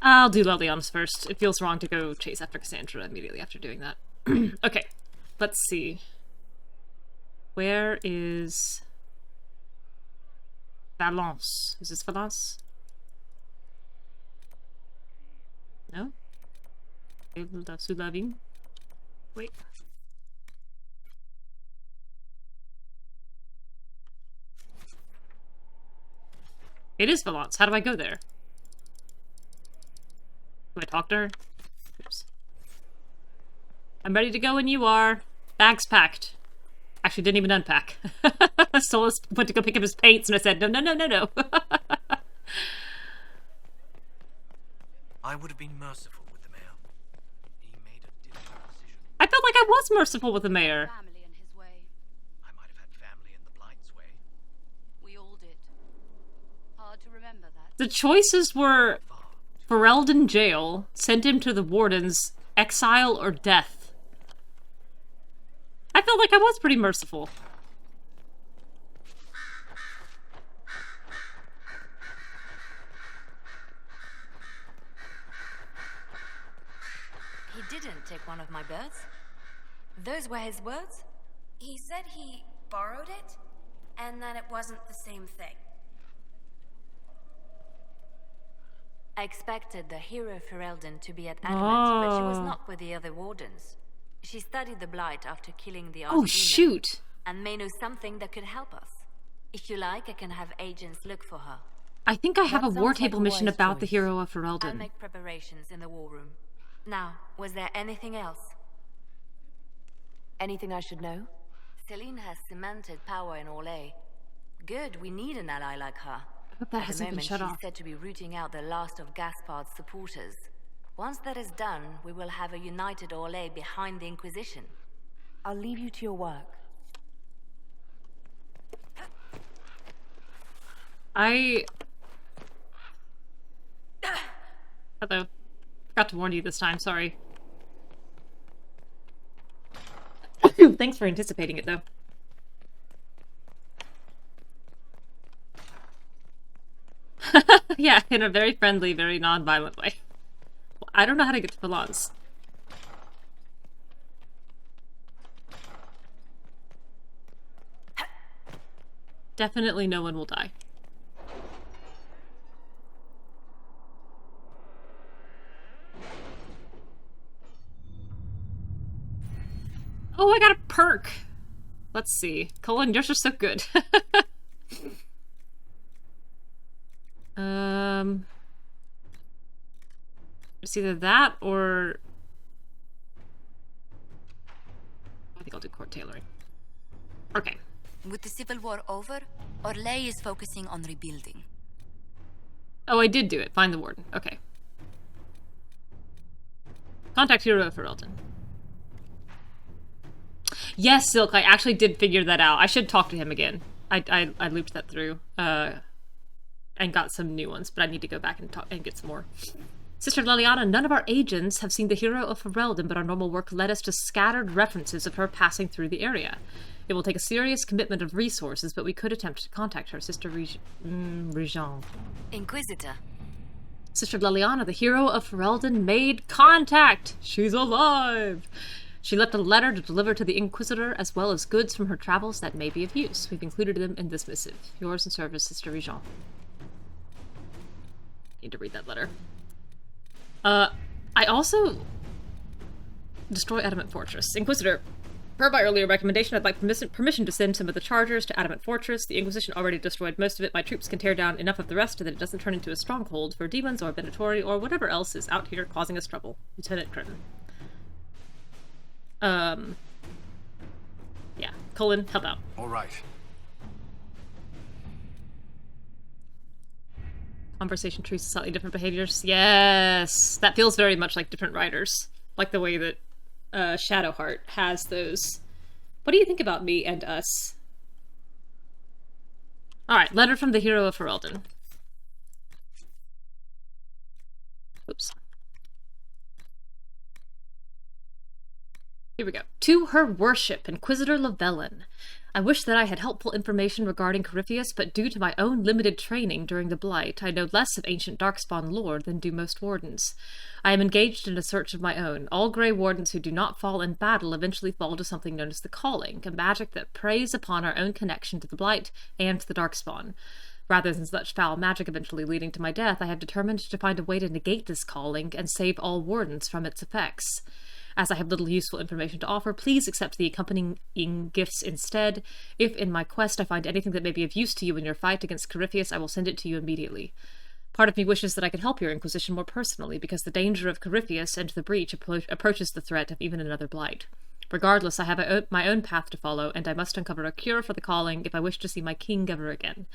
I'll do Leliana's first. It feels wrong to go chase after Cassandra immediately after doing that. Okay, let's see. Where is Valence? Is this Valence? No? Wait. It is Valence. How do I go there? Do I talk to her? Oops. I'm ready to go when you are. Bags packed. Actually, didn't even unpack. Solas went to go pick up his paints, and I said, no, no, no, no, no. I would have been merciful with the mayor. He made a difficult decision. I felt like I was merciful with the mayor. Family in his way. I might have had family in the Blight's way. We all did. Hard to remember that. The choices were Ferelden jail, send him to the wardens, exile, or death. I felt like I was pretty merciful. didn't take one of my birds. Those were his words. He said he borrowed it, and that it wasn't the same thing. I expected the Hero of Ferelden to be at Adamant, but she was not with the other wardens. She studied the Blight after killing the Archdemon. Oh, shoot! And may know something that could help us. If you like, I can have agents look for her. I think I have a war table mission about the Hero of I'll Ferelden. make preparations in the war room. Now, was there anything else? Anything I should know? Celine has cemented power in Orlais. Good, we need an ally like her. I hope that hasn't been shut she's off. said to be rooting out the last of Gaspard's supporters. Once that is done, we will have a united Orlais behind the Inquisition. I'll leave you to your work. Hello. Forgot to warn you this time, sorry. Thanks for anticipating it, though. Yeah, in a very friendly, very non-violent way. I don't know how to get to Valance. Definitely no one will die. Oh, I got a perk! Let's see. Colin, yours are so good. It's either that or... I think I'll do court tailoring. Okay. With the Civil War over, Orlais is focusing on rebuilding. Oh, I did do it. Find the warden. Okay. Contact Hero of Ferelden. Yes, Silk, I actually did figure that out. I should talk to him again. I looped that through. And got some new ones, but I need to go back and talk and get some more. Sister Leliana, none of our agents have seen the Hero of Ferelden, but our normal work led us to scattered references of her passing through the area. It will take a serious commitment of resources, but we could attempt to contact her, Sister Regent. Inquisitor. Sister Leliana, the Hero of Ferelden, made contact! She's alive! She left a letter to deliver to the Inquisitor, as well as goods from her travels that may be of use. We've included them in this missive. Yours in service, Sister Regent. Need to read that letter. I also destroy Adamant Fortress. Inquisitor, per my earlier recommendation, I'd like permission to send some of the chargers to Adamant Fortress. The Inquisition already destroyed most of it. My troops can tear down enough of the rest so that it doesn't turn into a stronghold for demons or Venatori or whatever else is out here causing us trouble. Lieutenant Curtin. Yeah. Colin, help out. All right. Conversation trees to slightly different behaviors. Yes! That feels very much like different writers. Like the way that Shadowheart has those. What do you think about me and us? Alright, letter from the Hero of Ferelden. Oops. Here we go. To her worship, Inquisitor Lavellan. I wish that I had helpful information regarding Corypheus, but due to my own limited training during the Blight, I know less of ancient Darkspawn lore than do most wardens. I am engaged in a search of my own. All Grey Wardens who do not fall in battle eventually fall to something known as the Calling, a magic that preys upon our own connection to the Blight and the Darkspawn. Rather than such foul magic eventually leading to my death, I have determined to find a way to negate this calling and save all Wardens from its effects. As I have little useful information to offer, please accept the accompanying gifts instead. If in my quest I find anything that may be of use to you in your fight against Corypheus, I will send it to you immediately. Part of me wishes that I could help your Inquisition more personally, because the danger of Corypheus and the breach approaches the threat of even another Blight. Regardless, I have my own path to follow, and I must uncover a cure for the calling if I wish to see my king ever again.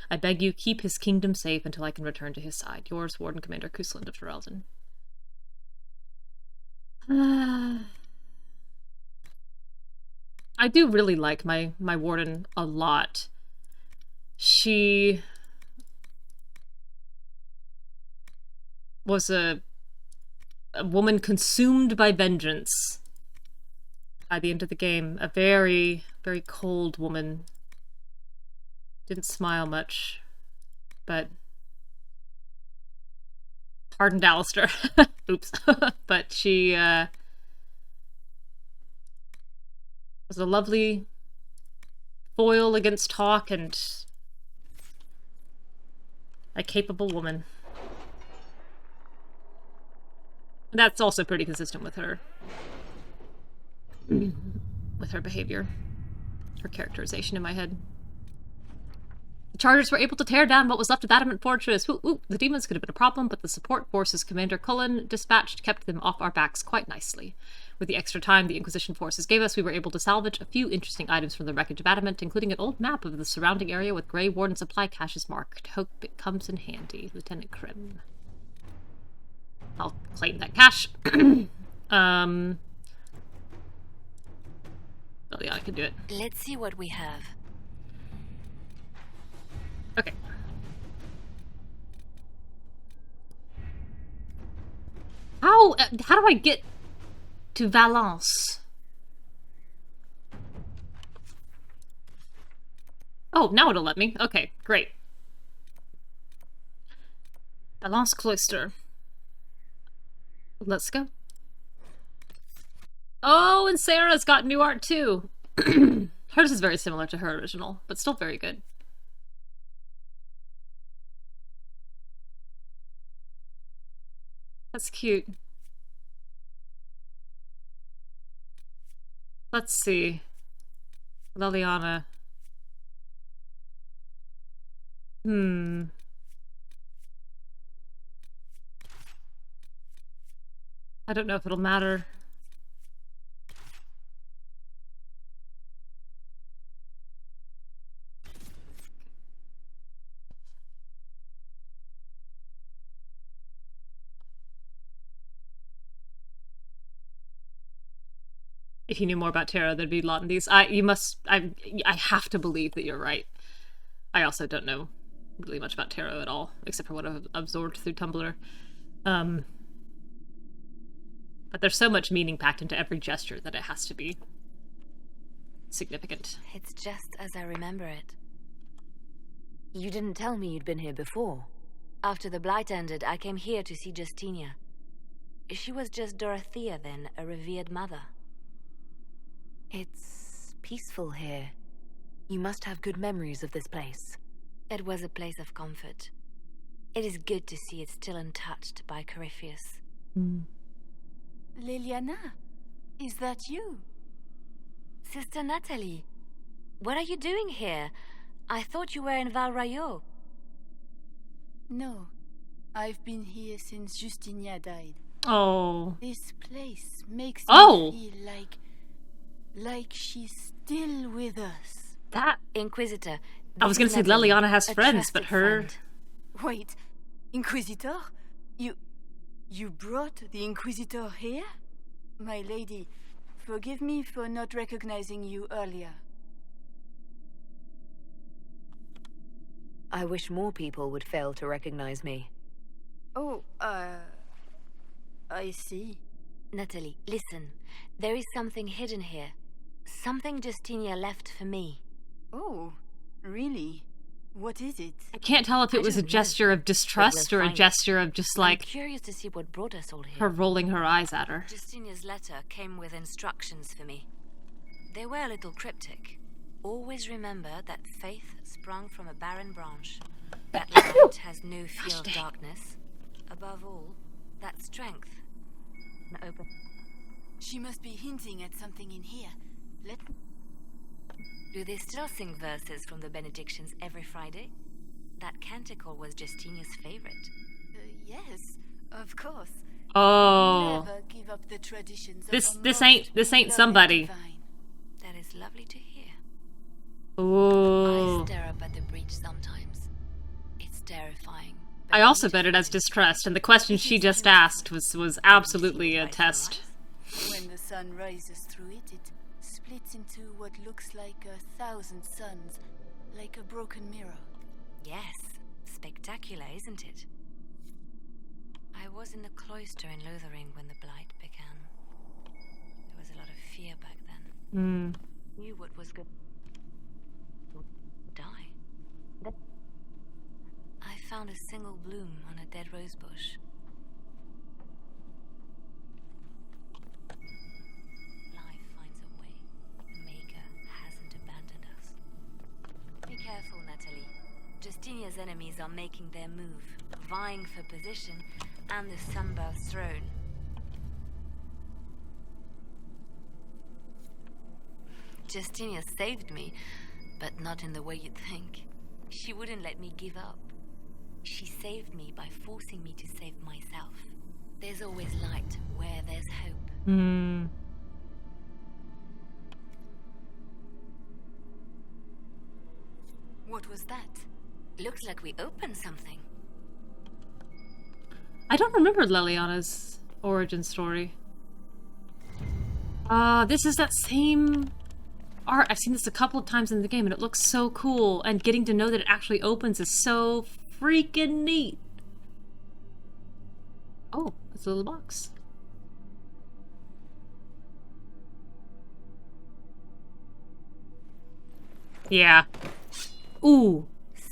I beg you, keep his kingdom safe until I can return to his side. Yours, Warden Commander Kusland of Ferelden. I do really like my warden a lot. She was a woman consumed by vengeance by the end of the game. A very, very cold woman. Didn't smile much, but pardoned Alistair. Oops. But she was a lovely foil against Hawk and a capable woman. That's also pretty consistent with her. With her behavior. Her characterization in my head. The Chargers were able to tear down what was left of Adamant Fortress. Ooh, the demons could have been a problem, but the support forces Commander Cullen dispatched kept them off our backs quite nicely. With the extra time the Inquisition forces gave us, we were able to salvage a few interesting items from the wreckage of Adamant, including an old map of the surrounding area with Grey Warden supply caches marked. Hope it comes in handy, Lieutenant Krim. I'll claim that cache. Oh yeah, I can do it. Let's see what we have. Okay. How do I get to Valence? Oh, now it'll let me. Okay, great. Valence Cloister. Let's go. Oh, and Sera's got new art too. Hers is very similar to her original, but still very good. That's cute. Let's see. Leliana. I don't know if it'll matter. If you knew more about tarot, there'd be a lot in these. I have to believe that you're right. I also don't know really much about tarot at all, except for what I've absorbed through Tumblr. But there's so much meaning packed into every gesture that it has to be significant. It's just as I remember it. You didn't tell me you'd been here before. After the Blight ended, I came here to see Justinia. She was just Dorothea then, a revered mother. It's peaceful here. You must have good memories of this place. It was a place of comfort. It is good to see it still untouched by Corypheus. Leliana, is that you? Sister Natalie, what are you doing here? I thought you were in Val Rayo. No, I've been here since Justinia died. Oh. This place makes me feel like she's still with us. That Inquisitor. I was gonna say Leliana has friends, but her... Wait, Inquisitor? You brought the Inquisitor here? My lady, forgive me for not recognizing you earlier. I wish more people would fail to recognize me. Oh, I see. Natalie, listen. There is something hidden here. Something Justinia left for me. Oh, really? What is it? I can't tell if it was a gesture of distrust or a gesture of just like... I'm curious to see what brought us all here. Her rolling her eyes at her. Justinia's letter came with instructions for me. They were a little cryptic. Always remember that faith sprung from a barren branch. That light has no fear of darkness. Above all, that strength. Open. She must be hinting at something in here. Do they still sing verses from the benedictions every Friday? That canticle was Justinia's favorite. Yes, of course. Oh. Never give up the traditions. This ain't somebody. That is lovely to hear. Ooh. I stare up at the breach sometimes. It's terrifying. I also bet it has distrust, and the question she just asked was absolutely a test. When the sun rises through it, it splits into what looks like 1,000 suns, like a broken mirror. Yes, spectacular, isn't it? I was in the cloister in Lothering when the Blight began. There was a lot of fear back then. Knew what was good. Die. I found a single bloom on a dead rose bush. Life finds a way. Make enemies are making their move, vying for position and the Sunburst throne. Justinia saved me, but not in the way you'd think. She wouldn't let me give up. She saved me by forcing me to save myself. There's always light where there's hope. What was that? Looks like we opened something. I don't remember Leliana's origin story. This is that same art. I've seen this a couple of times in the game and it looks so cool, and getting to know that it actually opens is so freaking neat. Oh, it's a little box. Yeah. Ooh.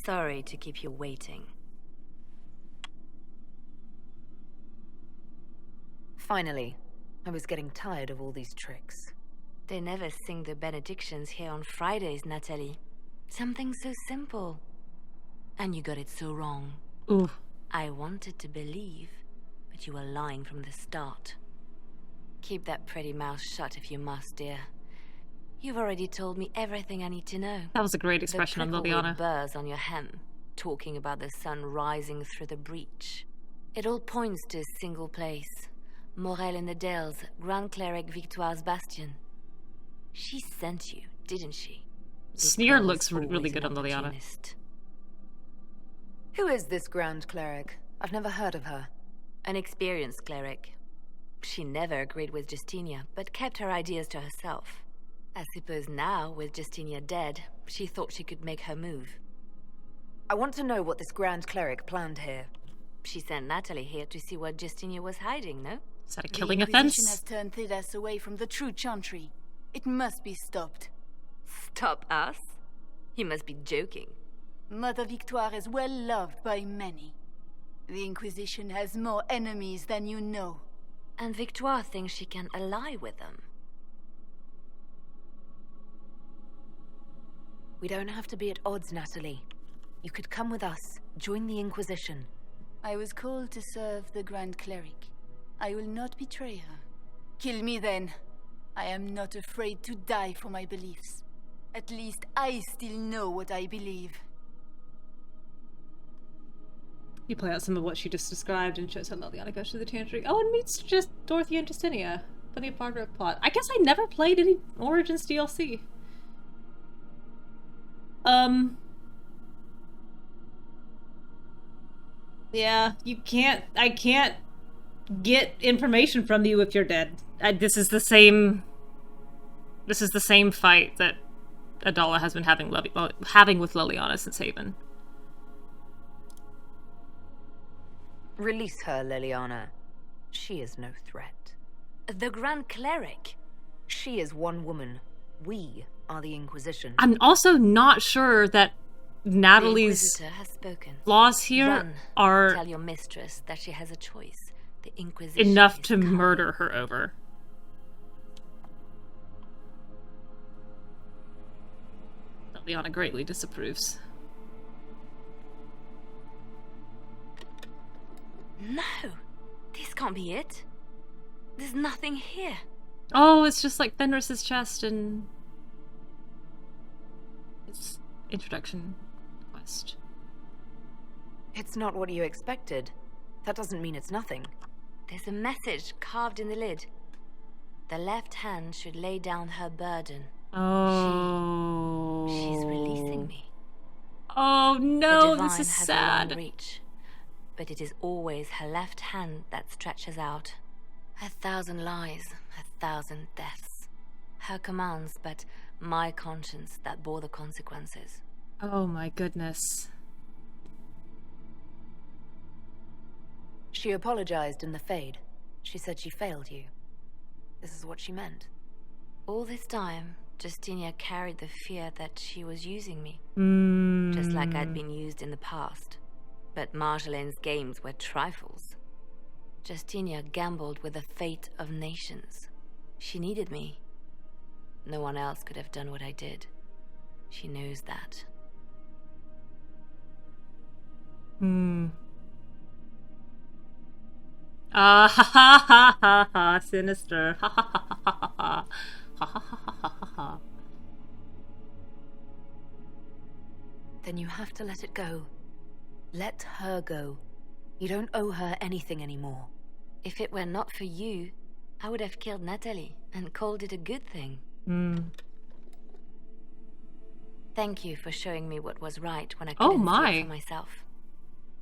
Sorry to keep you waiting. Finally. I was getting tired of all these tricks. They never sing the benedictions here on Fridays, Natalie. Something so simple. And you got it so wrong. Ooh. I wanted to believe, but you were lying from the start. Keep that pretty mouth shut if you must, dear. You've already told me everything I need to know. That was a great expression on Leliana. The burrs on your hem, talking about the sun rising through the breach. It all points to a single place. Morel in the Dales, Grand Cleric Victoire's bastion. She sent you, didn't she? Sneer looks really good on Leliana. Who is this Grand Cleric? I've never heard of her. An experienced cleric. She never agreed with Justinia, but kept her ideas to herself. I suppose now, with Justinia dead, she thought she could make her move. I want to know what this Grand Cleric planned here. She sent Natalie here to see what Justinia was hiding, no? Is that a killing offense? The Inquisition has turned Thidas away from the true chantry. It must be stopped. Stop us? You must be joking. Mother Victoire is well loved by many. The Inquisition has more enemies than you know. And Victoire thinks she can ally with them. We don't have to be at odds, Natalie. You could come with us, join the Inquisition. I was called to serve the Grand Cleric. I will not betray her. Kill me then. I am not afraid to die for my beliefs. At least I still know what I believe. You play out some of what she just described and shows how Leliana goes to the chantry. Oh, and meets just Dorothy and Justinia. Plenty of part of the plot. I guess I never played any Origins DLC. Yeah, I can't get information from you if you're dead. This is the same fight that Adahla has been having with Leliana since Haven. Release her, Leliana. She is no threat. The Grand Cleric. She is one woman. We are the Inquisition. I'm also not sure that Natalie's flaws here are tell your mistress that she has a choice. The Inquisition enough to murder her over. Leliana greatly disapproves. No, this can't be it. There's nothing here. Oh, it's just like Fenris's chest and its introduction quest. It's not what you expected. That doesn't mean it's nothing. There's a message carved in the lid. The left hand should lay down her burden. Oh. She's releasing me. Oh no, this is sad. Reach, but it is always her left hand that stretches out. 1,000 lies, 1,000 deaths. Her commands, but my conscience that bore the consequences. Oh my goodness. She apologized in the Fade. She said she failed you. This is what she meant. All this time, Justinia carried the fear that she was using me. Just like I'd been used in the past. But Marjolaine's games were trifles. Justinia gambled with the fate of nations. She needed me. No one else could have done what I did. She knows that. Ah, ha ha ha ha ha, sinister. Ha ha ha ha ha ha. Ha ha ha ha ha ha. Then you have to let it go. Let her go. You don't owe her anything anymore. If it were not for you, I would have killed Natalie and called it a good thing. Thank you for showing me what was right when I couldn't see it for myself.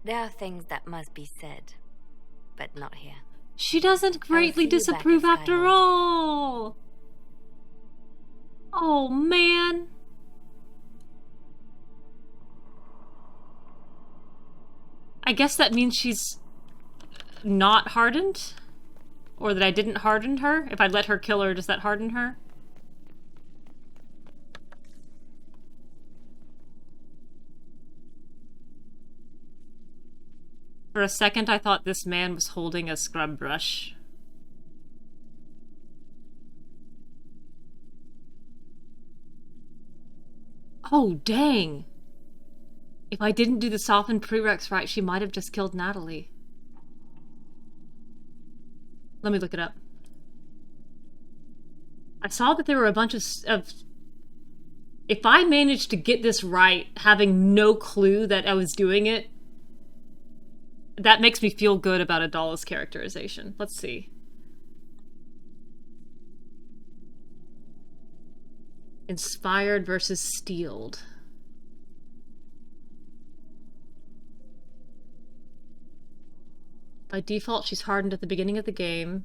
There are things that must be said, but not here. She doesn't greatly disapprove after all. Oh, man. I guess that means she's not hardened? Or that I didn't harden her? If I let her kill her, does that harden her? For a second, I thought this man was holding a scrub brush. Oh, dang! If I didn't do the softened prereqs right, she might have just killed Natalie. Let me look it up. I saw that there were a bunch of... If I managed to get this right, having no clue that I was doing it, that makes me feel good about Adahla's characterization. Let's see. Inspired versus steeled. By default, she's hardened at the beginning of the game.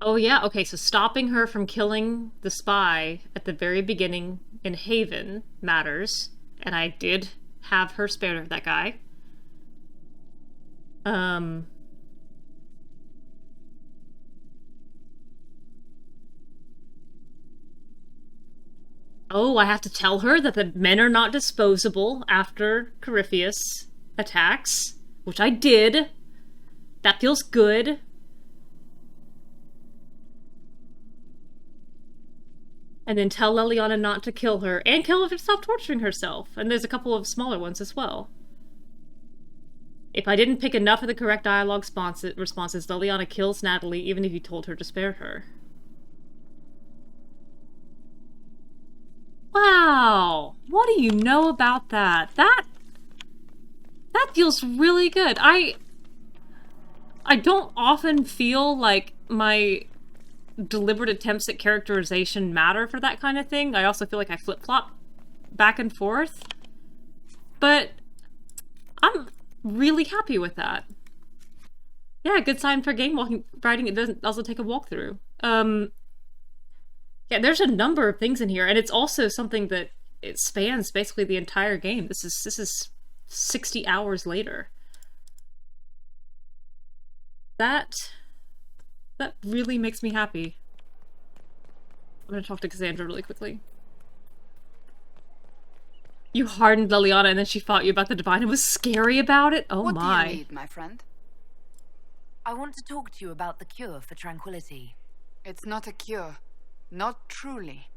Oh yeah, okay, so stopping her from killing the spy at the very beginning in Haven matters. And I did have her spare that guy. Oh, I have to tell her that the men are not disposable after Corypheus attacks, which I did. That feels good. And then tell Leliana not to kill her, and kill her to stop torturing herself. And there's a couple of smaller ones as well. If I didn't pick enough of the correct dialogue responses, Leliana kills Natalie even if you told her to spare her. Wow! What do you know about that? That feels really good. I don't often feel like my deliberate attempts at characterization matter for that kind of thing. I also feel like I flip-flop back and forth. But I'm really happy with that. Yeah, good sign for game writing. It doesn't also take a walkthrough. Yeah, there's a number of things in here, and it's also something that it spans basically the entire game. This is 60 hours later. That really makes me happy. I'm gonna talk to Cassandra really quickly. You hardened Leliana and then she fought you about the Divine and was scary about it? Oh my. What do you need, my friend? I want to talk to you about the cure for tranquility. It's not a cure. Not truly.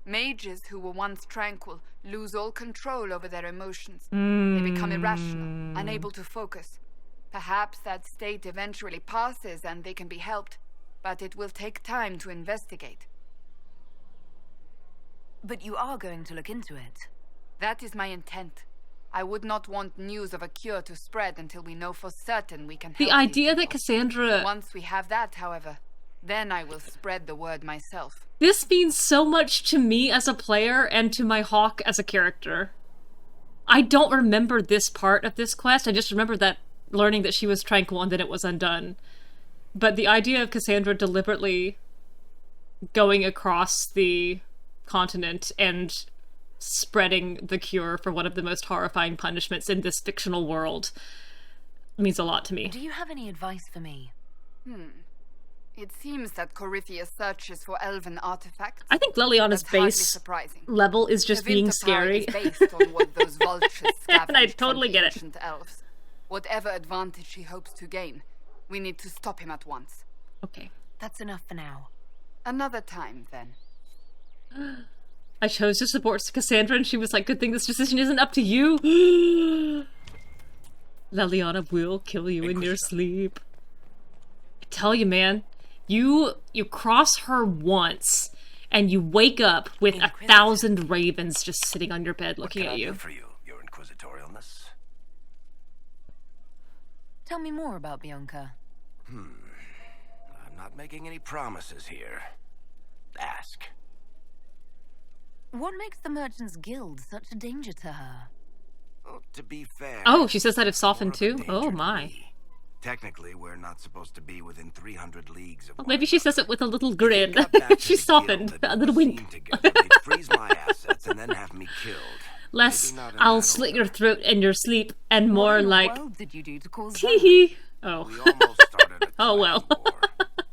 Mages who were once tranquil lose all control over their emotions. They become irrational, unable to focus. Perhaps that state eventually passes and they can be helped, but it will take time to investigate. But you are going to look into it. That is my intent. I would not want news of a cure to spread until we know for certain we can help. The idea that Cassandra... Once we have that, however, then I will spread the word myself. This means so much to me as a player and to my Hawk as a character. I don't remember this part of this quest. I just remember that learning that she was tranquil and then it was undone. But the idea of Cassandra deliberately going across the continent and spreading the cure for one of the most horrifying punishments in this fictional world means a lot to me. Do you have any advice for me? It seems that Corypheus searches for elven artifacts. I think Leliana's base level is just being scary. Is based on what those vultures and I totally get it. Elves. Whatever advantage he hopes to gain, we need to stop him at once. Okay. That's enough for now. Another time, then. I chose to support Cassandra, and she was like, good thing this decision isn't up to you. Leliana will kill you in your sleep. I tell you, man, you cross her once, and you wake up with 1,000 ravens just sitting on your bed looking at you. What can I do for you, your inquisitorialness? Tell me more about Bianca. I'm not making any promises here. Ask. What makes the Merchants Guild such a danger to her? Oh, to be fair... Oh, she says that it's softened too? Oh my. Technically, we're not supposed to be within 300 leagues of... Well, maybe she says it with a little grin. She softened. A little wink. They'd freeze my assets and then have me killed. Less, I'll slit your throat in your sleep, and more like... What in the world did you do to cause Tee-hee. Oh. We almost started a oh well.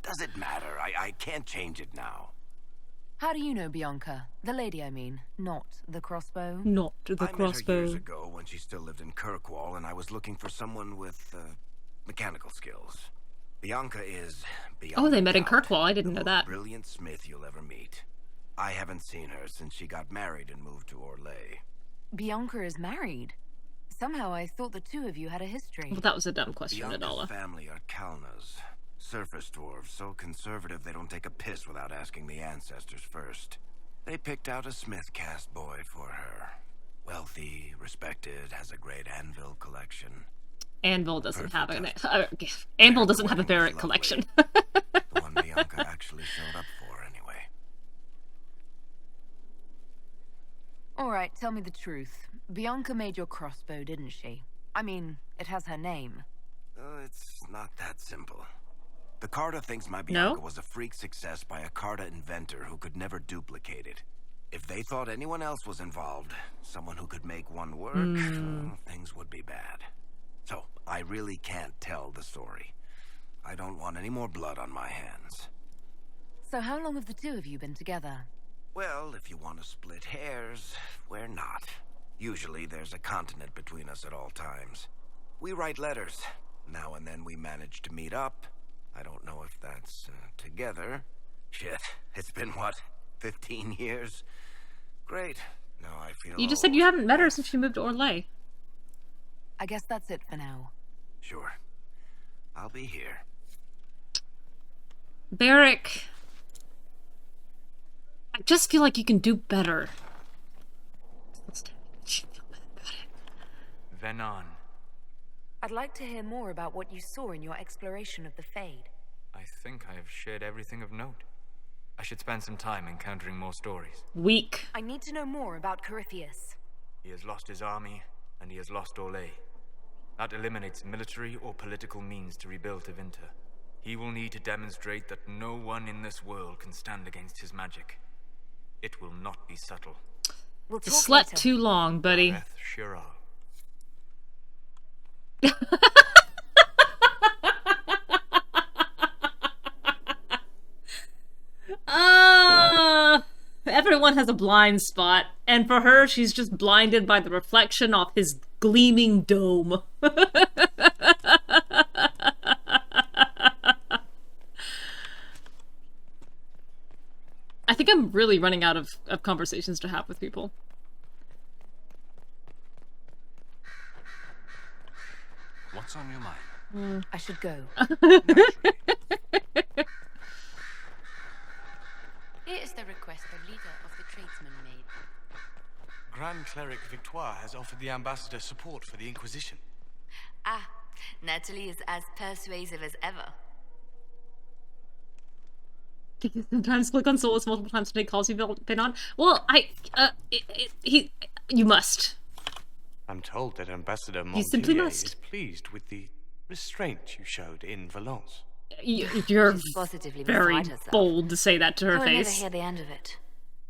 Does it matter? I can't change it now. How do you know Bianca? The lady, I mean. Not the crossbow? Not the crossbow. I met her years ago when she still lived in Kirkwall, and I was looking for someone with mechanical skills. Bianca is beyond Oh, they met in doubt Kirkwall. I didn't know the that. most brilliant smith you'll ever meet. I haven't seen her since she got married and moved to Orlais. Bianca is married? Somehow I thought the two of you had a history. Well, that was a dumb question, Bianca's Adahla. family are Kalnas. Surface dwarves, so conservative they don't take a piss without asking the ancestors first. They picked out a smith caste boy for her. Wealthy, respected, has a great anvil collection. Anvil doesn't have an Anvil doesn't have a Varric collection. The one Bianca actually showed up for, anyway. Alright, tell me the truth. Bianca made your crossbow, didn't she? I mean, it has her name. It's not that simple. The Carta thinks my Bianca was a freak success by a Carta inventor who could never duplicate it. If they thought anyone else was involved, someone who could make one work, things would be bad. So, I really can't tell the story. I don't want any more blood on my hands. So how long have the two of you been together? Well, if you want to split hairs, we're not. Usually there's a continent between us at all times. We write letters. Now and then we manage to meet up. I don't know if that's together. Shit, it's been what, 15 years? Great. Now I feel You just said you haven't met her since you moved to Orlais. I guess that's it for now. Sure. I'll be here. Varric. I just feel like you can do better. Venon. I'd like to hear more about what you saw in your exploration of the Fade. I think I have shared everything of note. I should spend some time encountering more stories. Weak. I need to know more about Corypheus. He has lost his army, and he has lost Orlais. That eliminates military or political means to rebuild Tevinter. He will need to demonstrate that no one in this world can stand against his magic. It will not be subtle. We'll You slept too long, buddy. Shira. Everyone has a blind spot, and for her, she's just blinded by the reflection off his gleaming dome. I think I'm really running out of conversations to have with people. What's on your mind? I should go. Here is the request the leader of the tradesmen made. Grand Cleric Victoire has offered the ambassador support for the Inquisition. Ah, Natalie is as persuasive as ever. Sometimes click on Solas multiple times today calls you Venon. Well, you must. I'm told that Ambassador You simply Montier must. is pleased with the restraint you showed in Valence. You're She's positively very beside herself. bold to say that to her I will never face. hear the end of it.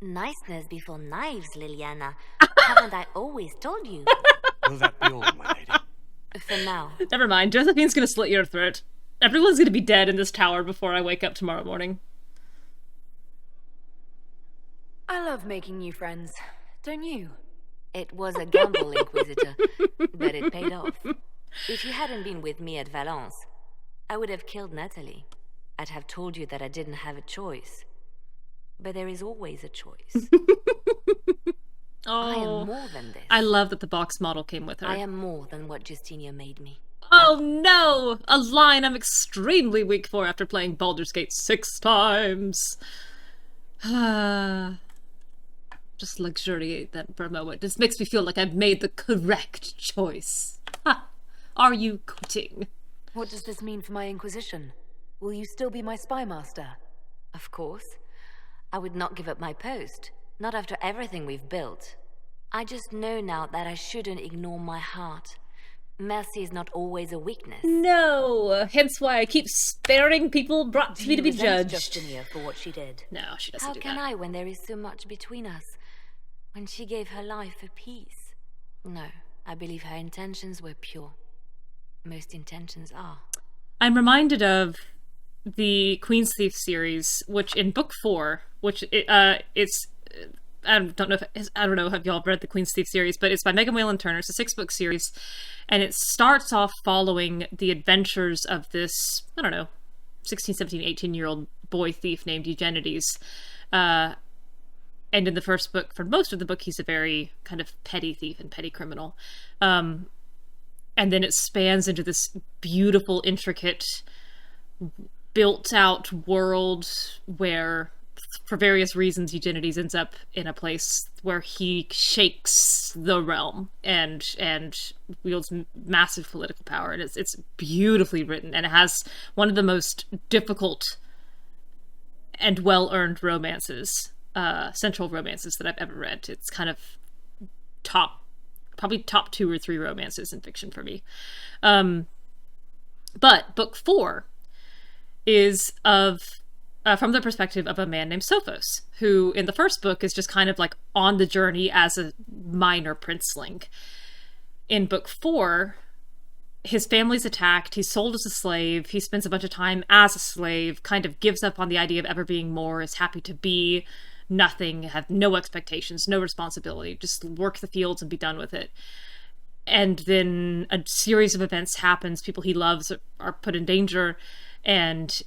Niceness before knives, Leliana. Haven't I always told you? Will that be all, my lady? For now. Never mind, Josephine's gonna slit your throat. Everyone's gonna be dead in this tower before I wake up tomorrow morning. I love making new friends, don't you? It was a gamble, Inquisitor, but it paid off. If you hadn't been with me at Valence, I would have killed Natalie. I'd have told you that I didn't have a choice. But there is always a choice. I am more than this. I love that the box model came with her. I am more than what Justinia made me. Oh no! A line I'm extremely weak for after playing Baldur's Gate 6 times. Just luxuriate that for a moment. This makes me feel like I've made the correct choice. Ha! Are you quitting? What does this mean for my Inquisition? Will you still be my spy master? Of course. I would not give up my post. Not after everything we've built. I just know now that I shouldn't ignore my heart. Mercy is not always a weakness. No! Hence why I keep sparing people brought to me to be judged. Justinia for what she did? No, she doesn't do that. How can I when there is so much between us? When she gave her life for peace? No, I believe her intentions were pure. Most intentions are. I'm reminded of the Queen's Thief series, which in book 4, which it's I don't know if y'all read the Queen's Thief series, but it's by Megan Whalen Turner. It's a 6-book series, and it starts off following the adventures of this, 16, 17, 18-year-old boy thief named Eugenides. And in the first book, for most of the book, he's a very kind of petty thief and petty criminal. And then it spans into this beautiful, intricate, built-out world where, for various reasons, Eugenides ends up in a place where he shakes the realm and wields massive political power. And it's beautifully written, and it has one of the most difficult and well-earned romances, central romances that I've ever read. It's kind of probably top 2 or 3 romances in fiction for me. But book 4 is from the perspective of a man named Sophos, who in the first book is just kind of like on the journey as a minor princeling. In book 4, his family's attacked, he's sold as a slave, he spends a bunch of time as a slave, kind of gives up on the idea of ever being more, is happy to be nothing, have no expectations, no responsibility, just work the fields and be done with it. And then a series of events happens, people he loves are put in danger, and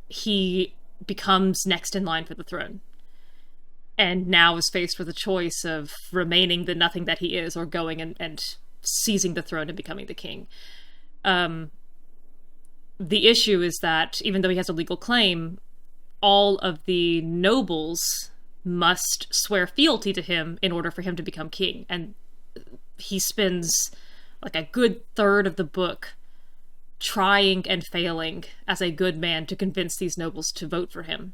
he becomes next in line for the throne. And now is faced with a choice of remaining the nothing that he is, or going and seizing the throne and becoming the king. The issue is that even though he has a legal claim, all of the nobles must swear fealty to him in order for him to become king. And he spends like a good third of the book trying and failing as a good man to convince these nobles to vote for him.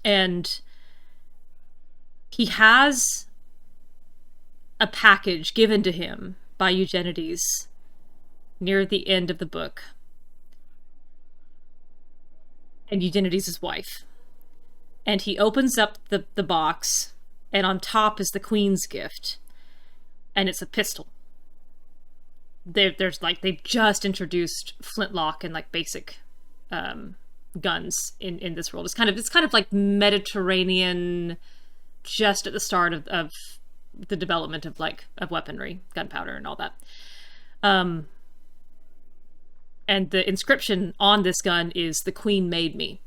And he has a package given to him by Eugenides near the end of the book. And Eugenides' his wife. And he opens up the box, and on top is the Queen's gift. And it's a pistol. There's like, they've just introduced flintlock and like basic guns in this world. It's kind of like Mediterranean, just at the start of the development of weaponry, gunpowder and all that. And the inscription on this gun is "The Queen made me."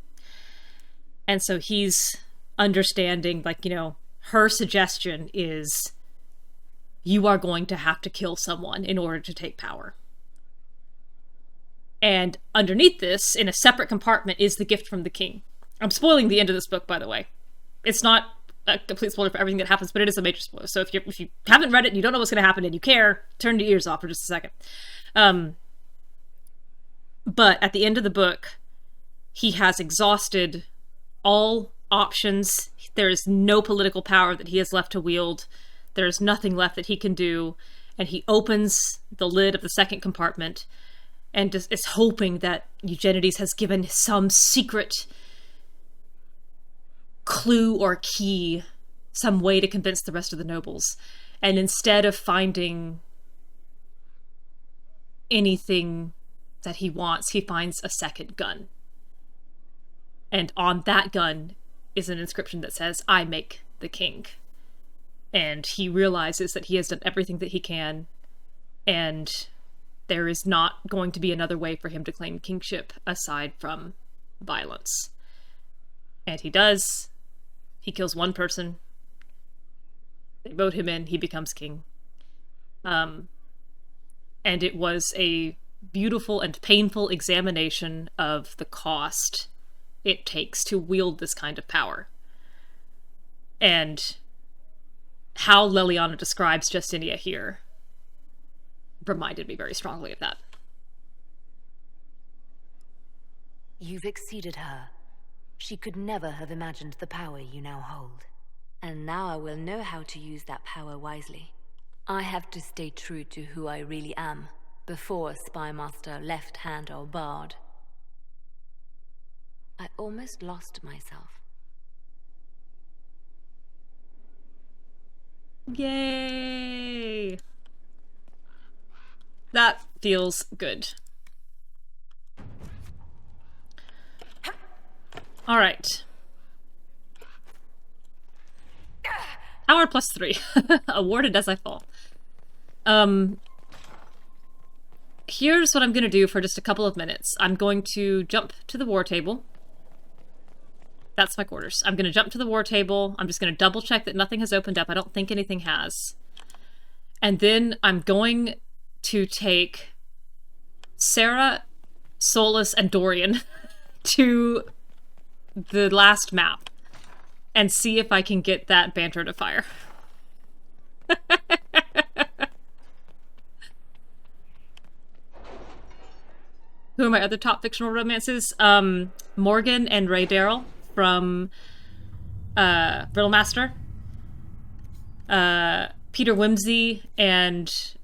And so he's understanding, her suggestion is, you are going to have to kill someone in order to take power. And underneath this, in a separate compartment, is the gift from the king. I'm spoiling the end of this book, by the way. It's not a complete spoiler for everything that happens, but it is a major spoiler. So if you haven't read it and you don't know what's going to happen and you care, turn your ears off for just a second. But at the end of the book, he has exhausted all options. There is no political power that he has left to wield. There's nothing left that he can do. And he opens the lid of the second compartment and just is hoping that Eugenides has given some secret clue or key, some way to convince the rest of the nobles. And instead of finding anything that he wants, he finds a second gun. And on that gun is an inscription that says, "I make the king." And he realizes that he has done everything that he can, and there is not going to be another way for him to claim kingship aside from violence. And he does. He kills one person. They vote him in. He becomes king. And it was a beautiful and painful examination of the cost it takes to wield this kind of power. And how Leliana describes Justinia here reminded me very strongly of that. You've exceeded her. She could never have imagined the power you now hold. And now I will know how to use that power wisely. I have to stay true to who I really am, before Spymaster, Left Hand, or Bard. I almost lost myself. Yay! That feels good. Alright. Power +3. Awarded as I fall. Here's what I'm going to do for just a couple of minutes. I'm going to jump to the war table. That's my quarters. I'm going to jump to the war table. I'm just going to double check that nothing has opened up. I don't think anything has. And then I'm going to take Sera, Solas, and Dorian to the last map and see if I can get that banter to fire. Who are my other top fictional romances? Morgan and Ray Darrell from Riddlemaster. Peter Wimsey and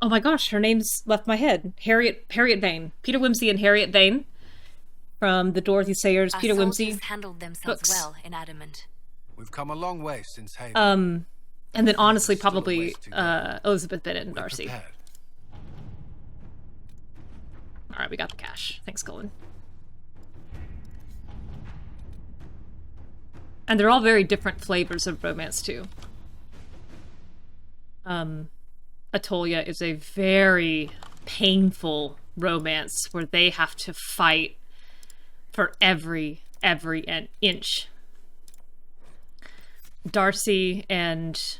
oh my gosh, her name's left my head. Harriet Vane. Peter Wimsey and Harriet Vane from the Dorothy Sayers, Peter Wimsey handled themselves books. well in Adamant. We've come a long way since Haven. And then honestly, probably Elizabeth Bennet and Darcy. Alright, we got the cash. Thanks, Colin. And they're all very different flavors of romance, too. Atolia is a very painful romance where they have to fight for every inch. Darcy and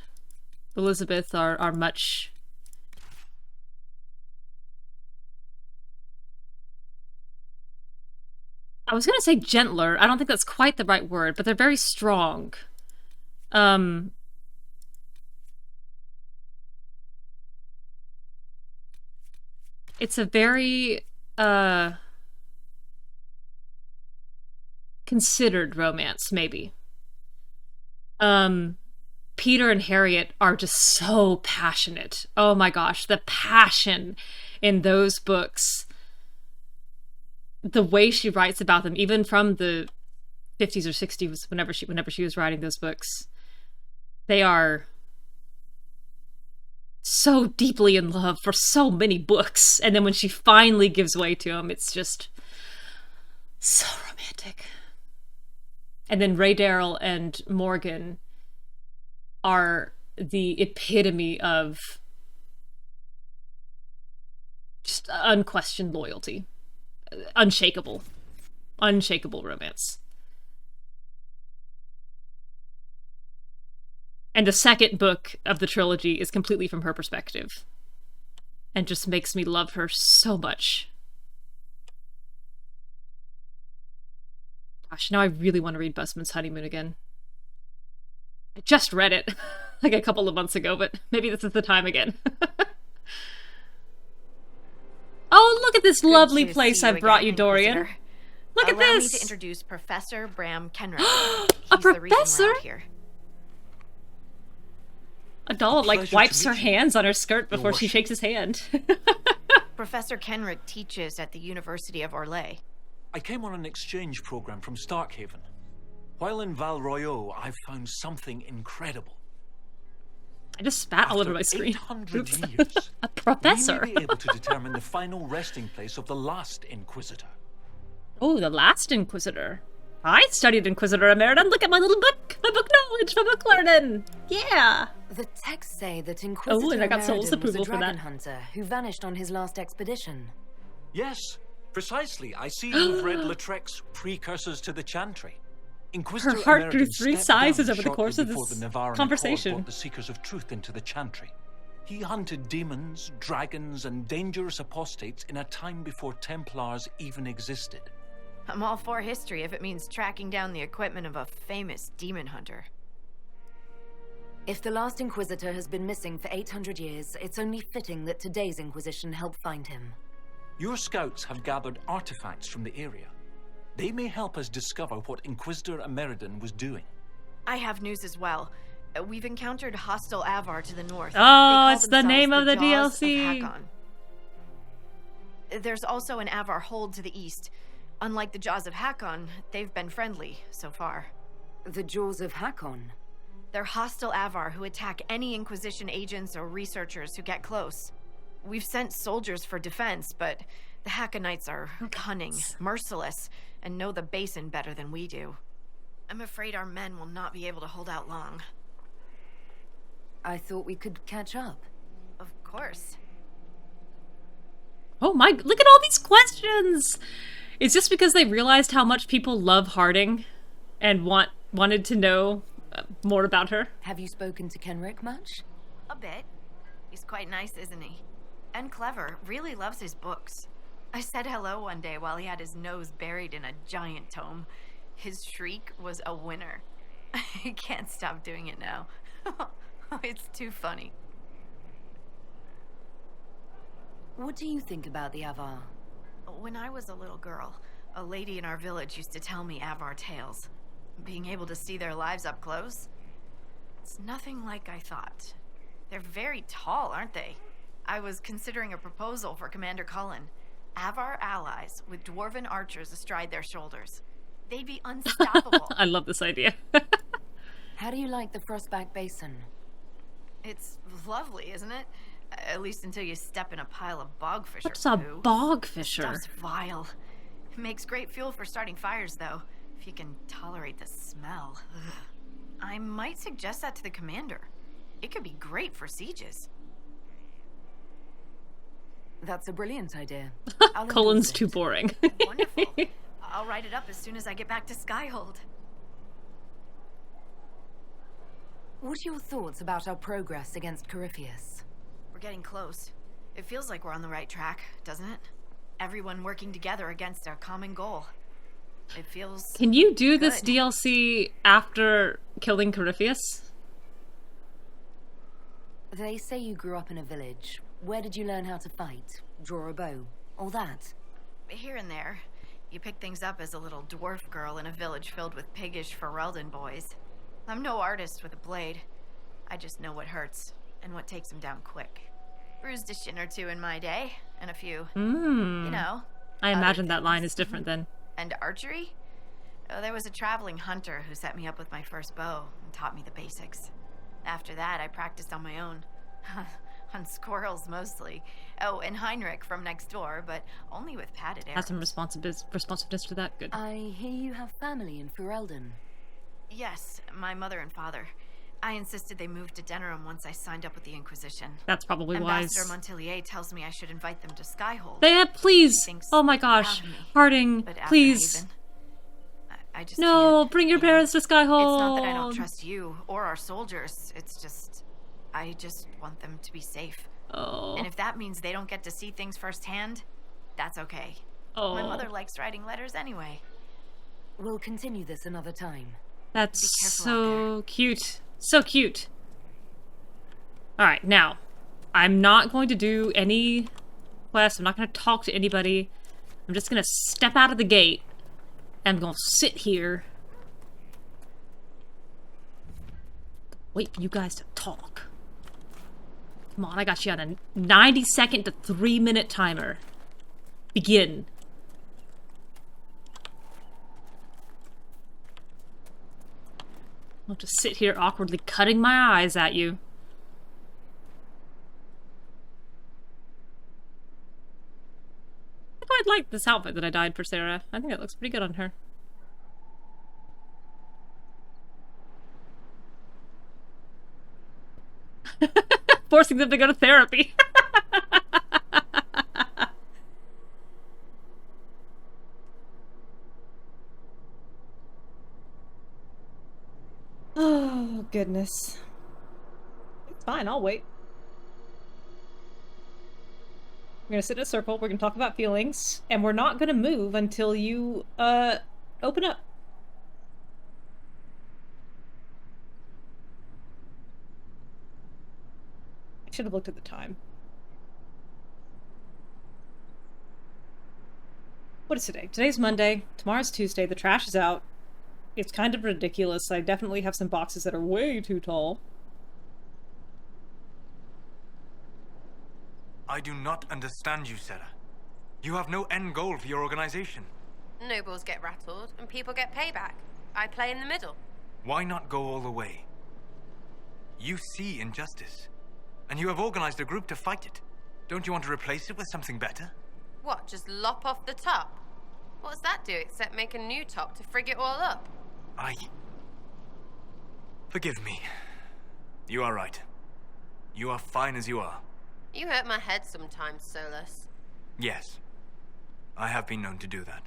Elizabeth are much... I was gonna say gentler. I don't think that's quite the right word, but they're very strong. It's a very considered romance, maybe. Peter and Harriet are just so passionate. Oh my gosh, the passion in those books. The way she writes about them, even from the 50s or 60s, whenever she was writing those books, they are so deeply in love for so many books. And then when she finally gives way to them, it's just so romantic. And then Ray Darrell and Morgan are the epitome of just unquestioned loyalty. Unshakable romance. And the second book of the trilogy is completely from her perspective and just makes me love her so much. Gosh, now I really want to read Busman's Honeymoon again. I just read it like a couple of months ago, but maybe this is the time again. Oh, look at this lovely place I've brought you, Dorian. Look at this. Allow me to introduce Professor Bram Kenrick. A professor? Adahla, like, wipes her hands on her skirt before she shakes his hand. Professor Kenrick teaches at the University of Orlais. I came on an exchange program from Starkhaven. While in Val Royeaux, I found something incredible. I just spat all over my screen. 800 years, a professor. we may be able to determine the final resting place of the last Inquisitor. Oh, the last Inquisitor. I studied Inquisitor Emerita. Look at my little book. My book knowledge, my book learning. Yeah. The texts say that Inquisitor and I got Soul's Emerita was approval a for dragon that. hunter who vanished on his last expedition. Yes, precisely. I see you've read Lautrec's Precursors to the Chantry. Inquisitor Her heart grew Emeritus 3 stepped sizes down over the course of shortly before this the Navarran conversation. Accord brought the Seekers of Truth into the Chantry. He hunted demons, dragons, and dangerous apostates in a time before Templars even existed. I'm all for history if it means tracking down the equipment of a famous demon hunter. If the last Inquisitor has been missing for 800 years, it's only fitting that today's Inquisition help find him. Your scouts have gathered artifacts from the area. They may help us discover what Inquisitor Emeridon was doing. I have news as well. We've encountered hostile Avar to the north. Oh, it's the name of the Jaws DLC. of Hakon. There's also an Avar hold to the east. Unlike the Jaws of Hakon, they've been friendly so far. The Jaws of Hakon? They're hostile Avar who attack any Inquisition agents or researchers who get close. We've sent soldiers for defense, but the Hakonites are cunning, merciless, and know the Basin better than we do. I'm afraid our men will not be able to hold out long. I thought we could catch up. Of course. Oh my, look at all these questions! It's just because they realized how much people love Harding and wanted to know more about her. Have you spoken to Kenrick much? A bit. He's quite nice, isn't he? And clever. Really loves his books. I said hello one day while he had his nose buried in a giant tome. His shriek was a winner. I can't stop doing it now. It's too funny. What do you think about the Avar? When I was a little girl, a lady in our village used to tell me Avar tales. Being able to see their lives up close, it's nothing like I thought. They're very tall, aren't they? I was considering a proposal for Commander Cullen. Avar allies with dwarven archers astride their shoulders. They'd be unstoppable. I love this idea. How do you like the Frostback Basin? It's lovely, isn't it? At least until you step in a pile of bogfisher. What's a poo. bogfisher? Stuff's vile. It makes great fuel for starting fires, though, if you can tolerate the smell. Ugh. I might suggest that to the commander. It could be great for sieges. That's a brilliant idea. Cullen's too boring. Wonderful. I'll write it up as soon as I get back to Skyhold. What are your thoughts about our progress against Corypheus? We're getting close. It feels like we're on the right track, doesn't it? Everyone working together against our common goal. It feels Can you do good. this DLC after killing Corypheus? They say you grew up in a village. Where did you learn how to fight? Draw a bow? All that? Here and there. You pick things up as a little dwarf girl in a village filled with piggish Ferelden boys. I'm no artist with a blade. I just know what hurts and what takes them down quick. Bruised a shin or two in my day, and a few, you know. I imagine that line is different then. And archery? Oh, there was a traveling hunter who set me up with my first bow and taught me the basics. After that, I practiced on my own. On squirrels, mostly. Oh, and Heinrich from next door, but only with padded arrows. Has some responsiveness to that. Good. I hear you have family in Ferelden. Yes, my mother and father. I insisted they moved to Denerim once I signed up with the Inquisition. That's probably wise. Ambassador Montelier tells me I should invite them to Skyhold. They have, please. Oh my gosh, Harding, please. I just no, can't. Bring your parents to Skyhold. It's not that I don't trust you or our soldiers. It's just, I just want them to be safe. Oh. And if that means they don't get to see things firsthand, that's okay. Oh. My mother likes writing letters anyway. We'll continue this another time. That's so cute. So cute. Alright, now, I'm not going to do any quests. I'm not going to talk to anybody. I'm just going to step out of the gate. And I'm going to sit here. Wait for you guys to talk. Come on, I got you on a 90-second to 3-minute timer. Begin. I'll just sit here awkwardly cutting my eyes at you. I quite like this outfit that I dyed for Sera. I think it looks pretty good on her. Forcing them to go to therapy. Oh, goodness. It's fine, I'll wait. We're gonna sit in a circle, we're gonna talk about feelings, and we're not gonna move until you, open up. I should have looked at the time. What is today? Today's Monday, tomorrow's Tuesday, the trash is out. It's kind of ridiculous. I definitely have some boxes that are way too tall. I do not understand you, Sera. You have no end goal for your organization. Nobles get rattled, and people get payback. I play in the middle. Why not go all the way? You see injustice, and you have organized a group to fight it. Don't you want to replace it with something better? What, just lop off the top? What's that do except make a new top to frig it all up? Forgive me. You are right. You are fine as you are. You hurt my head sometimes, Solas. Yes. I have been known to do that.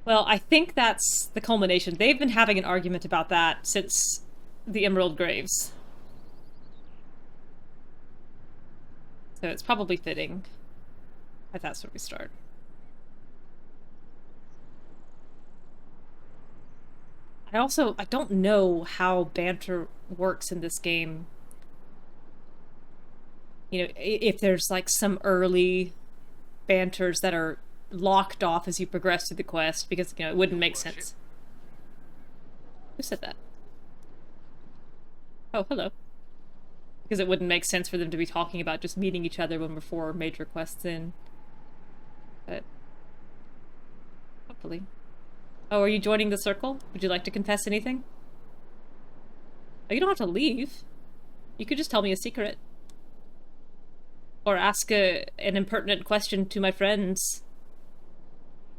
Well, I think that's the culmination. They've been having an argument about that since the Emerald Graves. So it's probably fitting that that's where we start. I don't know how banter works in this game. You know, if there's like some early banters that are locked off as you progress through the quest, because, you know, it wouldn't make sense. Who said that? Oh, hello. Because it wouldn't make sense for them to be talking about just meeting each other when we're 4 major quests in. But hopefully. Oh, are you joining the circle? Would you like to confess anything? Oh, you don't have to leave. You could just tell me a secret. Or ask an impertinent question to my friends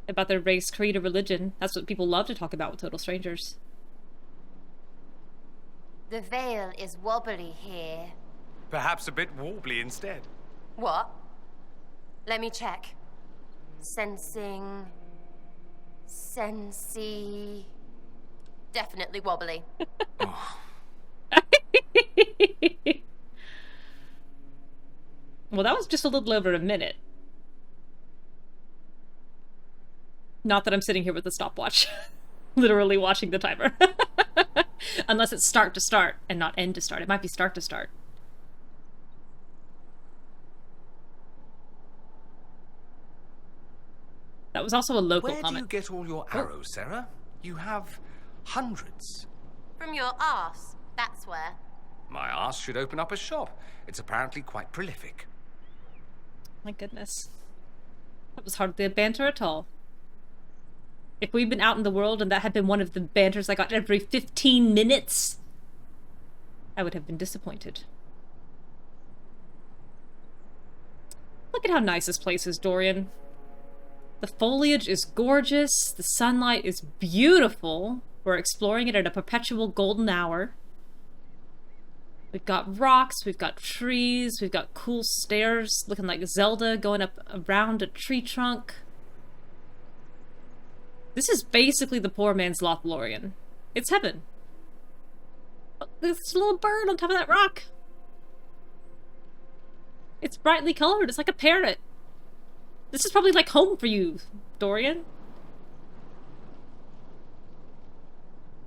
about their race, creed, or religion. That's what people love to talk about with total strangers. The veil is wobbly here. Perhaps a bit wobbly instead. What? Let me check. Sensing... Sensey... Definitely wobbly. Well, that was just a little over a minute. Not that I'm sitting here with a stopwatch. Literally watching the timer. Unless it's start to start and not end to start. It might be start to start. That was also a local comment. Where do you get all your arrows, Sera? You have hundreds. From your arse, that's where. My arse should open up a shop. It's apparently quite prolific. My goodness. That was hardly a banter at all. If we'd been out in the world and that had been one of the banters I got every 15 minutes, I would have been disappointed. Look at how nice this place is, Dorian. The foliage is gorgeous, the sunlight is beautiful. We're exploring it at a perpetual golden hour. We've got rocks, we've got trees, we've got cool stairs looking like Zelda going up around a tree trunk. This is basically the poor man's Lothlorien. It's heaven. Oh, there's a little bird on top of that rock. It's brightly colored, it's like a parrot. This is probably like home for you, Dorian.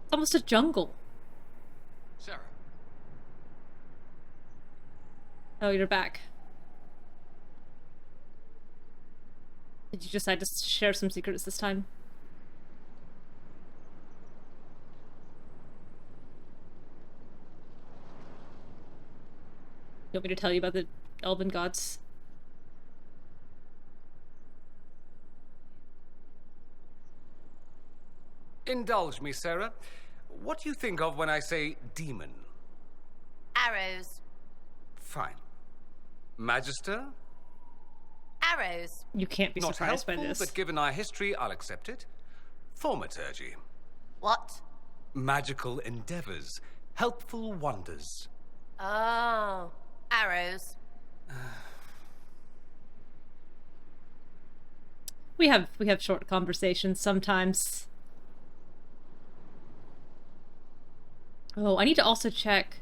It's almost a jungle. Sera. Oh, you're back. Did you decide to share some secrets this time? You want me to tell you about the elven gods? Indulge me, Sera. What do you think of when I say demon? Arrows. Fine. Magister? Arrows. You can't be Not surprised helpful, by this. But given our history, I'll accept it. Thaumaturgy. What? Magical endeavors. Helpful wonders. Oh. Arrows. We have short conversations sometimes. Oh, I need to also check.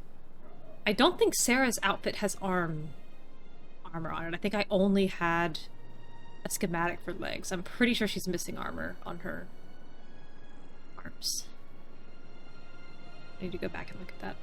I don't think Sera's outfit has armor on it. I think I only had a schematic for legs. I'm pretty sure she's missing armor on her arms. I need to go back and look at that.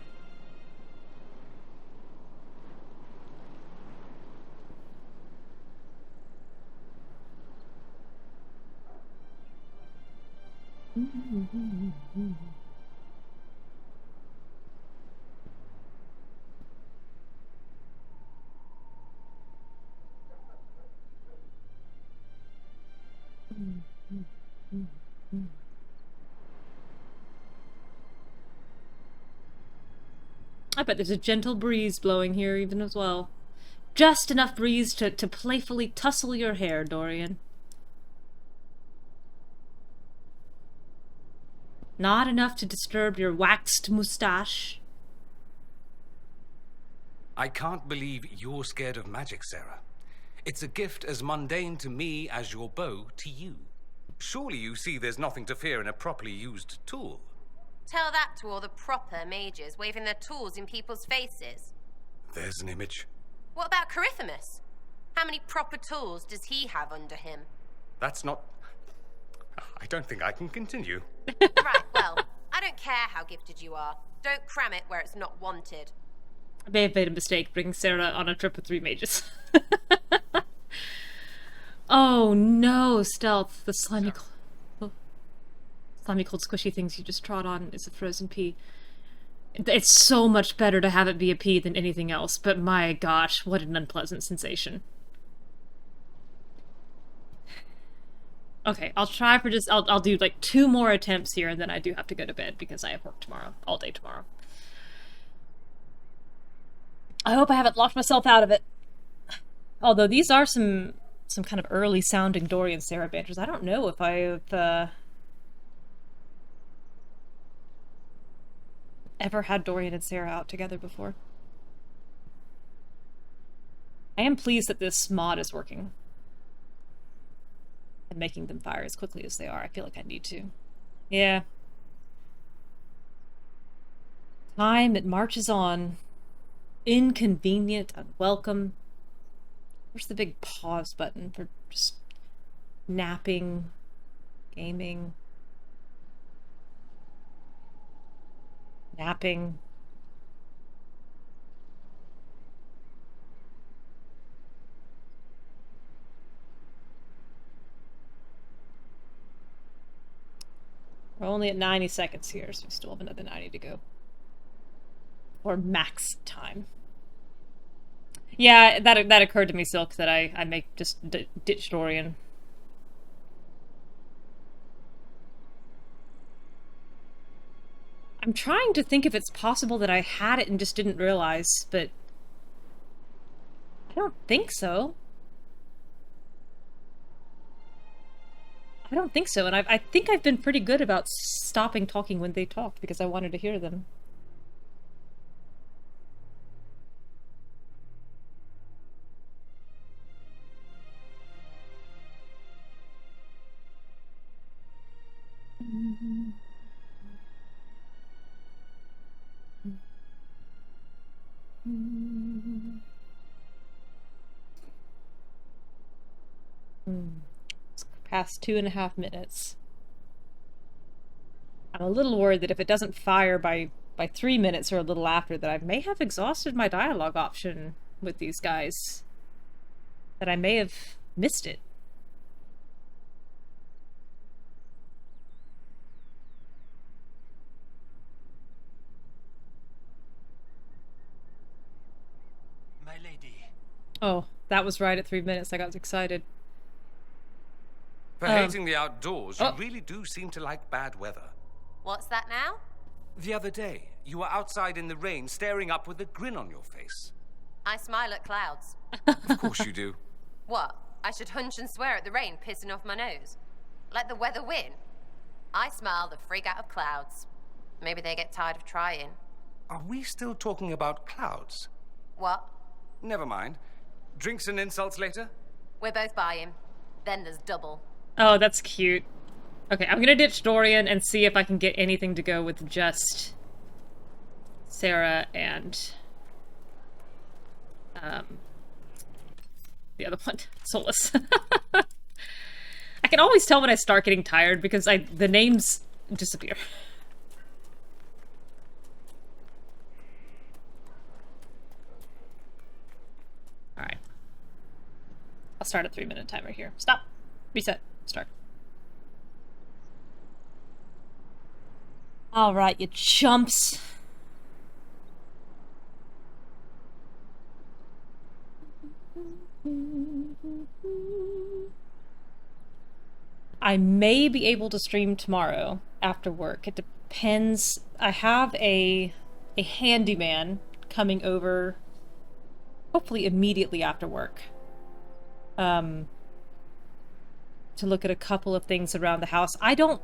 I bet there's a gentle breeze blowing here even as well. Just enough breeze to playfully tussle your hair, Dorian. Not enough to disturb your waxed moustache. I can't believe you're scared of magic, Sera. It's a gift as mundane to me as your bow to you. Surely you see there's nothing to fear in a properly used tool. Tell that to all the proper mages waving their tools in people's faces. There's an image. What about Carithimus? How many proper tools does he have under him? That's not... I don't think I can continue. Right, well, I don't care how gifted you are. Don't cram it where it's not wanted. I may have made a mistake bringing Sera on a trip with 3 mages. Oh no, Stealth. The slimy cold squishy things you just trod on is a frozen pea. It's so much better to have it be a pea than anything else, but my gosh, what an unpleasant sensation. Okay, I'll try for just... I'll do like 2 more attempts here, and then I do have to go to bed because I have work tomorrow. All day tomorrow. I hope I haven't locked myself out of it. Although these are some kind of early sounding Dorian Sera banters. I don't know if I've ever had Dorian and Sera out together before. I am pleased that this mod is working and making them fire as quickly as they are. I feel like I need to. Yeah. Time, it marches on. Inconvenient, unwelcome. Where's the big pause button for just napping, gaming, napping? We're only at 90 seconds here, so we still have another 90 to go. Or max time. Yeah, that occurred to me, Silk, that I may just ditch Dorian. I'm trying to think if it's possible that I had it and just didn't realize, but I don't think so. I don't think so, and I think I've been pretty good about stopping talking when they talked because I wanted to hear them. It's past 2.5 minutes. I'm a little worried that if it doesn't fire by 3 minutes or a little after, that I may have exhausted my dialogue option with these guys. That I may have missed it. My lady. Oh, that was right at 3 minutes. I got excited. For hating the outdoors, you really do seem to like bad weather. What's that now? The other day, you were outside in the rain, staring up with a grin on your face. I smile at clouds. Of course you do. What? I should hunch and swear at the rain pissing off my nose? Let the weather win? I smile the frig out of clouds. Maybe they get tired of trying. Are we still talking about clouds? What? Never mind. Drinks and insults later? We're both buying. Then there's double. Oh, that's cute. Okay, I'm gonna ditch Dorian and see if I can get anything to go with just Sera and the other one, Solas. I can always tell when I start getting tired because the names disappear. Alright. I'll start a 3-minute timer here. Stop. Reset. Start. Alright, you chumps. I may be able to stream tomorrow after work. It depends. I have a handyman coming over hopefully immediately after work. To look at a couple of things around the house. I don't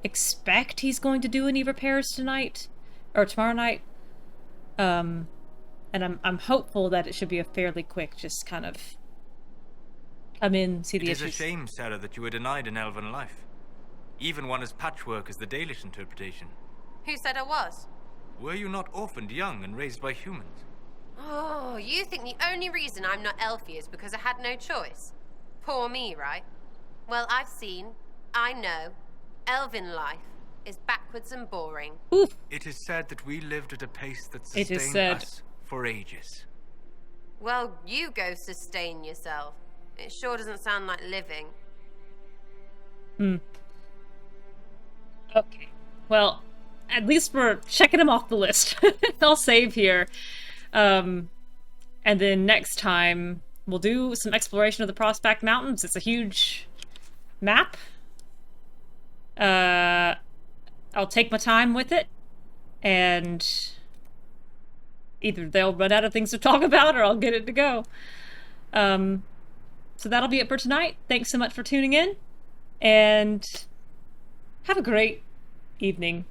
expect he's going to do any repairs tonight or tomorrow night. And I'm hopeful that it should be a fairly quick, just kind of come in, see the issues. It is a shame, Sera, that you were denied an elven life. Even one as patchwork as the Dalish interpretation. Who said I was? Were you not orphaned young and raised by humans? Oh, you think the only reason I'm not elfy is because I had no choice? Poor me, right? Well, I've seen, I know, elven life is backwards and boring. Oof. It is said that we lived at a pace that It is sustained said. us for ages. Well, you go sustain yourself. It sure doesn't sound like living. Okay. Well, at least we're checking them off the list. I'll save here. And then next time, we'll do some exploration of the Frostback Mountains. It's a huge map. I'll take my time with it. And either they'll run out of things to talk about or I'll get it to go. So that'll be it for tonight. Thanks so much for tuning in. And have a great evening.